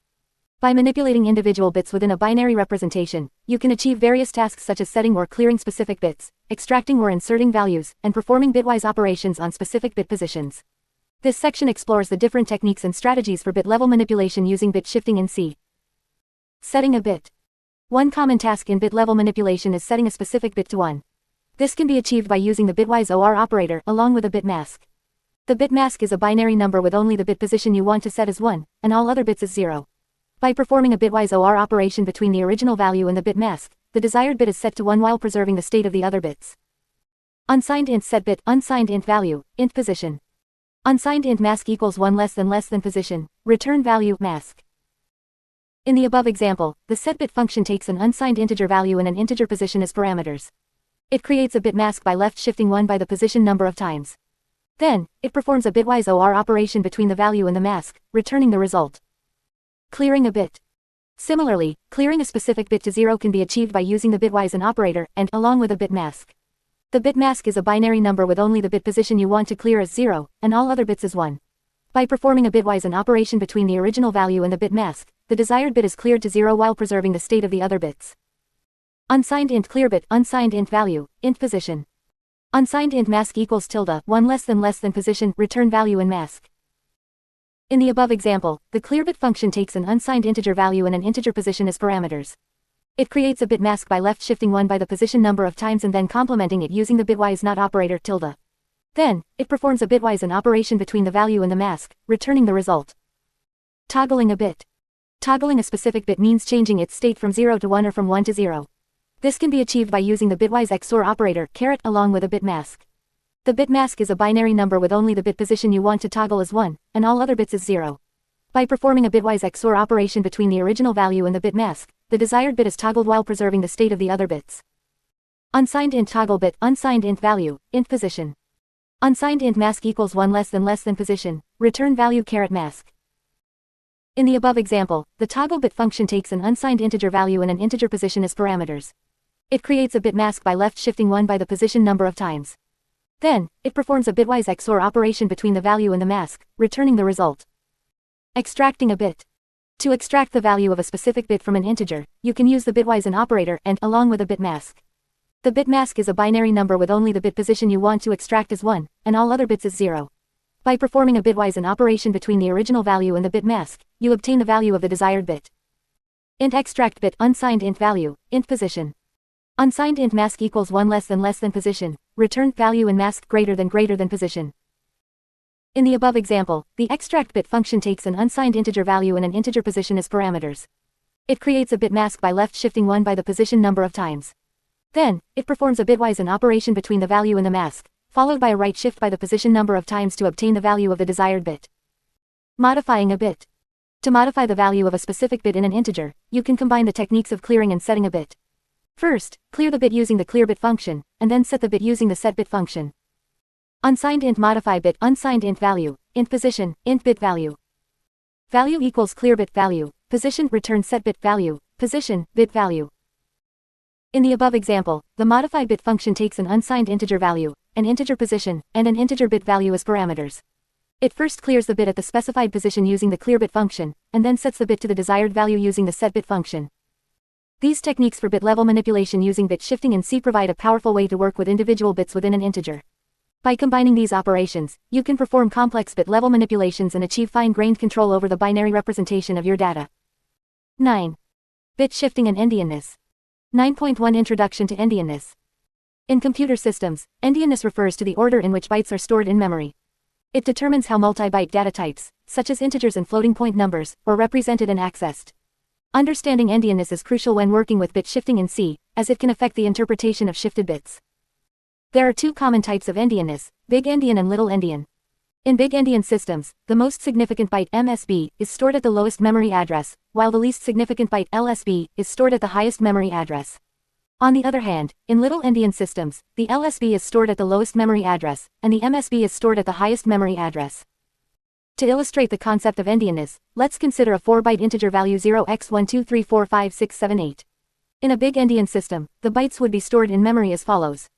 By manipulating individual bits within a binary representation, you can achieve various tasks such as setting or clearing specific bits, extracting or inserting values, and performing bitwise operations on specific bit positions. This section explores the different techniques and strategies for bit-level manipulation using bit shifting in C. Setting a bit. One common task in bit-level manipulation is setting a specific bit to 1. This can be achieved by using the bitwise OR operator along with a bit mask. The bit mask is a binary number with only the bit position you want to set as 1, and all other bits as 0. By performing a bitwise OR operation between the original value and the bit mask, the desired bit is set to 1 while preserving the state of the other bits. Unsigned int set bit, unsigned int value, int position. Unsigned int mask equals 1 less than position, return value, mask. In the above example, the setBit function takes an unsigned integer value and an integer position as parameters. It creates a bit mask by left shifting 1 by the position number of times. Then, it performs a bitwise OR operation between the value and the mask, returning the result. Clearing a bit. Similarly, clearing a specific bit to 0 can be achieved by using the bitwise AND operator and along with a bit mask. The bit mask is a binary number with only the bit position you want to clear as 0, and all other bits as 1. By performing a bitwise AND operation between the original value and the bit mask, the desired bit is cleared to 0 while preserving the state of the other bits. Unsigned int clear bit, unsigned int value, int position. Unsigned int mask equals tilde, 1 less than position, return value and mask. In the above example, the clearbit function takes an unsigned integer value and an integer position as parameters. It creates a bit mask by left shifting 1 by the position number of times and then complementing it using the bitwise NOT operator tilde. Then, it performs a bitwise AND operation between the value and the mask, returning the result. Toggling a bit. Toggling a specific bit means changing its state from 0 to 1 or from 1 to 0. This can be achieved by using the bitwise XOR operator, caret, along with a bit mask. The bit mask is a binary number with only the bit position you want to toggle as 1, and all other bits as 0. By performing a bitwise XOR operation between the original value and the bit mask, the desired bit is toggled while preserving the state of the other bits. Unsigned int toggle bit, unsigned int value, int position. Unsigned int mask equals 1 less than position, return value caret mask. In the above example, the toggle bit function takes an unsigned integer value and an integer position as parameters. It creates a bit mask by left shifting 1 by the position number of times. Then, it performs a bitwise XOR operation between the value and the mask, returning the result. Extracting a bit. To extract the value of a specific bit from an integer, you can use the bitwise AND operator and along with a bit mask. The bit mask is a binary number with only the bit position you want to extract as 1, and all other bits as 0. By performing a bitwise AND operation between the original value and the bit mask, you obtain the value of the desired bit. Int extract bit, unsigned int value, int position. Unsigned int mask equals 1 less than position, return value and mask greater than position. In the above example, the extract bit function takes an unsigned integer value and an integer position as parameters. It creates a bit mask by left shifting 1 by the position number of times. Then, it performs a bitwise AND operation between the value and the mask, followed by a right shift by the position number of times to obtain the value of the desired bit. Modifying a bit. To modify the value of a specific bit in an integer, you can combine the techniques of clearing and setting a bit. First, clear the bit using the clearbit function, and then set the bit using the setBit function. Unsigned int modify bit, unsigned int value, int position, int bit value. Value equals clearbit value, position return setBit value, position, bit value. In the above example, the modify bit function takes an unsigned integer value, an integer position, and an integer bit value as parameters. It first clears the bit at the specified position using the clearbit function, and then sets the bit to the desired value using the setBit function. These techniques for bit-level manipulation using bit shifting in C provide a powerful way to work with individual bits within an integer. By combining these operations, you can perform complex bit-level manipulations and achieve fine-grained control over the binary representation of your data. 9. Bit shifting and endianness. 9.1 Introduction to endianness. In computer systems, endianness refers to the order in which bytes are stored in memory. It determines how multi-byte data types, such as integers and floating point numbers, are represented and accessed. Understanding endianness is crucial when working with bit shifting in C, as it can affect the interpretation of shifted bits. There are two common types of endianness, big endian and little endian. In big endian systems, the most significant byte MSB is stored at the lowest memory address, while the least significant byte LSB is stored at the highest memory address. On the other hand, in little endian systems, the LSB is stored at the lowest memory address, and the MSB is stored at the highest memory address. To illustrate the concept of endianness, let's consider a 4-byte integer value 0x12345678. In a big endian system, the bytes would be stored in memory as follows.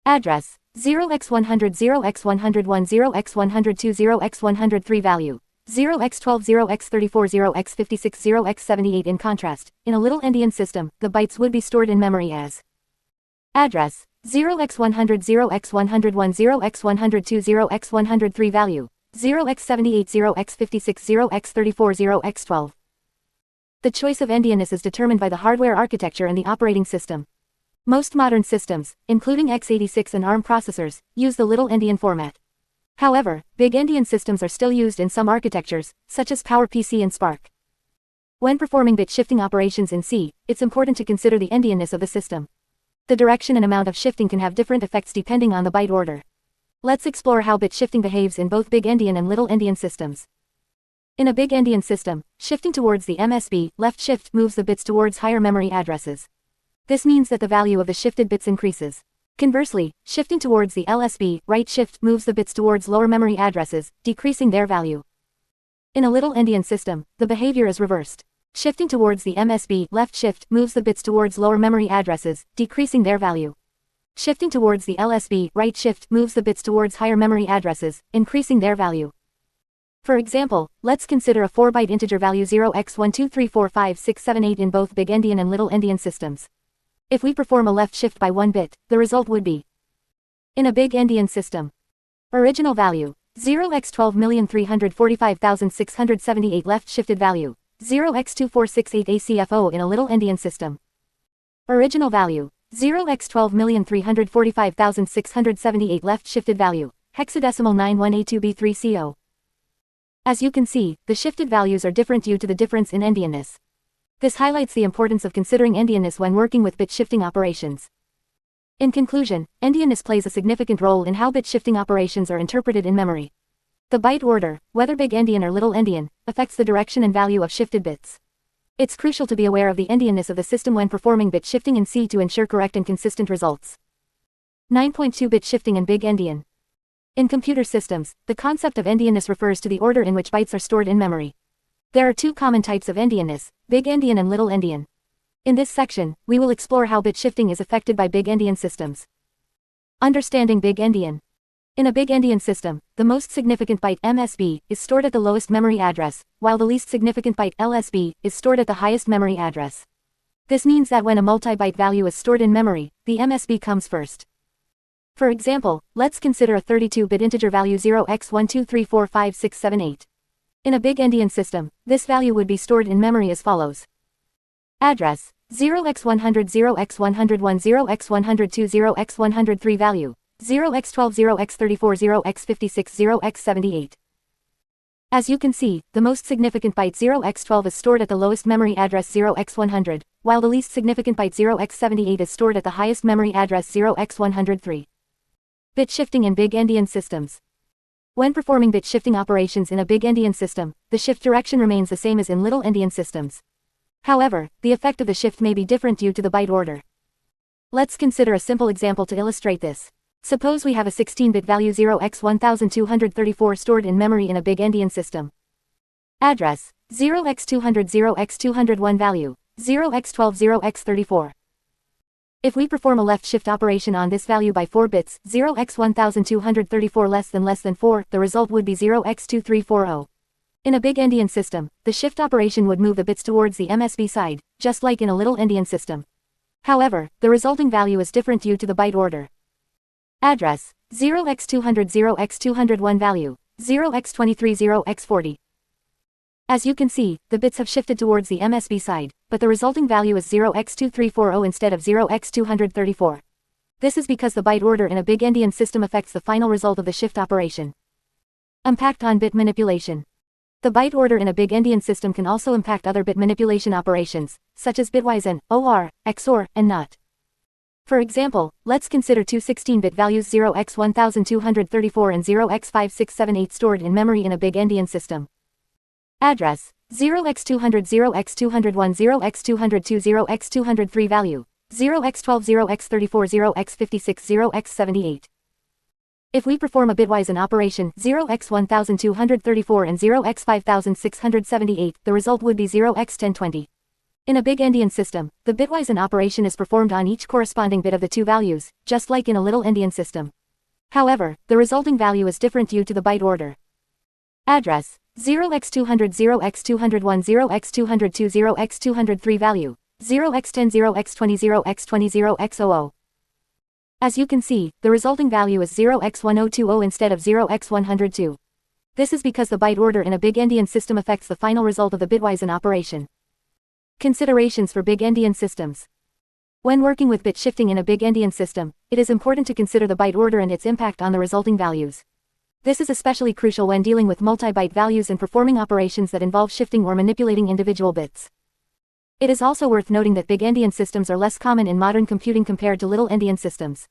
Address 0x100 0x101 0x102 0x103 value 0x12 0x34 0x56 0x78. In contrast, in a little endian system, the bytes would be stored in memory as address 0x100 0x101 0x102 0x103 value 0x78 0x56 0x34 0x12. The choice of endianness is determined by the hardware architecture and the operating system. Most modern systems, including x86 and ARM processors, use the Little Endian format. However, Big Endian systems are still used in some architectures, such as PowerPC and SPARC. When performing bit shifting operations in C, it's important to consider the endianness of the system. The direction and amount of shifting can have different effects depending on the byte order. Let's explore how bit shifting behaves in both Big Endian and Little Endian systems. In a Big Endian system, shifting towards the MSB, left shift, moves the bits towards higher memory addresses. This means that the value of the shifted bits increases. Conversely, shifting towards the LSB, right shift, moves the bits towards lower memory addresses, decreasing their value. In a Little Endian system, the behavior is reversed. Shifting towards the MSB, left shift, moves the bits towards lower memory addresses, decreasing their value. Shifting towards the LSB, right shift, moves the bits towards higher memory addresses, increasing their value. For example, let's consider a 4-byte integer value 0x12345678 in both Big Endian and Little Endian systems. If we perform a left shift by 1 bit, the result would be: in a Big Endian system, original value 0x12345678, left shifted value 0x2468 ACFO. In a Little Endian system, original value 0x12345678, left shifted value hexadecimal 91A2B3CO. As you can see, the shifted values are different due to the difference in endianness. This highlights the importance of considering endianness when working with bit shifting operations. In conclusion, endianness plays a significant role in how bit shifting operations are interpreted in memory. The byte order, whether Big Endian or Little Endian, affects the direction and value of shifted bits. It's crucial to be aware of the endianness of the system when performing bit shifting in C to ensure correct and consistent results. 9.2 Bit shifting in Big Endian. In computer systems, the concept of endianness refers to the order in which bytes are stored in memory. There are two common types of endianness, Big Endian and Little Endian. In this section, we will explore how bit shifting is affected by Big Endian systems. Understanding Big Endian. In a Big Endian system, the most significant byte MSB is stored at the lowest memory address, while the least significant byte LSB is stored at the highest memory address. This means that when a multi-byte value is stored in memory, the MSB comes first. For example, let's consider a 32-bit integer value 0x12345678. In a Big Endian system, this value would be stored in memory as follows. Address 0x100, 0x101, 0x102, 0x103. Value 0x12, 0x34, 0x56, 0x78. As you can see, the most significant byte 0x12 is stored at the lowest memory address 0x100, while the least significant byte 0x78 is stored at the highest memory address 0x103. Bit shifting in Big Endian systems. When performing bit shifting operations in a Big Endian system, the shift direction remains the same as in Little Endian systems. However, the effect of the shift may be different due to the byte order. Let's consider a simple example to illustrate this. Suppose we have a 16-bit value 0x1234 stored in memory in a Big Endian system. Address 0x200, 0x201. Value 0x12, 0x34. If we perform a left shift operation on this value by 4 bits, 0x1234 less than 4, the result would be 0x2340. In a Big Endian system, the shift operation would move the bits towards the MSB side, just like in a Little Endian system. However, the resulting value is different due to the byte order. Address 0x200, 0x201. Value 0x23, 0x40. As you can see, the bits have shifted towards the MSB side, but the resulting value is 0x2340 instead of 0x234. This is because the byte order in a Big Endian system affects the final result of the shift operation. Impact on bit manipulation. The byte order in a Big Endian system can also impact other bit manipulation operations, such as bitwise and OR, XOR, and NOT. For example, let's consider two 16-bit values 0x1234 and 0x5678 stored in memory in a Big Endian system. Address 0x200, 0x201, 0x202, 0x203. Value 0x12, 0x34, 0x56, 0x78. If we perform a bitwise AND operation 0x1234 and 0x5678, the result would be 0x1020. In a Big Endian system, the bitwise AND operation is performed on each corresponding bit of the two values, just like in a Little Endian system. However, the resulting value is different due to the byte order. Address 0x200, 0x201, 0x202, 0x203. Value 0x10, 0x20, 0x20, 0x00. As you can see, the resulting value is 0x1020 instead of 0x102. This is because the byte order in a Big Endian system affects the final result of the bitwise AND operation. Considerations for Big Endian systems. When working with bit shifting in a big endian system, it is important to consider the byte order and its impact on the resulting values. This is especially crucial when dealing with multi-byte values and performing operations that involve shifting or manipulating individual bits. It is also worth noting that big endian systems are less common in modern computing compared to little endian systems.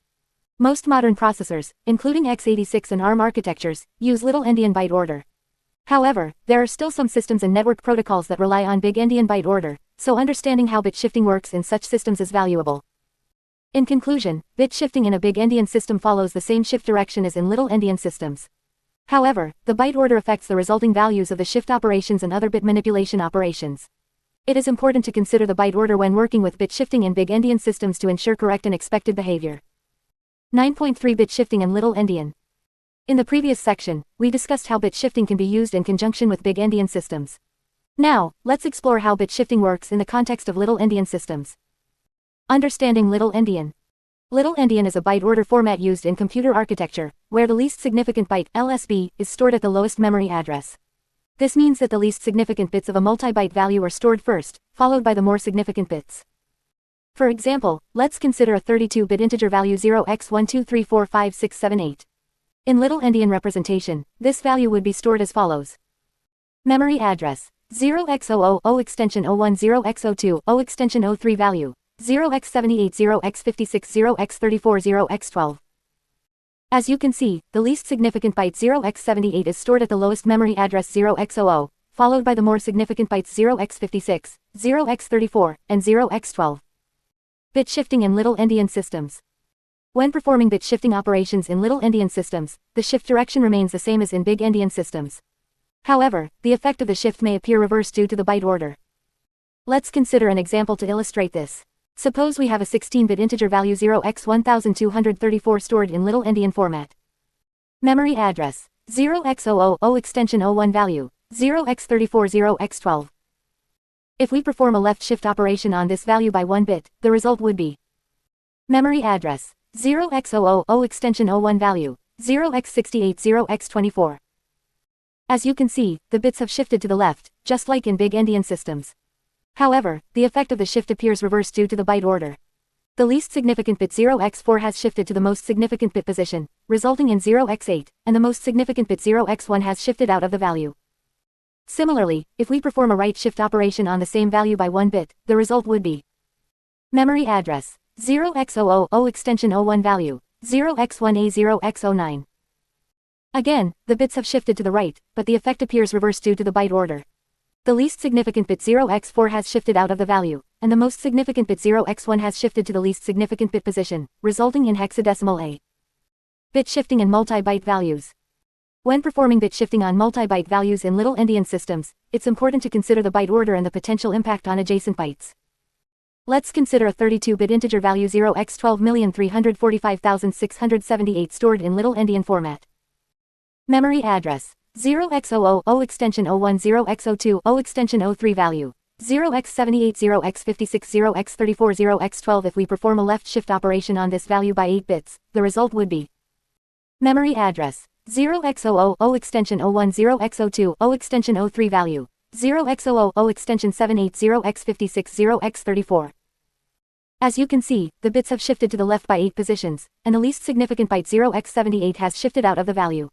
Most modern processors, including x86 and ARM architectures, use little endian byte order. However, there are still some systems and network protocols that rely on big endian byte order, so understanding how bit shifting works in such systems is valuable. In conclusion, bit shifting in a big endian system follows the same shift direction as in little endian systems. However, the byte order affects the resulting values of the shift operations and other bit manipulation operations. It is important to consider the byte order when working with bit shifting in big endian systems to ensure correct and expected behavior. 9.3 Bit shifting and little endian. In the previous section, we discussed how bit shifting can be used in conjunction with big endian systems. Now, let's explore how bit shifting works in the context of little endian systems. Understanding little endian. Little endian is a byte order format used in computer architecture, where the least significant byte, LSB, is stored at the lowest memory address. This means that the least significant bits of a multi-byte value are stored first, followed by the more significant bits. For example, let's consider a 32-bit integer value 0x12345678. In little endian representation, this value would be stored as follows. Memory address 0x000 extension 01 0x02 extension 03 value 0x78 0x56 0x34 0x12. As you can see, the least significant byte 0x78 is stored at the lowest memory address 0x00, followed by the more significant bytes 0x56, 0x34, and 0x12. Bit shifting in little endian systems. When performing bit shifting operations in little endian systems, the shift direction remains the same as in big endian systems. However, the effect of the shift may appear reversed due to the byte order. Let's consider an example to illustrate this. Suppose we have a 16-bit integer value 0x1234 stored in little endian format. Memory address 0x000 extension 01 value 0x34 0x12. If we perform a left shift operation on this value by 1 bit, the result would be memory address 0x000 extension 01 value 0x68 0x24. As you can see, the bits have shifted to the left, just like in big endian systems. However, the effect of the shift appears reversed due to the byte order. The least significant bit 0x4 has shifted to the most significant bit position, resulting in 0x8, and the most significant bit 0x1 has shifted out of the value. Similarly, if we perform a right shift operation on the same value by 1 bit, the result would be memory address 0x000 extension 01 value 0x1a 0x09. Again, the bits have shifted to the right, but the effect appears reversed due to the byte order. The least significant bit 0x4 has shifted out of the value, and the most significant bit 0x1 has shifted to the least significant bit position, resulting in hexadecimal A. Bit shifting and multi-byte values. When performing bit shifting on multi-byte values in little endian systems, it's important to consider the byte order and the potential impact on adjacent bytes. Let's consider a 32-bit integer value 0x12,345,678 stored in little endian format. Memory address 0x000 extension 01 0x02 extension 03 value 0x78 0x56 0x34 0x12. If we perform a left shift operation on this value by 8 bits, the result would be memory address 0x000 extension 01 0x02 extension 03 value 0x000 extension 78 0x56 0x34. As you can see, the bits have shifted to the left by 8 positions, and the least significant byte 0x78 has shifted out of the value.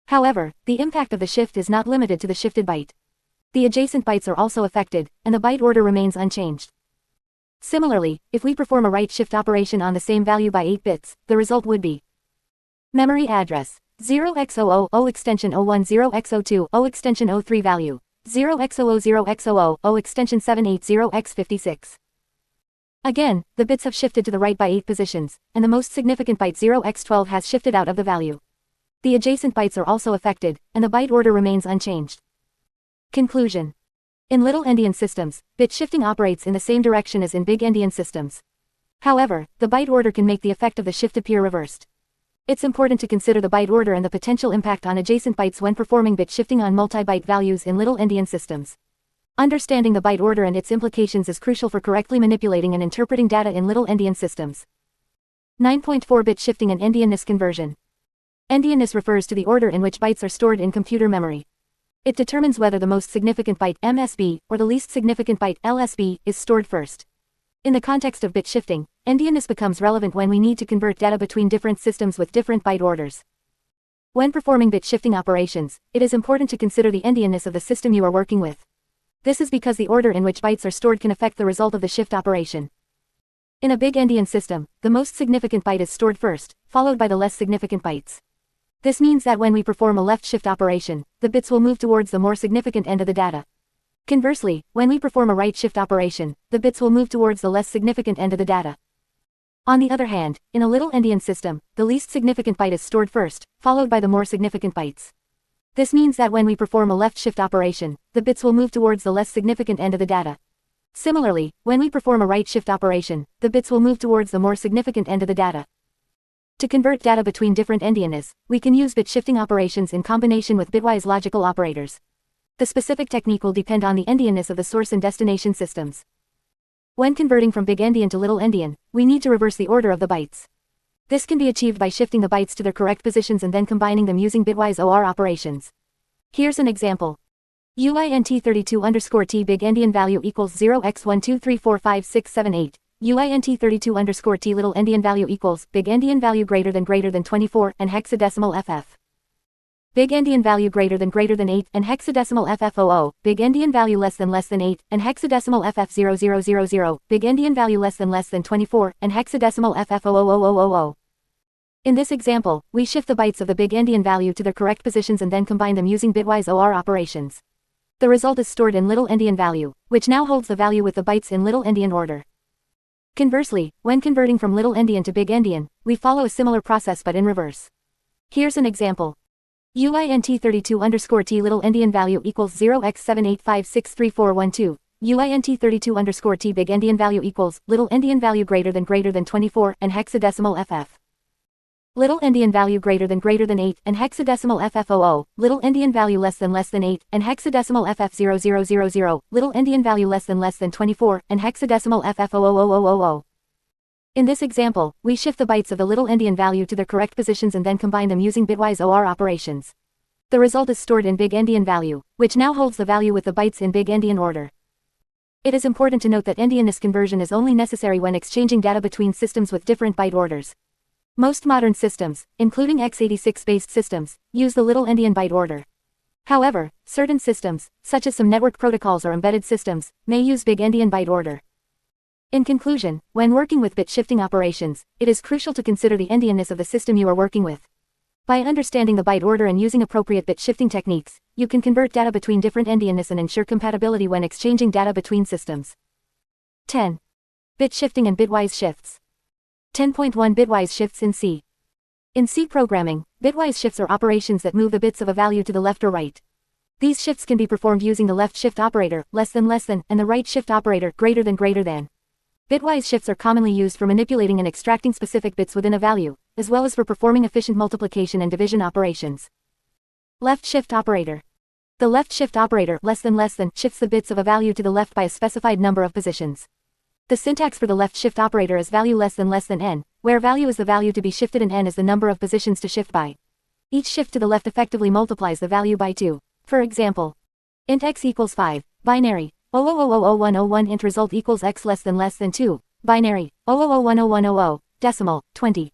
However, the impact of the shift is not limited to the shifted byte. The adjacent bytes are also affected, and the byte order remains unchanged. Similarly, if we perform a right shift operation on the same value by 8 bits, the result would be memory address 0x000 extension 01 0x02 extension 03 value 0x00 0x00 extension 78 0x56. Again, the bits have shifted to the right by 8 positions, and the most significant byte 0x12 has shifted out of the value. The adjacent bytes are also affected, and the byte order remains unchanged. Conclusion. In little endian systems, bit shifting operates in the same direction as in big endian systems. However, the byte order can make the effect of the shift appear reversed. It's important to consider the byte order and the potential impact on adjacent bytes when performing bit shifting on multi-byte values in little endian systems. Understanding the byte order and its implications is crucial for correctly manipulating and interpreting data in little endian systems. 9.4 Bit shifting and endianness conversion. Endianness refers to the order in which bytes are stored in computer memory. It determines whether the most significant byte, MSB, or the least significant byte, LSB, is stored first. In the context of bit shifting, endianness becomes relevant when we need to convert data between different systems with different byte orders. When performing bit shifting operations, it is important to consider the endianness of the system you are working with. This is because the order in which bytes are stored can affect the result of the shift operation. In a big endian system, the most significant byte is stored first, followed by the less significant bytes. This means that when we perform a left shift operation, the bits will move towards the more significant end of the data. Conversely, when we perform a right shift operation, the bits will move towards the less significant end of the data. On the other hand, in a little endian system, the least significant byte is stored first, followed by the more significant bytes. This means that when we perform a left shift operation, the bits will move towards the less significant end of the data. Similarly, when we perform a right shift operation, the bits will move towards the more significant end of the data. To convert data between different endianness, we can use bit shifting operations in combination with bitwise logical operators. The specific technique will depend on the endianness of the source and destination systems. When converting from big endian to little endian, we need to reverse the order of the bytes. This can be achieved by shifting the bytes to their correct positions and then combining them using bitwise OR operations. Here's an example. UINT32_T big endian value equals 0x12345678. UINT32_T little endian value equals big endian value greater than 24 and hexadecimal FF. Big endian value greater than 8 and hexadecimal FF00, big endian value less than 8 and hexadecimal FF0000, big endian value less than 24 and hexadecimal FF00000. In this example, we shift the bytes of the big endian value to their correct positions and then combine them using bitwise OR operations. The result is stored in little endian value, which now holds the value with the bytes in little endian order. Conversely, when converting from little endian to big endian, we follow a similar process but in reverse. Here's an example. UINT32_T little endian value equals 0x78563412. UINT32_T big endian value equals little endian value greater than 24 and hexadecimal FF. Little endian value greater than 8 and hexadecimal FF00, little endian value less than 8 and hexadecimal FF0000, little endian value less than 24 and hexadecimal FF00000. In this example, we shift the bytes of the little endian value to their correct positions and then combine them using bitwise OR operations. The result is stored in big endian value, which now holds the value with the bytes in big endian order. It is important to note that endianness conversion is only necessary when exchanging data between systems with different byte orders. Most modern systems, including x86-based systems, use the little endian byte order. However, certain systems, such as some network protocols or embedded systems, may use big endian byte order. In conclusion, when working with bit shifting operations, it is crucial to consider the endianness of the system you are working with. By understanding the byte order and using appropriate bit shifting techniques, you can convert data between different endianness and ensure compatibility when exchanging data between systems. 10. Bit shifting and bitwise shifts. 10.1 Bitwise shifts in C. In C programming, bitwise shifts are operations that move the bits of a value to the left or right. These shifts can be performed using the left shift operator, less than, and the right shift operator, greater than. Bitwise shifts are commonly used for manipulating and extracting specific bits within a value, as well as for performing efficient multiplication and division operations. Left shift operator. The left shift operator, less than, shifts the bits of a value to the left by a specified number of positions. The syntax for the left shift operator is value less than n, where value is the value to be shifted and n is the number of positions to shift by. Each shift to the left effectively multiplies the value by 2. For example, int x equals 5, binary, 0000101 int result equals x less than 2, binary, 0001010, decimal, 20.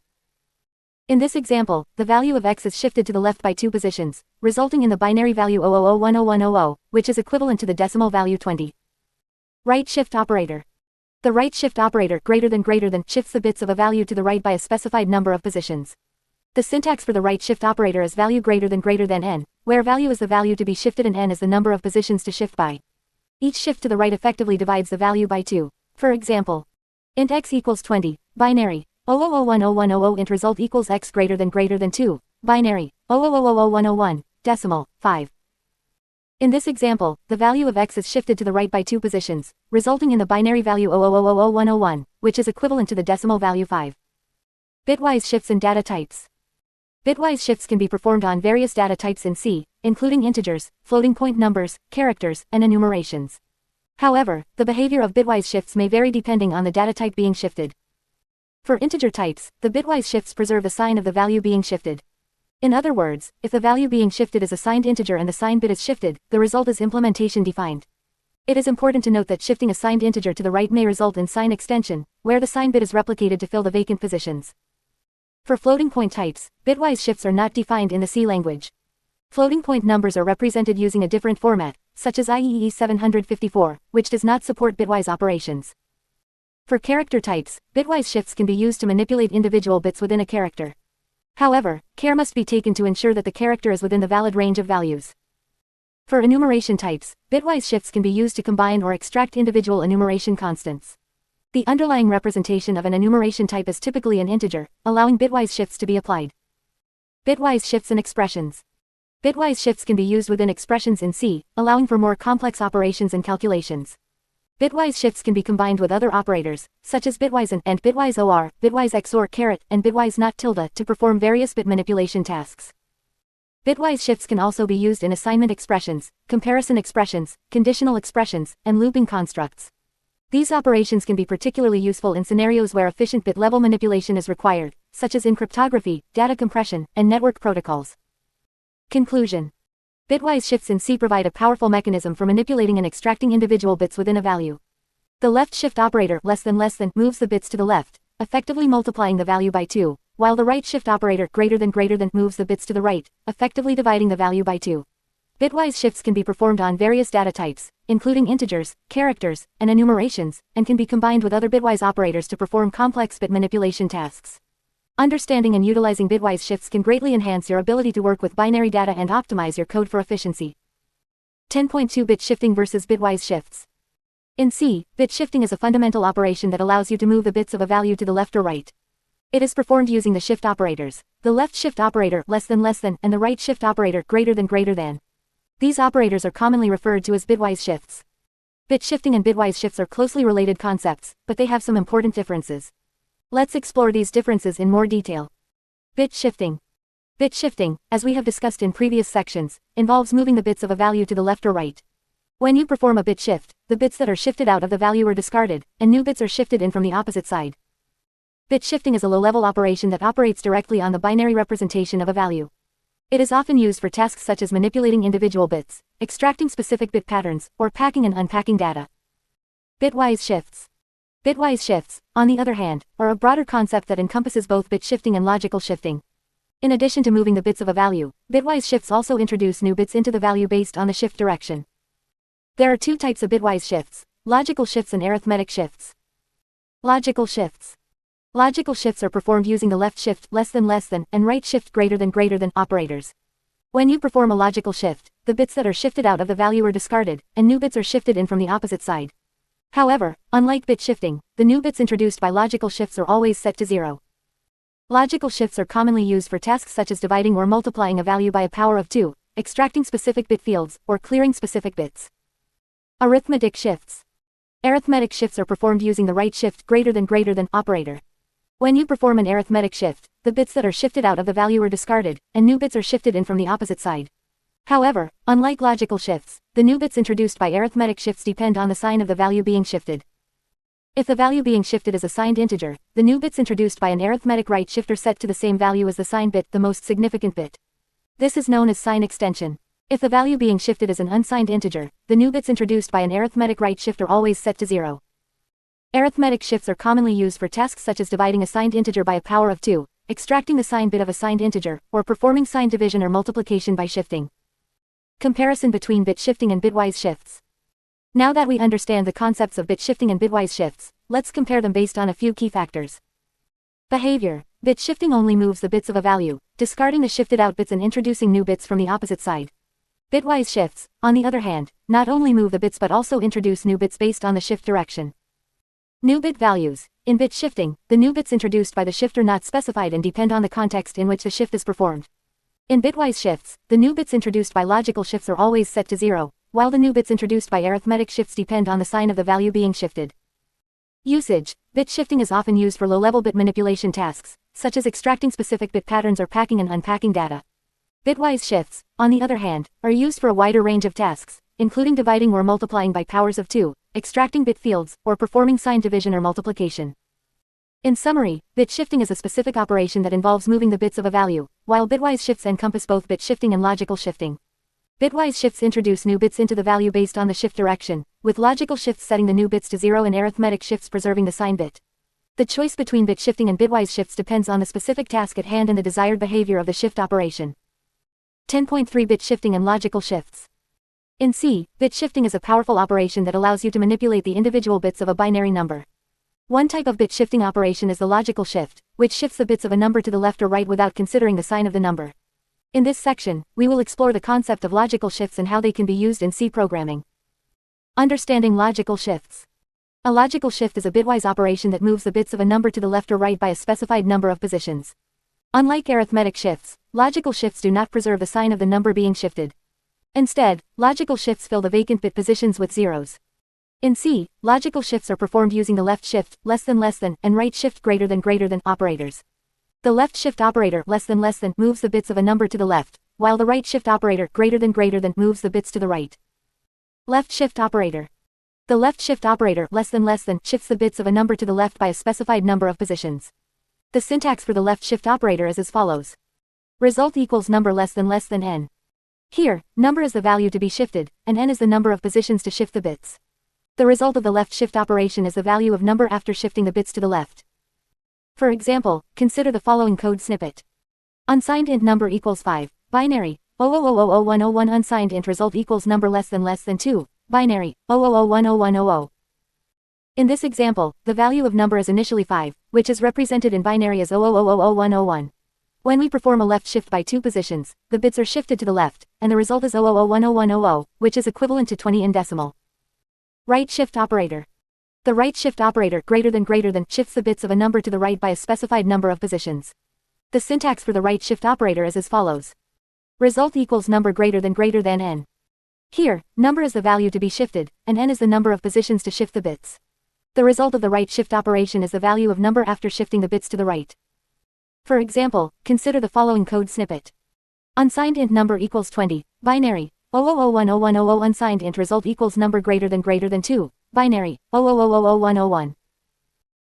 In this example, the value of x is shifted to the left by 2 positions, resulting in the binary value 0001010, which is equivalent to the decimal value 20. Right shift operator. The right shift operator, greater than, shifts the bits of a value to the right by a specified number of positions. The syntax for the right shift operator is value greater than n, where value is the value to be shifted and n is the number of positions to shift by. Each shift to the right effectively divides the value by 2. For example, int x equals 20, binary, 0001010 int result equals x greater than 2, binary, 0000101, decimal, 5. In this example, the value of x is shifted to the right by 2 positions, resulting in the binary value 0000101, which is equivalent to the decimal value 5. Bitwise shifts and data types. Bitwise shifts can be performed on various data types in C, including integers, floating point numbers, characters, and enumerations. However, the behavior of bitwise shifts may vary depending on the data type being shifted. For integer types, the bitwise shifts preserve the sign of the value being shifted. In other words, if the value being shifted is a signed integer and the signed bit is shifted, the result is implementation defined. It is important to note that shifting a signed integer to the right may result in sign extension, where the sign bit is replicated to fill the vacant positions. For floating point types, bitwise shifts are not defined in the C language. Floating point numbers are represented using a different format, such as IEEE 754, which does not support bitwise operations. For character types, bitwise shifts can be used to manipulate individual bits within a character. However, care must be taken to ensure that the character is within the valid range of values. For enumeration types, bitwise shifts can be used to combine or extract individual enumeration constants. The underlying representation of an enumeration type is typically an integer, allowing bitwise shifts to be applied. Bitwise shifts in expressions. Bitwise shifts can be used within expressions in C, allowing for more complex operations and calculations. Bitwise shifts can be combined with other operators, such as bitwise and bitwise OR, bitwise XOR caret, and bitwise not tilde to perform various bit manipulation tasks. Bitwise shifts can also be used in assignment expressions, comparison expressions, conditional expressions, and looping constructs. These operations can be particularly useful in scenarios where efficient bit-level manipulation is required, such as in cryptography, data compression, and network protocols. Conclusion. Bitwise shifts in C provide a powerful mechanism for manipulating and extracting individual bits within a value. The left shift operator less than moves the bits to the left, effectively multiplying the value by 2, while the right shift operator greater than moves the bits to the right, effectively dividing the value by 2. Bitwise shifts can be performed on various data types, including integers, characters, and enumerations, and can be combined with other bitwise operators to perform complex bit manipulation tasks. Understanding and utilizing bitwise shifts can greatly enhance your ability to work with binary data and optimize your code for efficiency. 10.2 Bit shifting versus bitwise shifts. In C, bit shifting is a fundamental operation that allows you to move the bits of a value to the left or right. It is performed using the shift operators, the left shift operator less than, and the right shift operator greater than. These operators are commonly referred to as bitwise shifts. Bit shifting and bitwise shifts are closely related concepts, but they have some important differences. Let's explore these differences in more detail. Bit shifting. Bit shifting, as we have discussed in previous sections, involves moving the bits of a value to the left or right. When you perform a bit shift, the bits that are shifted out of the value are discarded, and new bits are shifted in from the opposite side. Bit shifting is a low-level operation that operates directly on the binary representation of a value. It is often used for tasks such as manipulating individual bits, extracting specific bit patterns, or packing and unpacking data. Bitwise shifts. Bitwise shifts, on the other hand, are a broader concept that encompasses both bit shifting and logical shifting. In addition to moving the bits of a value, bitwise shifts also introduce new bits into the value based on the shift direction. There are two types of bitwise shifts: logical shifts and arithmetic shifts. Logical shifts. Logical shifts are performed using the left shift less than, and right shift greater than operators. When you perform a logical shift, the bits that are shifted out of the value are discarded, and new bits are shifted in from the opposite side. However, unlike bit shifting, the new bits introduced by logical shifts are always set to 0. Logical shifts are commonly used for tasks such as dividing or multiplying a value by a power of 2, extracting specific bit fields, or clearing specific bits. Arithmetic shifts. Arithmetic shifts are performed using the right shift greater than operator. When you perform an arithmetic shift, the bits that are shifted out of the value are discarded, and new bits are shifted in from the opposite side. However, unlike logical shifts, the new bits introduced by arithmetic shifts depend on the sign of the value being shifted. If the value being shifted is a signed integer, the new bits introduced by an arithmetic right shift are set to the same value as the sign bit, the most significant bit. This is known as sign extension. If the value being shifted is an unsigned integer, the new bits introduced by an arithmetic right shift are always set to 0. Arithmetic shifts are commonly used for tasks such as dividing a signed integer by a power of 2, extracting the sign bit of a signed integer, or performing sign division or multiplication by shifting. Comparison between bit shifting and bitwise shifts. Now that we understand the concepts of bit shifting and bitwise shifts, let's compare them based on a few key factors. Behavior. Bit shifting only moves the bits of a value, discarding the shifted out bits and introducing new bits from the opposite side. Bitwise shifts, on the other hand, not only move the bits but also introduce new bits based on the shift direction. New bit values. In bit shifting, the new bits introduced by the shift are not specified and depend on the context in which the shift is performed. In bitwise shifts, the new bits introduced by logical shifts are always set to 0, while the new bits introduced by arithmetic shifts depend on the sign of the value being shifted. Usage. Bit shifting is often used for low-level bit manipulation tasks, such as extracting specific bit patterns or packing and unpacking data. Bitwise shifts, on the other hand, are used for a wider range of tasks, including dividing or multiplying by powers of 2, extracting bit fields, or performing sign division or multiplication. In summary, bit shifting is a specific operation that involves moving the bits of a value, while bitwise shifts encompass both bit shifting and logical shifting. Bitwise shifts introduce new bits into the value based on the shift direction, with logical shifts setting the new bits to 0 and arithmetic shifts preserving the sign bit. The choice between bit shifting and bitwise shifts depends on the specific task at hand and the desired behavior of the shift operation. 10.3 Bit shifting and logical shifts. In C, bit shifting is a powerful operation that allows you to manipulate the individual bits of a binary number. One type of bit shifting operation is the logical shift, which shifts the bits of a number to the left or right without considering the sign of the number. In this section, we will explore the concept of logical shifts and how they can be used in C programming. Understanding logical shifts. A logical shift is a bitwise operation that moves the bits of a number to the left or right by a specified number of positions. Unlike arithmetic shifts, logical shifts do not preserve the sign of the number being shifted. Instead, logical shifts fill the vacant bit positions with zeros. In C, logical shifts are performed using the left shift, less than, and right shift, greater than operators. The left shift operator, less than, moves the bits of a number to the left, while the right shift operator, greater than, moves the bits to the right. Left shift operator. The left shift operator, less than, shifts the bits of a number to the left by a specified number of positions. The syntax for the left shift operator is as follows. Result equals number less than n. Here, number is the value to be shifted, and n is the number of positions to shift the bits. The result of the left shift operation is the value of number after shifting the bits to the left. For example, consider the following code snippet. Unsigned int number equals 5, binary, 0000101 unsigned int result equals number less than 2, binary, 000010100. In this example, the value of number is initially 5, which is represented in binary as 0000101. When we perform a left shift by 2 positions, the bits are shifted to the left, and the result is 000010100, which is equivalent to 20 in decimal. Right shift operator. The right shift operator, greater than, shifts the bits of a number to the right by a specified number of positions. The syntax for the right shift operator is as follows. Result equals number greater than n. Here, number is the value to be shifted, and n is the number of positions to shift the bits. The result of the right shift operation is the value of number after shifting the bits to the right. For example, consider the following code snippet. Unsigned int number equals 20, binary, 000010100 unsigned int result equals number greater than 2, binary, 0000101.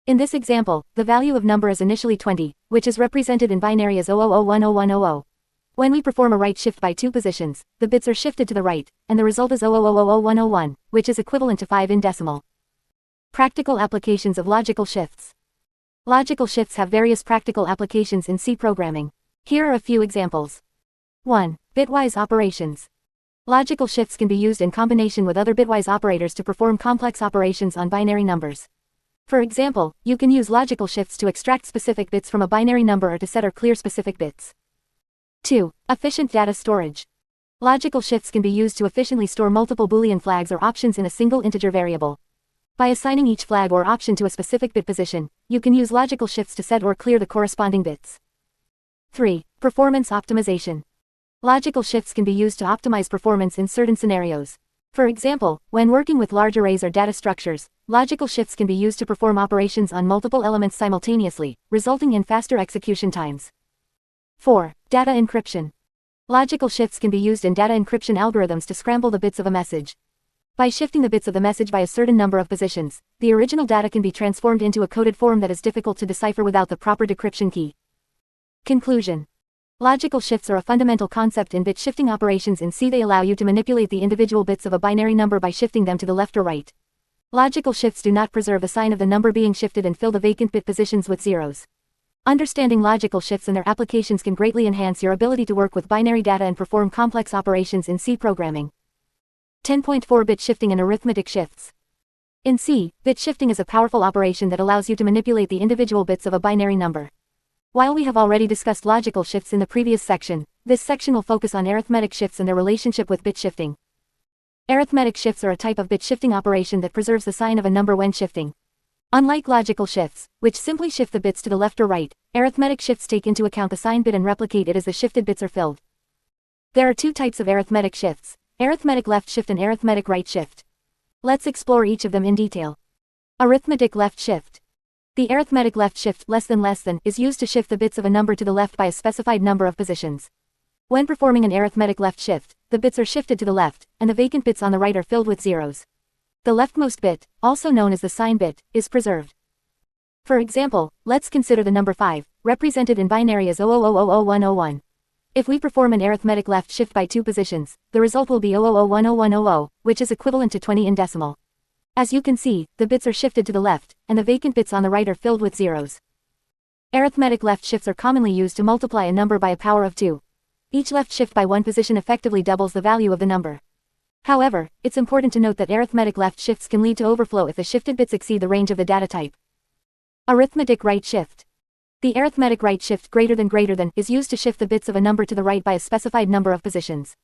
In this example, the value of number is initially 20, which is represented in binary as 000010100. When we perform a right shift by 2 positions, the bits are shifted to the right, and the result is 0000101, which is equivalent to 5 in decimal. Practical applications of logical shifts. Logical shifts have various practical applications in C programming. Here are a few examples. 1. Bitwise operations. Logical shifts can be used in combination with other bitwise operators to perform complex operations on binary numbers. For example, you can use logical shifts to extract specific bits from a binary number or to set or clear specific bits. 2. Efficient data storage. Logical shifts can be used to efficiently store multiple Boolean flags or options in a single integer variable. By assigning each flag or option to a specific bit position, you can use logical shifts to set or clear the corresponding bits. 3. Performance optimization. Logical shifts can be used to optimize performance in certain scenarios. For example, when working with large arrays or data structures, logical shifts can be used to perform operations on multiple elements simultaneously, resulting in faster execution times. 4. Data encryption. Logical shifts can be used in data encryption algorithms to scramble the bits of a message. By shifting the bits of the message by a certain number of positions, the original data can be transformed into a coded form that is difficult to decipher without the proper decryption key. Conclusion. Logical shifts are a fundamental concept in bit shifting operations in C. They allow you to manipulate the individual bits of a binary number by shifting them to the left or right. Logical shifts do not preserve the sign of the number being shifted and fill the vacant bit positions with zeros. Understanding logical shifts and their applications can greatly enhance your ability to work with binary data and perform complex operations in C programming. 10.4 Bit shifting and arithmetic shifts. In C, bit shifting is a powerful operation that allows you to manipulate the individual bits of a binary number. While we have already discussed logical shifts in the previous section, this section will focus on arithmetic shifts and their relationship with bit shifting. Arithmetic shifts are a type of bit shifting operation that preserves the sign of a number when shifting. Unlike logical shifts, which simply shift the bits to the left or right, arithmetic shifts take into account the sign bit and replicate it as the shifted bits are filled. There are 2 types of arithmetic shifts: arithmetic left shift and arithmetic right shift. Let's explore each of them in detail. Arithmetic left shift. The arithmetic left shift, less than, is used to shift the bits of a number to the left by a specified number of positions. When performing an arithmetic left shift, the bits are shifted to the left, and the vacant bits on the right are filled with zeros. The leftmost bit, also known as the sign bit, is preserved. For example, let's consider the number 5, represented in binary as 0000101. If we perform an arithmetic left shift by 2 positions, the result will be 0000100, which is equivalent to 20 in decimal. As you can see, the bits are shifted to the left, and the vacant bits on the right are filled with zeros. Arithmetic left shifts are commonly used to multiply a number by a power of 2. Each left shift by one position effectively doubles the value of the number. However, it's important to note that arithmetic left shifts can lead to overflow if the shifted bits exceed the range of the data type. Arithmetic right shift. The arithmetic right shift greater than is used to shift the bits of a number to the right by a specified number of positions.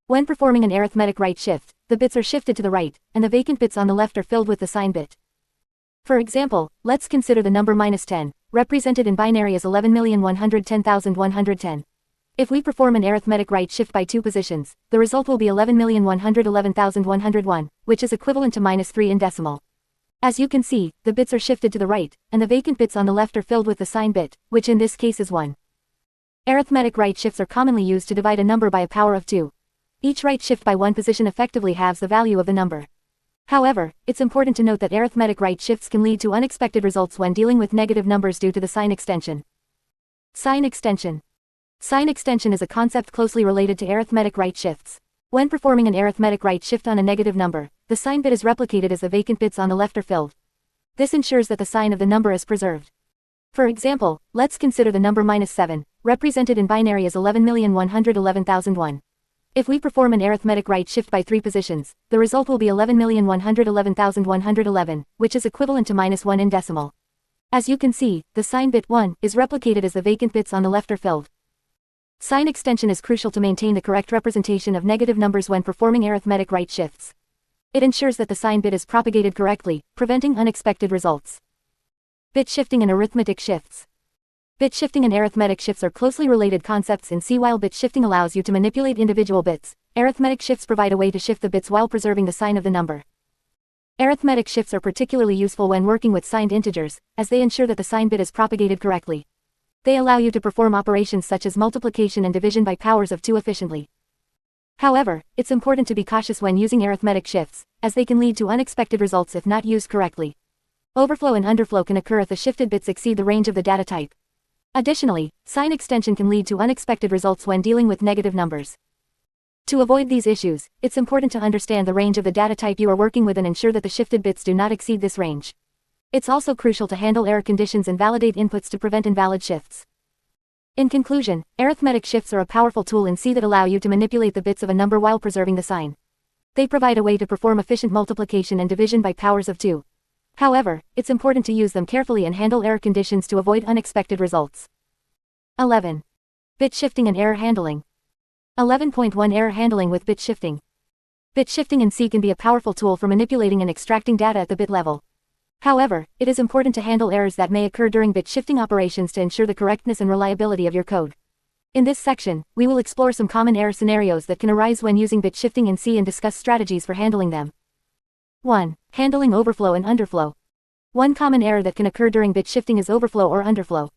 When performing an arithmetic right shift, the bits are shifted to the right, and the vacant bits on the left are filled with the sign bit. For example, let's consider the number -10, represented in binary as 11,110,110. If we perform an arithmetic right shift by two positions, the result will be 11,111,101, which is equivalent to -3 in decimal. As you can see, the bits are shifted to the right, and the vacant bits on the left are filled with the sign bit, which in this case is 1. Arithmetic right shifts are commonly used to divide a number by a power of 2. Each right shift by one position effectively halves the value of the number. However, it's important to note that arithmetic right shifts can lead to unexpected results when dealing with negative numbers due to the sign extension. Sign extension. Sign extension is a concept closely related to arithmetic right shifts. When performing an arithmetic right shift on a negative number, the sign bit is replicated as the vacant bits on the left are filled. This ensures that the sign of the number is preserved. For example, let's consider the number -7, represented in binary as 11,111,001. If we perform an arithmetic right shift by three positions, the result will be 11,111,111, which is equivalent to -1 in decimal. As you can see, the sign bit 1 is replicated as the vacant bits on the left are filled. Sign extension is crucial to maintain the correct representation of negative numbers when performing arithmetic right shifts. It ensures that the sign bit is propagated correctly, preventing unexpected results. Bit shifting and arithmetic shifts. Bit shifting and arithmetic shifts are closely related concepts in C. While bit shifting allows you to manipulate individual bits, arithmetic shifts provide a way to shift the bits while preserving the sign of the number. Arithmetic shifts are particularly useful when working with signed integers, as they ensure that the sign bit is propagated correctly. They allow you to perform operations such as multiplication and division by powers of 2 efficiently. However, it's important to be cautious when using arithmetic shifts, as they can lead to unexpected results if not used correctly. Overflow and underflow can occur if the shifted bits exceed the range of the data type. Additionally, sign extension can lead to unexpected results when dealing with negative numbers. To avoid these issues, it's important to understand the range of the data type you are working with and ensure that the shifted bits do not exceed this range. It's also crucial to handle error conditions and validate inputs to prevent invalid shifts. In conclusion, arithmetic shifts are a powerful tool in C that allow you to manipulate the bits of a number while preserving the sign. They provide a way to perform efficient multiplication and division by powers of 2. However, it's important to use them carefully and handle error conditions to avoid unexpected results. 11. Bit shifting and error handling. 11.1 Error handling with bit shifting. Bit shifting in C can be a powerful tool for manipulating and extracting data at the bit level. However, it is important to handle errors that may occur during bit shifting operations to ensure the correctness and reliability of your code. In this section, we will explore some common error scenarios that can arise when using bit shifting in C and discuss strategies for handling them. 1. Handling overflow and underflow. One common error that can occur during bit shifting is overflow or underflow.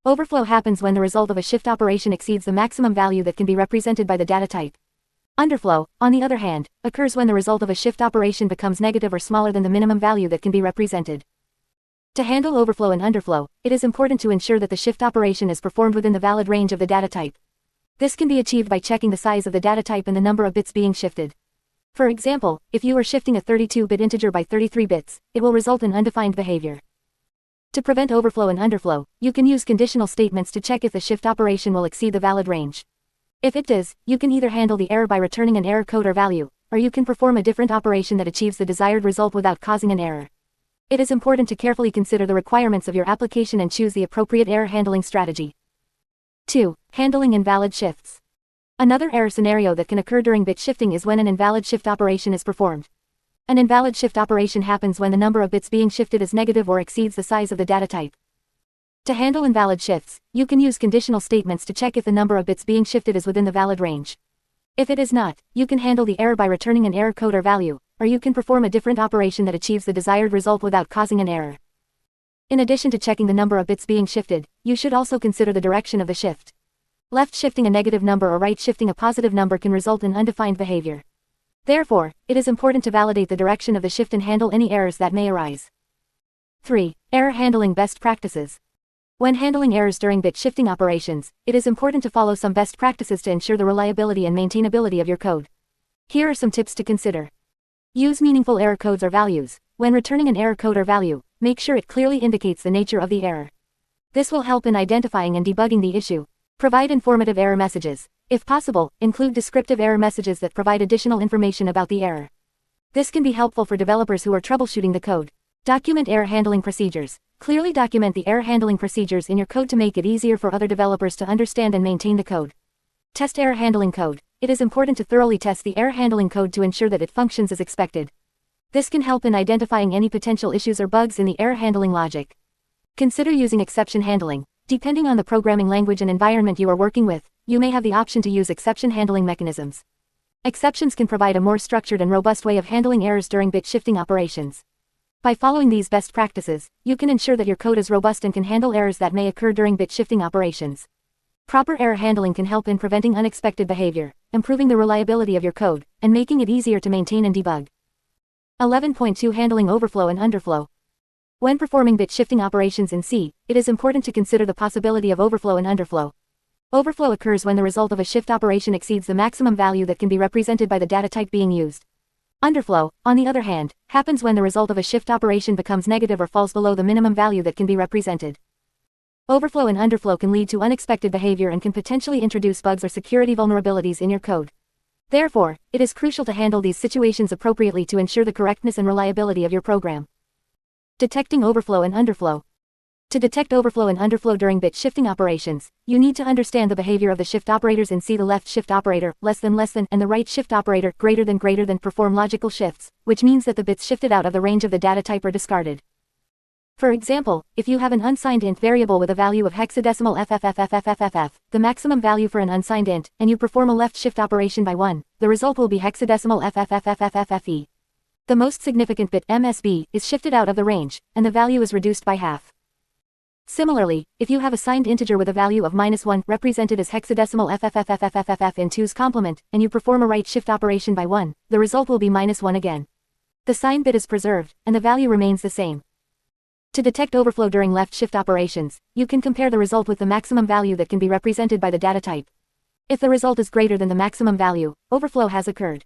Overflow happens when the result of a shift operation exceeds the maximum value that can be represented by the data type. Underflow, on the other hand, occurs when the result of a shift operation becomes negative or smaller than the minimum value that can be represented. To handle overflow and underflow, it is important to ensure that the shift operation is performed within the valid range of the data type. This can be achieved by checking the size of the data type and the number of bits being shifted. For example, if you are shifting a 32-bit integer by 33 bits, it will result in undefined behavior. To prevent overflow and underflow, you can use conditional statements to check if the shift operation will exceed the valid range. If it does, you can either handle the error by returning an error code or value, or you can perform a different operation that achieves the desired result without causing an error. It is important to carefully consider the requirements of your application and choose the appropriate error handling strategy. 2. Handling invalid shifts. Another error scenario that can occur during bit shifting is when an invalid shift operation is performed. An invalid shift operation happens when the number of bits being shifted is negative or exceeds the size of the data type. To handle invalid shifts, you can use conditional statements to check if the number of bits being shifted is within the valid range. If it is not, you can handle the error by returning an error code or value, or you can perform a different operation that achieves the desired result without causing an error. In addition to checking the number of bits being shifted, you should also consider the direction of the shift. Left shifting a negative number or right shifting a positive number can result in undefined behavior. Therefore, it is important to validate the direction of the shift and handle any errors that may arise. 3. Error handling best practices. When handling errors during bit shifting operations, it is important to follow some best practices to ensure the reliability and maintainability of your code. Here are some tips to consider. Use meaningful error codes or values. When returning an error code or value, make sure it clearly indicates the nature of the error. This will help in identifying and debugging the issue. Provide informative error messages. If possible, include descriptive error messages that provide additional information about the error. This can be helpful for developers who are troubleshooting the code. Document error handling procedures. Clearly document the error handling procedures in your code to make it easier for other developers to understand and maintain the code. Test error handling code. It is important to thoroughly test the error handling code to ensure that it functions as expected. This can help in identifying any potential issues or bugs in the error handling logic. Consider using exception handling. Depending on the programming language and environment you are working with, you may have the option to use exception handling mechanisms. Exceptions can provide a more structured and robust way of handling errors during bit shifting operations. By following these best practices, you can ensure that your code is robust and can handle errors that may occur during bit shifting operations. Proper error handling can help in preventing unexpected behavior, improving the reliability of your code, and making it easier to maintain and debug. 11.2 Handling overflow and underflow. When performing bit shifting operations in C, it is important to consider the possibility of overflow and underflow. Overflow occurs when the result of a shift operation exceeds the maximum value that can be represented by the data type being used. Underflow, on the other hand, happens when the result of a shift operation becomes negative or falls below the minimum value that can be represented. Overflow and underflow can lead to unexpected behavior and can potentially introduce bugs or security vulnerabilities in your code. Therefore, it is crucial to handle these situations appropriately to ensure the correctness and reliability of your program. Detecting overflow and underflow. To detect overflow and underflow during bit shifting operations, you need to understand the behavior of the shift operators in C. The left shift operator, less than, and the right shift operator, greater than perform logical shifts, which means that the bits shifted out of the range of the data type are discarded. For example, if you have an unsigned int variable with a value of hexadecimal FFFFFFFF, the maximum value for an unsigned int, and you perform a left shift operation by 1, the result will be hexadecimal FFFFFFFE. The most significant bit, MSB, is shifted out of the range, and the value is reduced by half. Similarly, if you have a signed integer with a value of -1, represented as hexadecimal FFFFFFF in 2's complement, and you perform a right shift operation by 1, the result will be -1 again. The signed bit is preserved, and the value remains the same. To detect overflow during left shift operations, you can compare the result with the maximum value that can be represented by the data type. If the result is greater than the maximum value, overflow has occurred.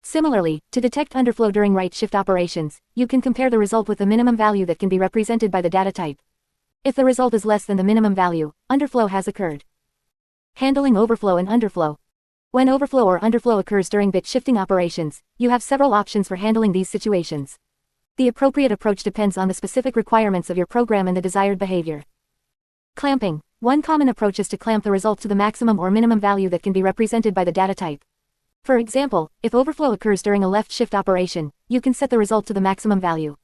Similarly, to detect underflow during right shift operations, you can compare the result with the minimum value that can be represented by the data type. If the result is less than the minimum value, underflow has occurred. Handling overflow and underflow. When overflow or underflow occurs during bit shifting operations, you have several options for handling these situations. The appropriate approach depends on the specific requirements of your program and the desired behavior. Clamping. One common approach is to clamp the result to the maximum or minimum value that can be represented by the data type. For example, if overflow occurs during a left shift operation, you can set the result to the maximum value.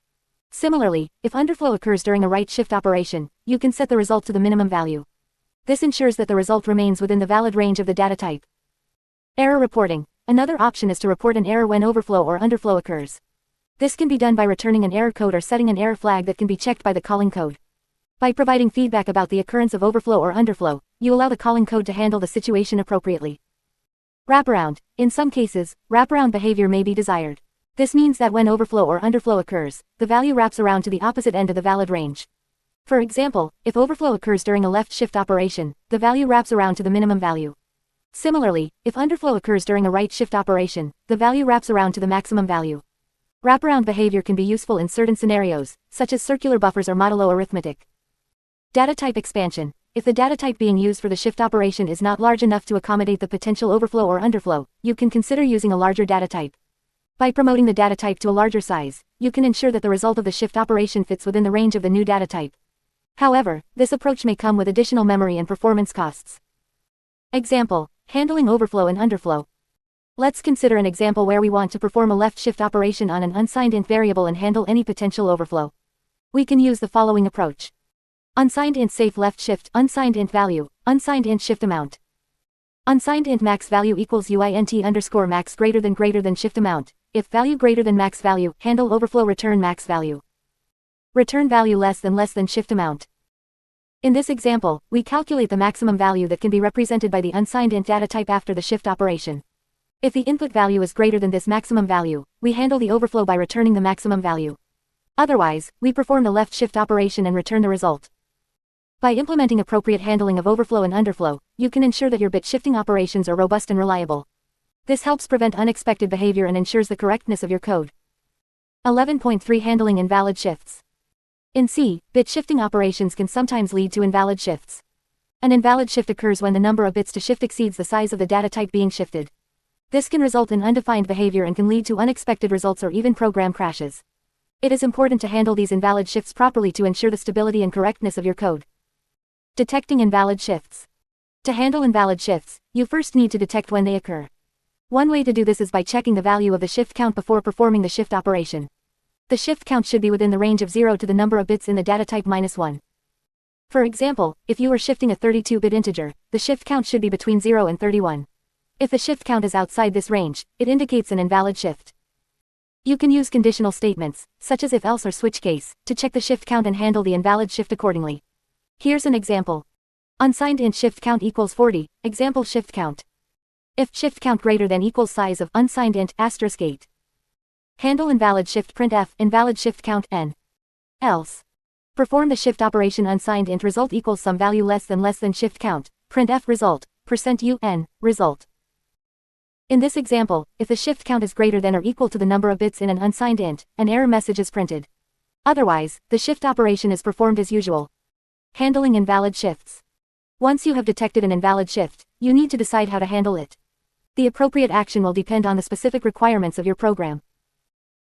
Similarly, if underflow occurs during a right shift operation, you can set the result to the minimum value. This ensures that the result remains within the valid range of the data type. Error reporting. Another option is to report an error when overflow or underflow occurs. This can be done by returning an error code or setting an error flag that can be checked by the calling code. By providing feedback about the occurrence of overflow or underflow, you allow the calling code to handle the situation appropriately. Wraparound. In some cases, wraparound behavior may be desired. This means that when overflow or underflow occurs, the value wraps around to the opposite end of the valid range. For example, if overflow occurs during a left shift operation, the value wraps around to the minimum value. Similarly, if underflow occurs during a right shift operation, the value wraps around to the maximum value. Wraparound behavior can be useful in certain scenarios, such as circular buffers or modulo arithmetic. Data type expansion. If the data type being used for the shift operation is not large enough to accommodate the potential overflow or underflow, you can consider using a larger data type. By promoting the data type to a larger size, you can ensure that the result of the shift operation fits within the range of the new data type. However, this approach may come with additional memory and performance costs. Example: handling overflow and underflow. Let's consider an example where we want to perform a left shift operation on an unsigned int variable and handle any potential overflow. We can use the following approach. Unsigned int safe left shift, unsigned int value, unsigned int shift amount. Unsigned int max value equals uint_max greater than shift amount. If value greater than max value, handle overflow return max value. Return value less than shift amount. In this example, we calculate the maximum value that can be represented by the unsigned int data type after the shift operation. If the input value is greater than this maximum value, we handle the overflow by returning the maximum value. Otherwise, we perform the left shift operation and return the result. By implementing appropriate handling of overflow and underflow, you can ensure that your bit shifting operations are robust and reliable. This helps prevent unexpected behavior and ensures the correctness of your code. 11.3 Handling invalid shifts. In C, bit shifting operations can sometimes lead to invalid shifts. An invalid shift occurs when the number of bits to shift exceeds the size of the data type being shifted. This can result in undefined behavior and can lead to unexpected results or even program crashes. It is important to handle these invalid shifts properly to ensure the stability and correctness of your code. Detecting invalid shifts. To handle invalid shifts, you first need to detect when they occur. One way to do this is by checking the value of the shift count before performing the shift operation. The shift count should be within the range of 0 to the number of bits in the data type -1. For example, if you are shifting a 32-bit integer, the shift count should be between 0 and 31. If the shift count is outside this range, it indicates an invalid shift. You can use conditional statements, such as if-else or switch case, to check the shift count and handle the invalid shift accordingly. Here's an example. Unsigned int shift count equals 40, example shift count. If shift count greater than equals size of unsigned int *8. Handle invalid shift printf invalid shift count n. Else. Perform the shift operation unsigned int result equals some value less than shift count, printf result, %un, result. In this example, if the shift count is greater than or equal to the number of bits in an unsigned int, an error message is printed. Otherwise, the shift operation is performed as usual. Handling invalid shifts. Once you have detected an invalid shift, you need to decide how to handle it. The appropriate action will depend on the specific requirements of your program.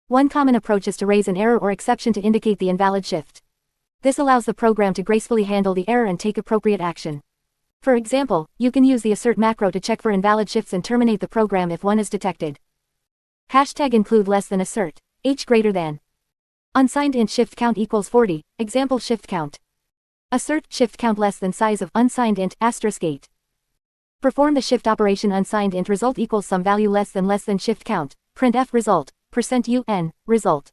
One common approach is to raise an error or exception to indicate the invalid shift. This allows the program to gracefully handle the error and take appropriate action. For example, you can use the assert macro to check for invalid shifts and terminate the program if one is detected. Hashtag include less than assert, h greater than. Unsigned int shift count equals 40, example shift count. Assert shift count less than size of unsigned int *8. Perform the shift operation unsigned int result equals some value less than shift count, printf result, %un, result.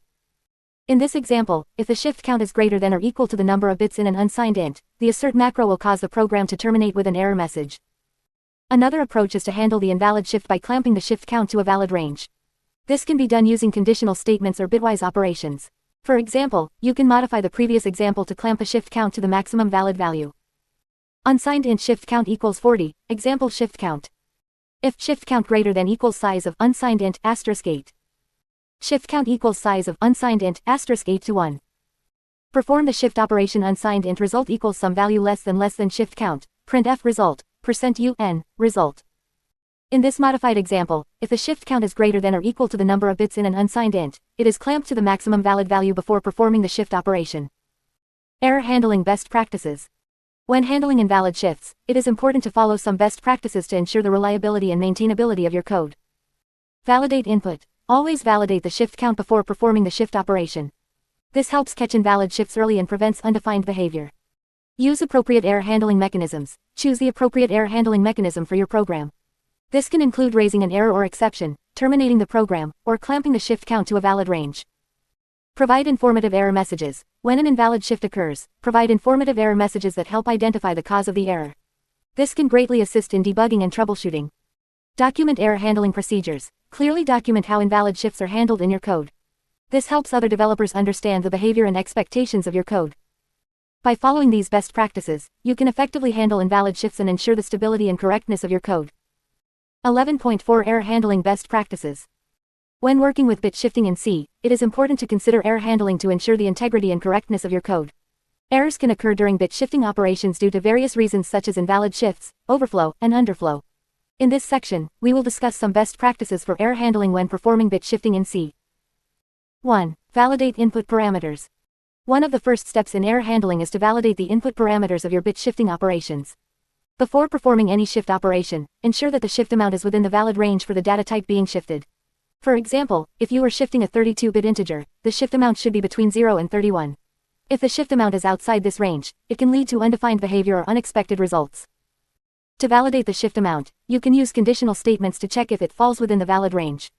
In this example, if the shift count is greater than or equal to the number of bits in an unsigned int, the assert macro will cause the program to terminate with an error message. Another approach is to handle the invalid shift by clamping the shift count to a valid range. This can be done using conditional statements or bitwise operations. For example, you can modify the previous example to clamp a shift count to the maximum valid value. Unsigned int shift count equals 40, example shift count. If shift count greater than equals size of unsigned int *8. Shift count equals size of unsigned int *8 to 1. Perform the shift operation unsigned int result equals some value less than shift count, printf result, %un, result. In this modified example, if the shift count is greater than or equal to the number of bits in an unsigned int, it is clamped to the maximum valid value before performing the shift operation. Error handling best practices. When handling invalid shifts, it is important to follow some best practices to ensure the reliability and maintainability of your code. Validate input. Always validate the shift count before performing the shift operation. This helps catch invalid shifts early and prevents undefined behavior. Use appropriate error handling mechanisms. Choose the appropriate error handling mechanism for your program. This can include raising an error or exception, terminating the program, or clamping the shift count to a valid range. Provide informative error messages. When an invalid shift occurs, provide informative error messages that help identify the cause of the error. This can greatly assist in debugging and troubleshooting. Document error handling procedures. Clearly document how invalid shifts are handled in your code. This helps other developers understand the behavior and expectations of your code. By following these best practices, you can effectively handle invalid shifts and ensure the stability and correctness of your code. 11.4 Error handling best practices. When working with bit shifting in C, it is important to consider error handling to ensure the integrity and correctness of your code. Errors can occur during bit shifting operations due to various reasons such as invalid shifts, overflow, and underflow. In this section, we will discuss some best practices for error handling when performing bit shifting in C. 1. Validate input parameters. One of the first steps in error handling is to validate the input parameters of your bit shifting operations. Before performing any shift operation, ensure that the shift amount is within the valid range for the data type being shifted. For example, if you are shifting a 32-bit integer, the shift amount should be between 0 and 31. If the shift amount is outside this range, it can lead to undefined behavior or unexpected results. To validate the shift amount, you can use conditional statements to check if it falls within the valid range.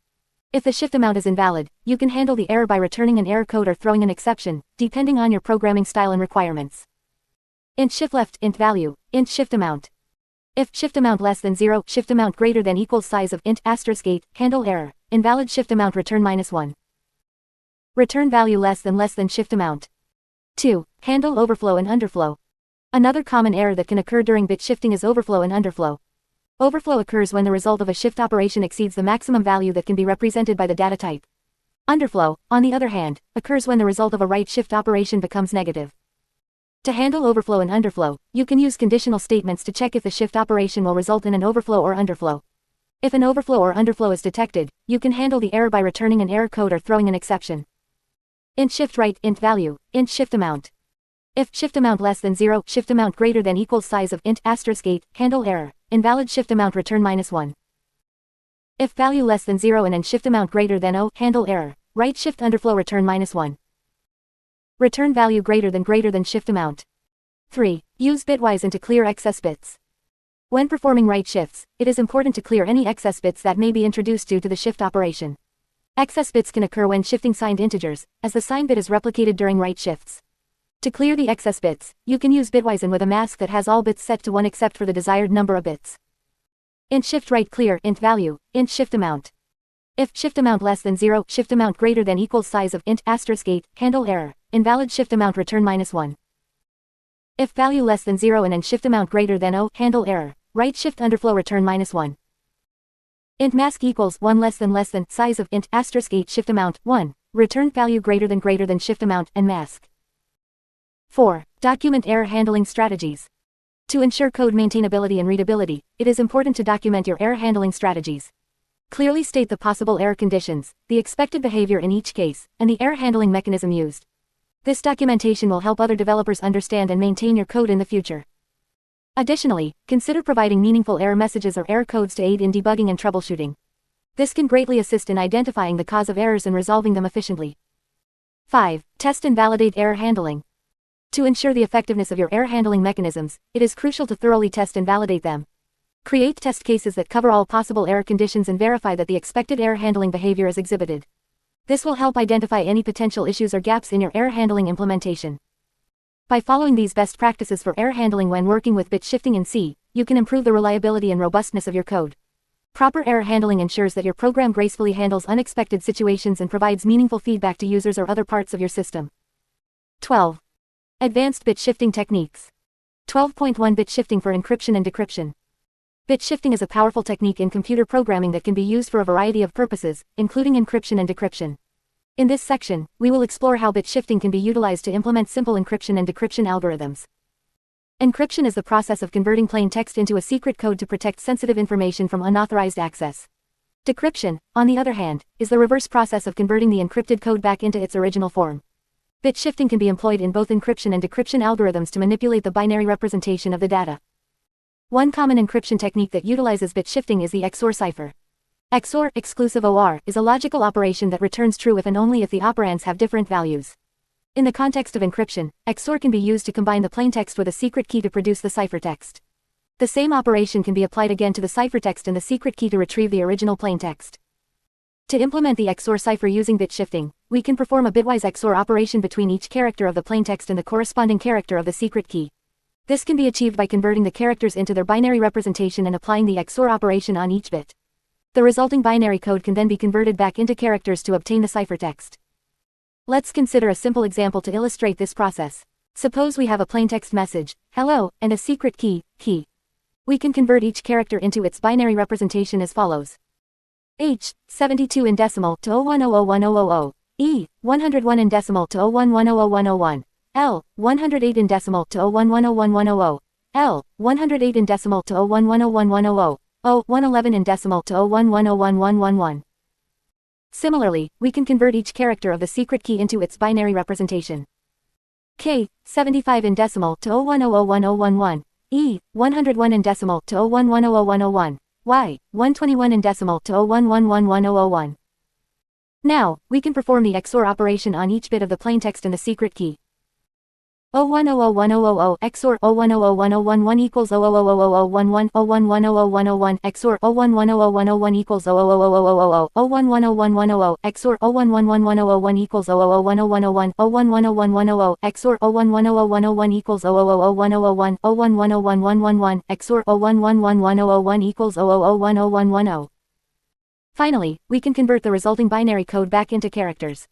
If the shift amount is invalid, you can handle the error by returning an error code or throwing an exception, depending on your programming style and requirements. Int shift left int value, int shift amount. If shift amount less than 0, shift amount greater than equals size of int *8, handle error, invalid shift amount return -1. Return value less than shift amount. 2. Handle overflow and underflow. Another common error that can occur during bit shifting is overflow and underflow. Overflow occurs when the result of a shift operation exceeds the maximum value that can be represented by the data type. Underflow, on the other hand, occurs when the result of a right shift operation becomes negative. To handle overflow and underflow, you can use conditional statements to check if the shift operation will result in an overflow or underflow. If an overflow or underflow is detected, you can handle the error by returning an error code or throwing an exception. Int shift right, int value, int shift amount. If shift amount less than 0, shift amount greater than equals size of int *8, handle error, invalid shift amount return -1. If value less than 0 and shift amount greater than 0, handle error, right shift underflow return -1. Return value greater than shift amount. 3. Use bitwise and to clear excess bits. When performing right shifts, it is important to clear any excess bits that may be introduced due to the shift operation. Excess bits can occur when shifting signed integers, as the sign bit is replicated during right shifts. To clear the excess bits, you can use bitwise and with a mask that has all bits set to 1 except for the desired number of bits. Int shift right clear, int value, int shift amount. If shift amount less than 0, shift amount greater than equals size of int *8, handle error, invalid shift amount return -1. If value less than 0 and shift amount greater than 0, handle error, right shift underflow return -1. Int mask equals 1 less than size of int *8 shift amount 1, return value greater than shift amount and mask. 4. Document error handling strategies. To ensure code maintainability and readability, it is important to document your error handling strategies. Clearly state the possible error conditions, the expected behavior in each case, and the error handling mechanism used. This documentation will help other developers understand and maintain your code in the future. Additionally, consider providing meaningful error messages or error codes to aid in debugging and troubleshooting. This can greatly assist in identifying the cause of errors and resolving them efficiently. 5. Test and validate error handling. To ensure the effectiveness of your error handling mechanisms, it is crucial to thoroughly test and validate them. Create test cases that cover all possible error conditions and verify that the expected error handling behavior is exhibited. This will help identify any potential issues or gaps in your error handling implementation. By following these best practices for error handling when working with bit shifting in C, you can improve the reliability and robustness of your code. Proper error handling ensures that your program gracefully handles unexpected situations and provides meaningful feedback to users or other parts of your system. 12. Advanced bit shifting techniques. 12.1 Bit shifting for encryption and decryption. Bit shifting is a powerful technique in computer programming that can be used for a variety of purposes, including encryption and decryption. In this section, we will explore how bit shifting can be utilized to implement simple encryption and decryption algorithms. Encryption is the process of converting plain text into a secret code to protect sensitive information from unauthorized access. Decryption, on the other hand, is the reverse process of converting the encrypted code back into its original form. Bit shifting can be employed in both encryption and decryption algorithms to manipulate the binary representation of the data. One common encryption technique that utilizes bit shifting is the XOR cipher. XOR, exclusive OR, is a logical operation that returns true if and only if the operands have different values. In the context of encryption, XOR can be used to combine the plaintext with a secret key to produce the ciphertext. The same operation can be applied again to the ciphertext and the secret key to retrieve the original plaintext. To implement the XOR cipher using bit shifting, we can perform a bitwise XOR operation between each character of the plaintext and the corresponding character of the secret key. This can be achieved by converting the characters into their binary representation and applying the XOR operation on each bit. The resulting binary code can then be converted back into characters to obtain the ciphertext. Let's consider a simple example to illustrate this process. Suppose we have a plaintext message, hello, and a secret key, key. We can convert each character into its binary representation as follows. H, 72 in decimal to 0100100, E, 101 in decimal to 011000101, L, 108 in decimal to 0110100, L, 108 in decimal to 0110110, O, 111 in decimal to 011011111. Similarly, we can convert each character of the secret key into its binary representation. K, 75 in decimal to 0100111, E, 101 in decimal to 011000101, Y, 121 in decimal to 0111101. Now, we can perform the XOR operation on each bit of the plaintext and the secret key. 0100100 XOR 0100111 equals 0000011 011000101 XOR 011000101 equals 0000000 0110110 XOR 0111101 equals 0001001 0110110 XOR 011000101 equals 0001001 0110111 XOR 0111101 equals 0001010. Finally, we can convert the resulting binary code back into characters.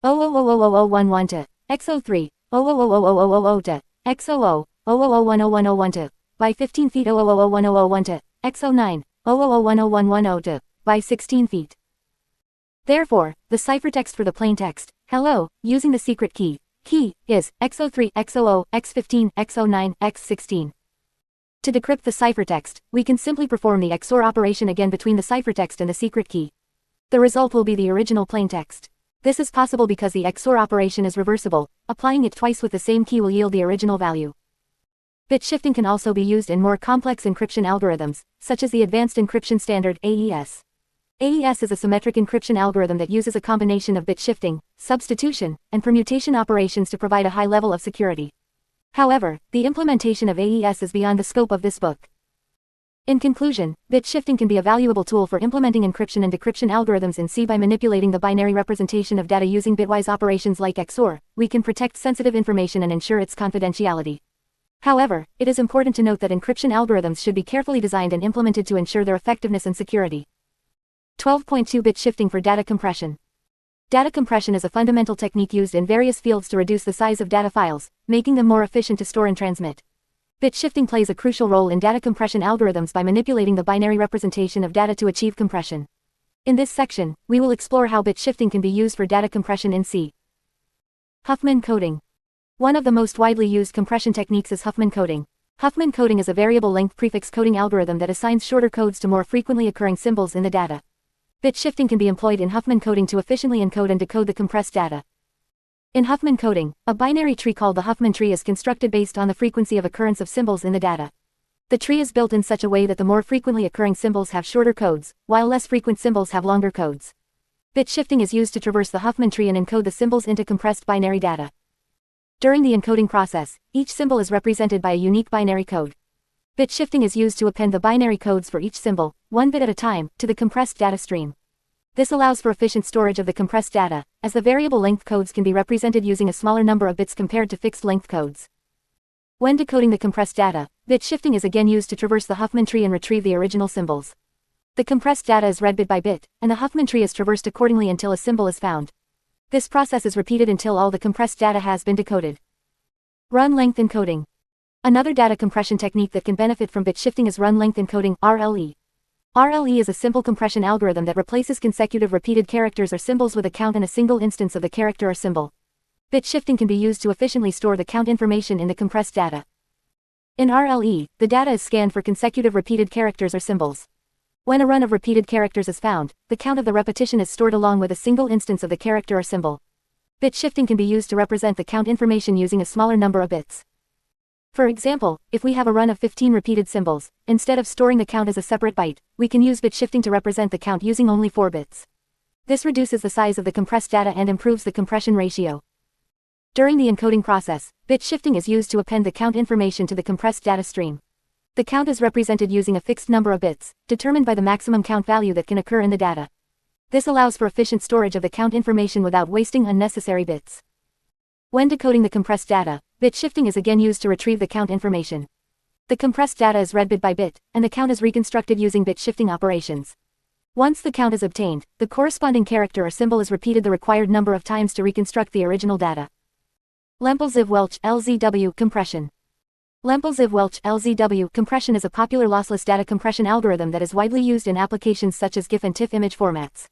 0000011 to X03 0000000 to X00 000100101 to by 15 feet 0001001 to X09 0001011 to by 16 feet. Therefore, the ciphertext for the plain text, hello, using the secret key, is x03, x00, x15, x09, x16. To decrypt the ciphertext, we can simply perform the XOR operation again between the ciphertext and the secret key. The result will be the original plain text. This is possible because the XOR operation is reversible. Applying it twice with the same key will yield the original value. Bit shifting can also be used in more complex encryption algorithms, such as the Advanced Encryption Standard (AES). AES is a symmetric encryption algorithm that uses a combination of bit shifting, substitution, and permutation operations to provide a high level of security. However, the implementation of AES is beyond the scope of this book. In conclusion, bit shifting can be a valuable tool for implementing encryption and decryption algorithms in C. By manipulating the binary representation of data using bitwise operations like XOR, we can protect sensitive information and ensure its confidentiality. However, it is important to note that encryption algorithms should be carefully designed and implemented to ensure their effectiveness and security. 12.2 Bit shifting for data compression. Data compression is a fundamental technique used in various fields to reduce the size of data files, making them more efficient to store and transmit. Bit shifting plays a crucial role in data compression algorithms by manipulating the binary representation of data to achieve compression. In this section, we will explore how bit shifting can be used for data compression in C. Huffman coding. One of the most widely used compression techniques is Huffman coding. Huffman coding is a variable length prefix coding algorithm that assigns shorter codes to more frequently occurring symbols in the data. Bit shifting can be employed in Huffman coding to efficiently encode and decode the compressed data. In Huffman coding, a binary tree called the Huffman tree is constructed based on the frequency of occurrence of symbols in the data. The tree is built in such a way that the more frequently occurring symbols have shorter codes, while less frequent symbols have longer codes. Bit shifting is used to traverse the Huffman tree and encode the symbols into compressed binary data. During the encoding process, each symbol is represented by a unique binary code. Bit shifting is used to append the binary codes for each symbol, one bit at a time, to the compressed data stream. This allows for efficient storage of the compressed data, as the variable length codes can be represented using a smaller number of bits compared to fixed length codes. When decoding the compressed data, bit shifting is again used to traverse the Huffman tree and retrieve the original symbols. The compressed data is read bit by bit, and the Huffman tree is traversed accordingly until a symbol is found. This process is repeated until all the compressed data has been decoded. Run length encoding. Another data compression technique that can benefit from bit shifting is run length encoding (RLE). RLE is a simple compression algorithm that replaces consecutive repeated characters or symbols with a count and a single instance of the character or symbol. Bit shifting can be used to efficiently store the count information in the compressed data. In RLE, the data is scanned for consecutive repeated characters or symbols. When a run of repeated characters is found, the count of the repetition is stored along with a single instance of the character or symbol. Bit shifting can be used to represent the count information using a smaller number of bits. For example, if we have a run of 15 repeated symbols, instead of storing the count as a separate byte, we can use bit shifting to represent the count using only 4 bits. This reduces the size of the compressed data and improves the compression ratio. During the encoding process, bit shifting is used to append the count information to the compressed data stream. The count is represented using a fixed number of bits, determined by the maximum count value that can occur in the data. This allows for efficient storage of the count information without wasting unnecessary bits. When decoding the compressed data, bit shifting is again used to retrieve the count information. The compressed data is read bit by bit, and the count is reconstructed using bit shifting operations. Once the count is obtained, the corresponding character or symbol is repeated the required number of times to reconstruct the original data. Lempel-Ziv-Welch (LZW) compression. Lempel-Ziv-Welch (LZW) compression is a popular lossless data compression algorithm that is widely used in applications such as GIF and TIFF image formats.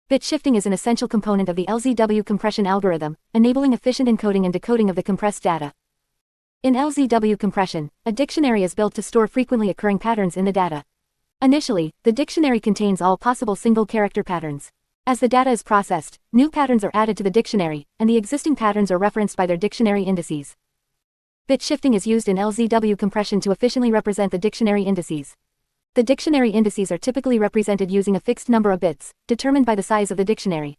Bit shifting is an essential component of the LZW compression algorithm, enabling efficient encoding and decoding of the compressed data. In LZW compression, a dictionary is built to store frequently occurring patterns in the data. Initially, the dictionary contains all possible single-character patterns. As the data is processed, new patterns are added to the dictionary, and the existing patterns are referenced by their dictionary indices. Bit shifting is used in LZW compression to efficiently represent the dictionary indices. The dictionary indices are typically represented using a fixed number of bits, determined by the size of the dictionary.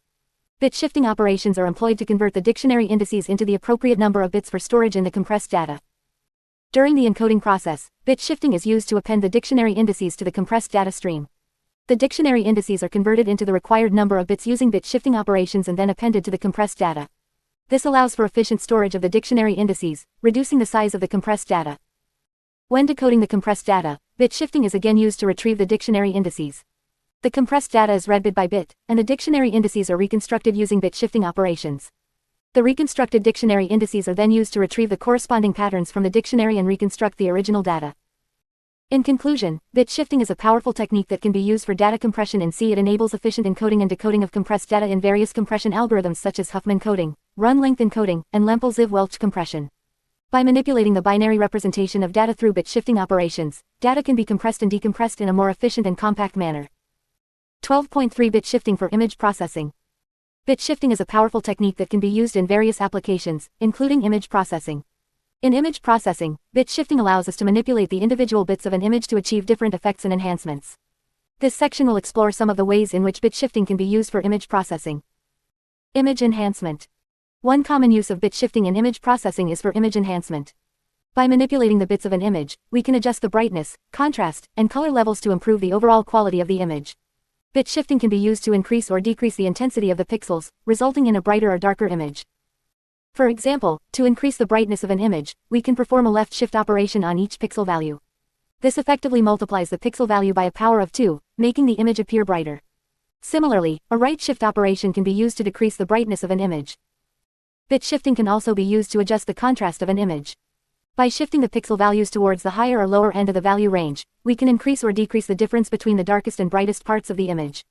Bit shifting operations are employed to convert the dictionary indices into the appropriate number of bits for storage in the compressed data. During the encoding process, bit shifting is used to append the dictionary indices to the compressed data stream. The dictionary indices are converted into the required number of bits using bit shifting operations and then appended to the compressed data. This allows for efficient storage of the dictionary indices, reducing the size of the compressed data. When decoding the compressed data, bit shifting is again used to retrieve the dictionary indices. The compressed data is read bit by bit, and the dictionary indices are reconstructed using bit shifting operations. The reconstructed dictionary indices are then used to retrieve the corresponding patterns from the dictionary and reconstruct the original data. In conclusion, bit shifting is a powerful technique that can be used for data compression in C. It enables efficient encoding and decoding of compressed data in various compression algorithms such as Huffman coding, run-length encoding, and Lempel-Ziv-Welch compression. By manipulating the binary representation of data through bit shifting operations, data can be compressed and decompressed in a more efficient and compact manner. 12.3 Bit shifting for image processing. Bit shifting is a powerful technique that can be used in various applications, including image processing. In image processing, bit shifting allows us to manipulate the individual bits of an image to achieve different effects and enhancements. This section will explore some of the ways in which bit shifting can be used for image processing. Image enhancement. One common use of bit shifting in image processing is for image enhancement. By manipulating the bits of an image, we can adjust the brightness, contrast, and color levels to improve the overall quality of the image. Bit shifting can be used to increase or decrease the intensity of the pixels, resulting in a brighter or darker image. For example, to increase the brightness of an image, we can perform a left shift operation on each pixel value. This effectively multiplies the pixel value by a power of 2, making the image appear brighter. Similarly, a right shift operation can be used to decrease the brightness of an image. Bit shifting can also be used to adjust the contrast of an image. By shifting the pixel values towards the higher or lower end of the value range, we can increase or decrease the difference between the darkest and brightest parts of the image.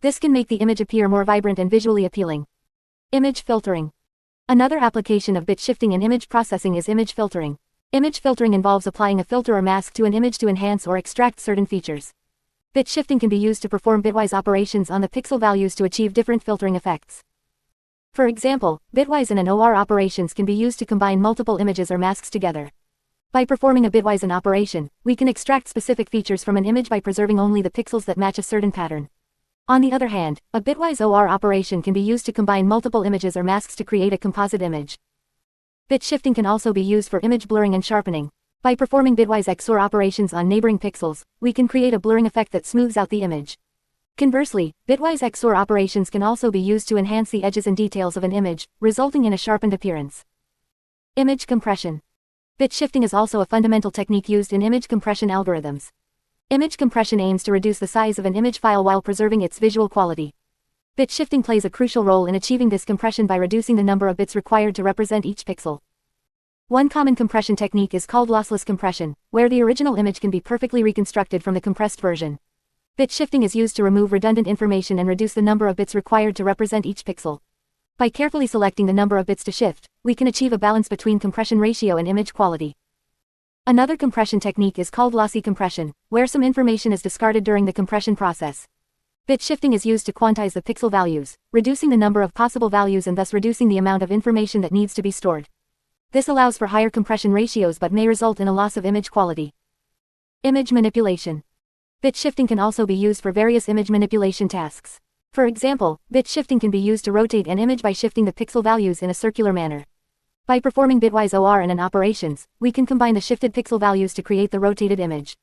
This can make the image appear more vibrant and visually appealing. Image filtering. Another application of bit shifting in image processing is image filtering. Image filtering involves applying a filter or mask to an image to enhance or extract certain features. Bit shifting can be used to perform bitwise operations on the pixel values to achieve different filtering effects. For example, bitwise and OR operations can be used to combine multiple images or masks together. By performing a bitwise operation, we can extract specific features from an image by preserving only the pixels that match a certain pattern. On the other hand, a bitwise OR operation can be used to combine multiple images or masks to create a composite image. Bit shifting can also be used for image blurring and sharpening. By performing bitwise XOR operations on neighboring pixels, we can create a blurring effect that smooths out the image. Conversely, bitwise XOR operations can also be used to enhance the edges and details of an image, resulting in a sharpened appearance. Image compression. Bit shifting is also a fundamental technique used in image compression algorithms. Image compression aims to reduce the size of an image file while preserving its visual quality. Bit shifting plays a crucial role in achieving this compression by reducing the number of bits required to represent each pixel. One common compression technique is called lossless compression, where the original image can be perfectly reconstructed from the compressed version. Bit shifting is used to remove redundant information and reduce the number of bits required to represent each pixel. By carefully selecting the number of bits to shift, we can achieve a balance between compression ratio and image quality. Another compression technique is called lossy compression, where some information is discarded during the compression process. Bit shifting is used to quantize the pixel values, reducing the number of possible values and thus reducing the amount of information that needs to be stored. This allows for higher compression ratios but may result in a loss of image quality. Image manipulation. Bit shifting can also be used for various image manipulation tasks. For example, bit shifting can be used to rotate an image by shifting the pixel values in a circular manner. By performing bitwise OR and operations, we can combine the shifted pixel values to create the rotated image.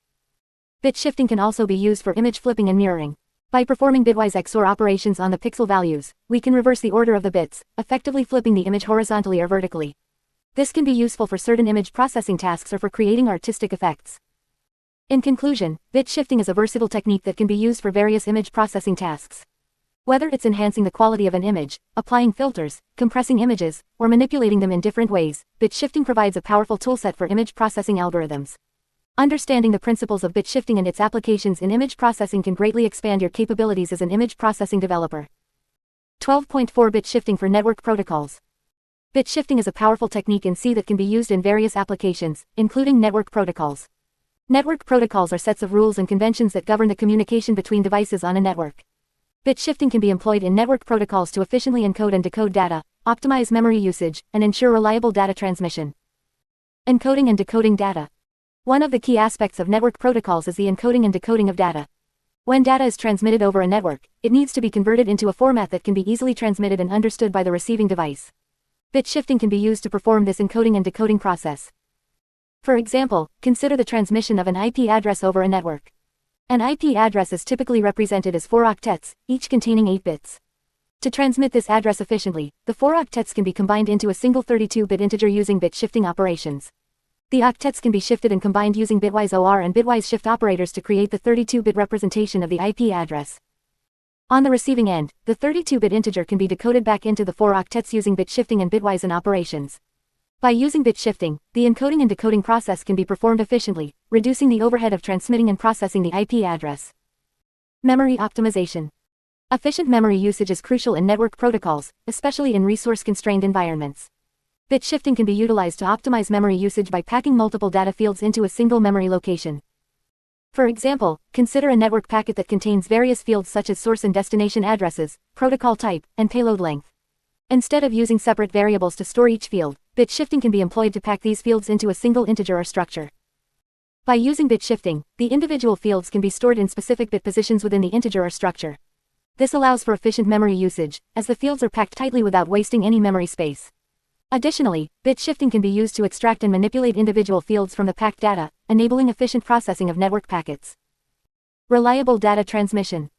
Bit shifting can also be used for image flipping and mirroring. By performing bitwise XOR operations on the pixel values, we can reverse the order of the bits, effectively flipping the image horizontally or vertically. This can be useful for certain image processing tasks or for creating artistic effects. In conclusion, bit shifting is a versatile technique that can be used for various image processing tasks. Whether it's enhancing the quality of an image, applying filters, compressing images, or manipulating them in different ways, bit shifting provides a powerful toolset for image processing algorithms. Understanding the principles of bit shifting and its applications in image processing can greatly expand your capabilities as an image processing developer. 12.4 Bit shifting for network protocols. Bit shifting is a powerful technique in C that can be used in various applications, including network protocols. Network protocols are sets of rules and conventions that govern the communication between devices on a network. Bit shifting can be employed in network protocols to efficiently encode and decode data, optimize memory usage, and ensure reliable data transmission. Encoding and decoding data. One of the key aspects of network protocols is the encoding and decoding of data. When data is transmitted over a network, it needs to be converted into a format that can be easily transmitted and understood by the receiving device. Bit shifting can be used to perform this encoding and decoding process. For example, consider the transmission of an IP address over a network. An IP address is typically represented as 4 octets, each containing 8 bits. To transmit this address efficiently, the 4 octets can be combined into a single 32-bit integer using bit shifting operations. The octets can be shifted and combined using bitwise OR and bitwise shift operators to create the 32-bit representation of the IP address. On the receiving end, the 32-bit integer can be decoded back into the 4 octets using bit shifting and bitwise operations. By using bit shifting, the encoding and decoding process can be performed efficiently, reducing the overhead of transmitting and processing the IP address. Memory optimization. Efficient memory usage is crucial in network protocols, especially in resource-constrained environments. Bit shifting can be utilized to optimize memory usage by packing multiple data fields into a single memory location. For example, consider a network packet that contains various fields such as source and destination addresses, protocol type, and payload length. Instead of using separate variables to store each field, bit shifting can be employed to pack these fields into a single integer or structure. By using bit shifting, the individual fields can be stored in specific bit positions within the integer or structure. This allows for efficient memory usage, as the fields are packed tightly without wasting any memory space. Additionally, bit shifting can be used to extract and manipulate individual fields from the packed data, enabling efficient processing of network packets. Reliable data transmission.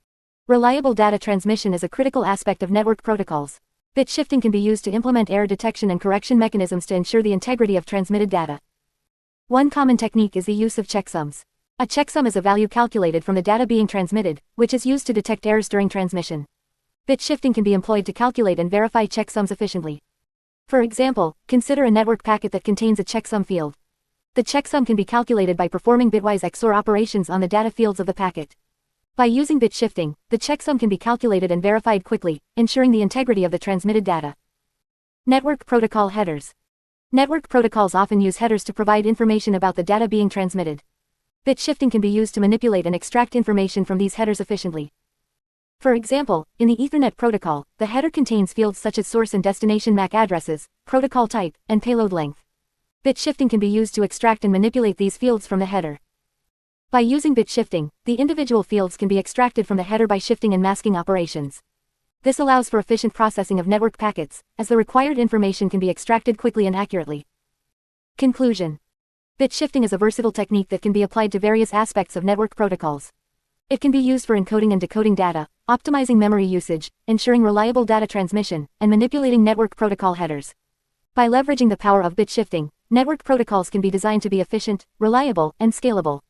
Reliable data transmission is a critical aspect of network protocols. Bit shifting can be used to implement error detection and correction mechanisms to ensure the integrity of transmitted data. One common technique is the use of checksums. A checksum is a value calculated from the data being transmitted, which is used to detect errors during transmission. Bit shifting can be employed to calculate and verify checksums efficiently. For example, consider a network packet that contains a checksum field. The checksum can be calculated by performing bitwise XOR operations on the data fields of the packet. By using bit shifting, the checksum can be calculated and verified quickly, ensuring the integrity of the transmitted data. Network protocol headers. Network protocols often use headers to provide information about the data being transmitted. Bit shifting can be used to manipulate and extract information from these headers efficiently. For example, in the Ethernet protocol, the header contains fields such as source and destination MAC addresses, protocol type, and payload length. Bit shifting can be used to extract and manipulate these fields from the header. By using bit shifting, the individual fields can be extracted from the header by shifting and masking operations. This allows for efficient processing of network packets, as the required information can be extracted quickly and accurately. Conclusion. Bit shifting is a versatile technique that can be applied to various aspects of network protocols. It can be used for encoding and decoding data, optimizing memory usage, ensuring reliable data transmission, and manipulating network protocol headers. By leveraging the power of bit shifting, network protocols can be designed to be efficient, reliable, and scalable.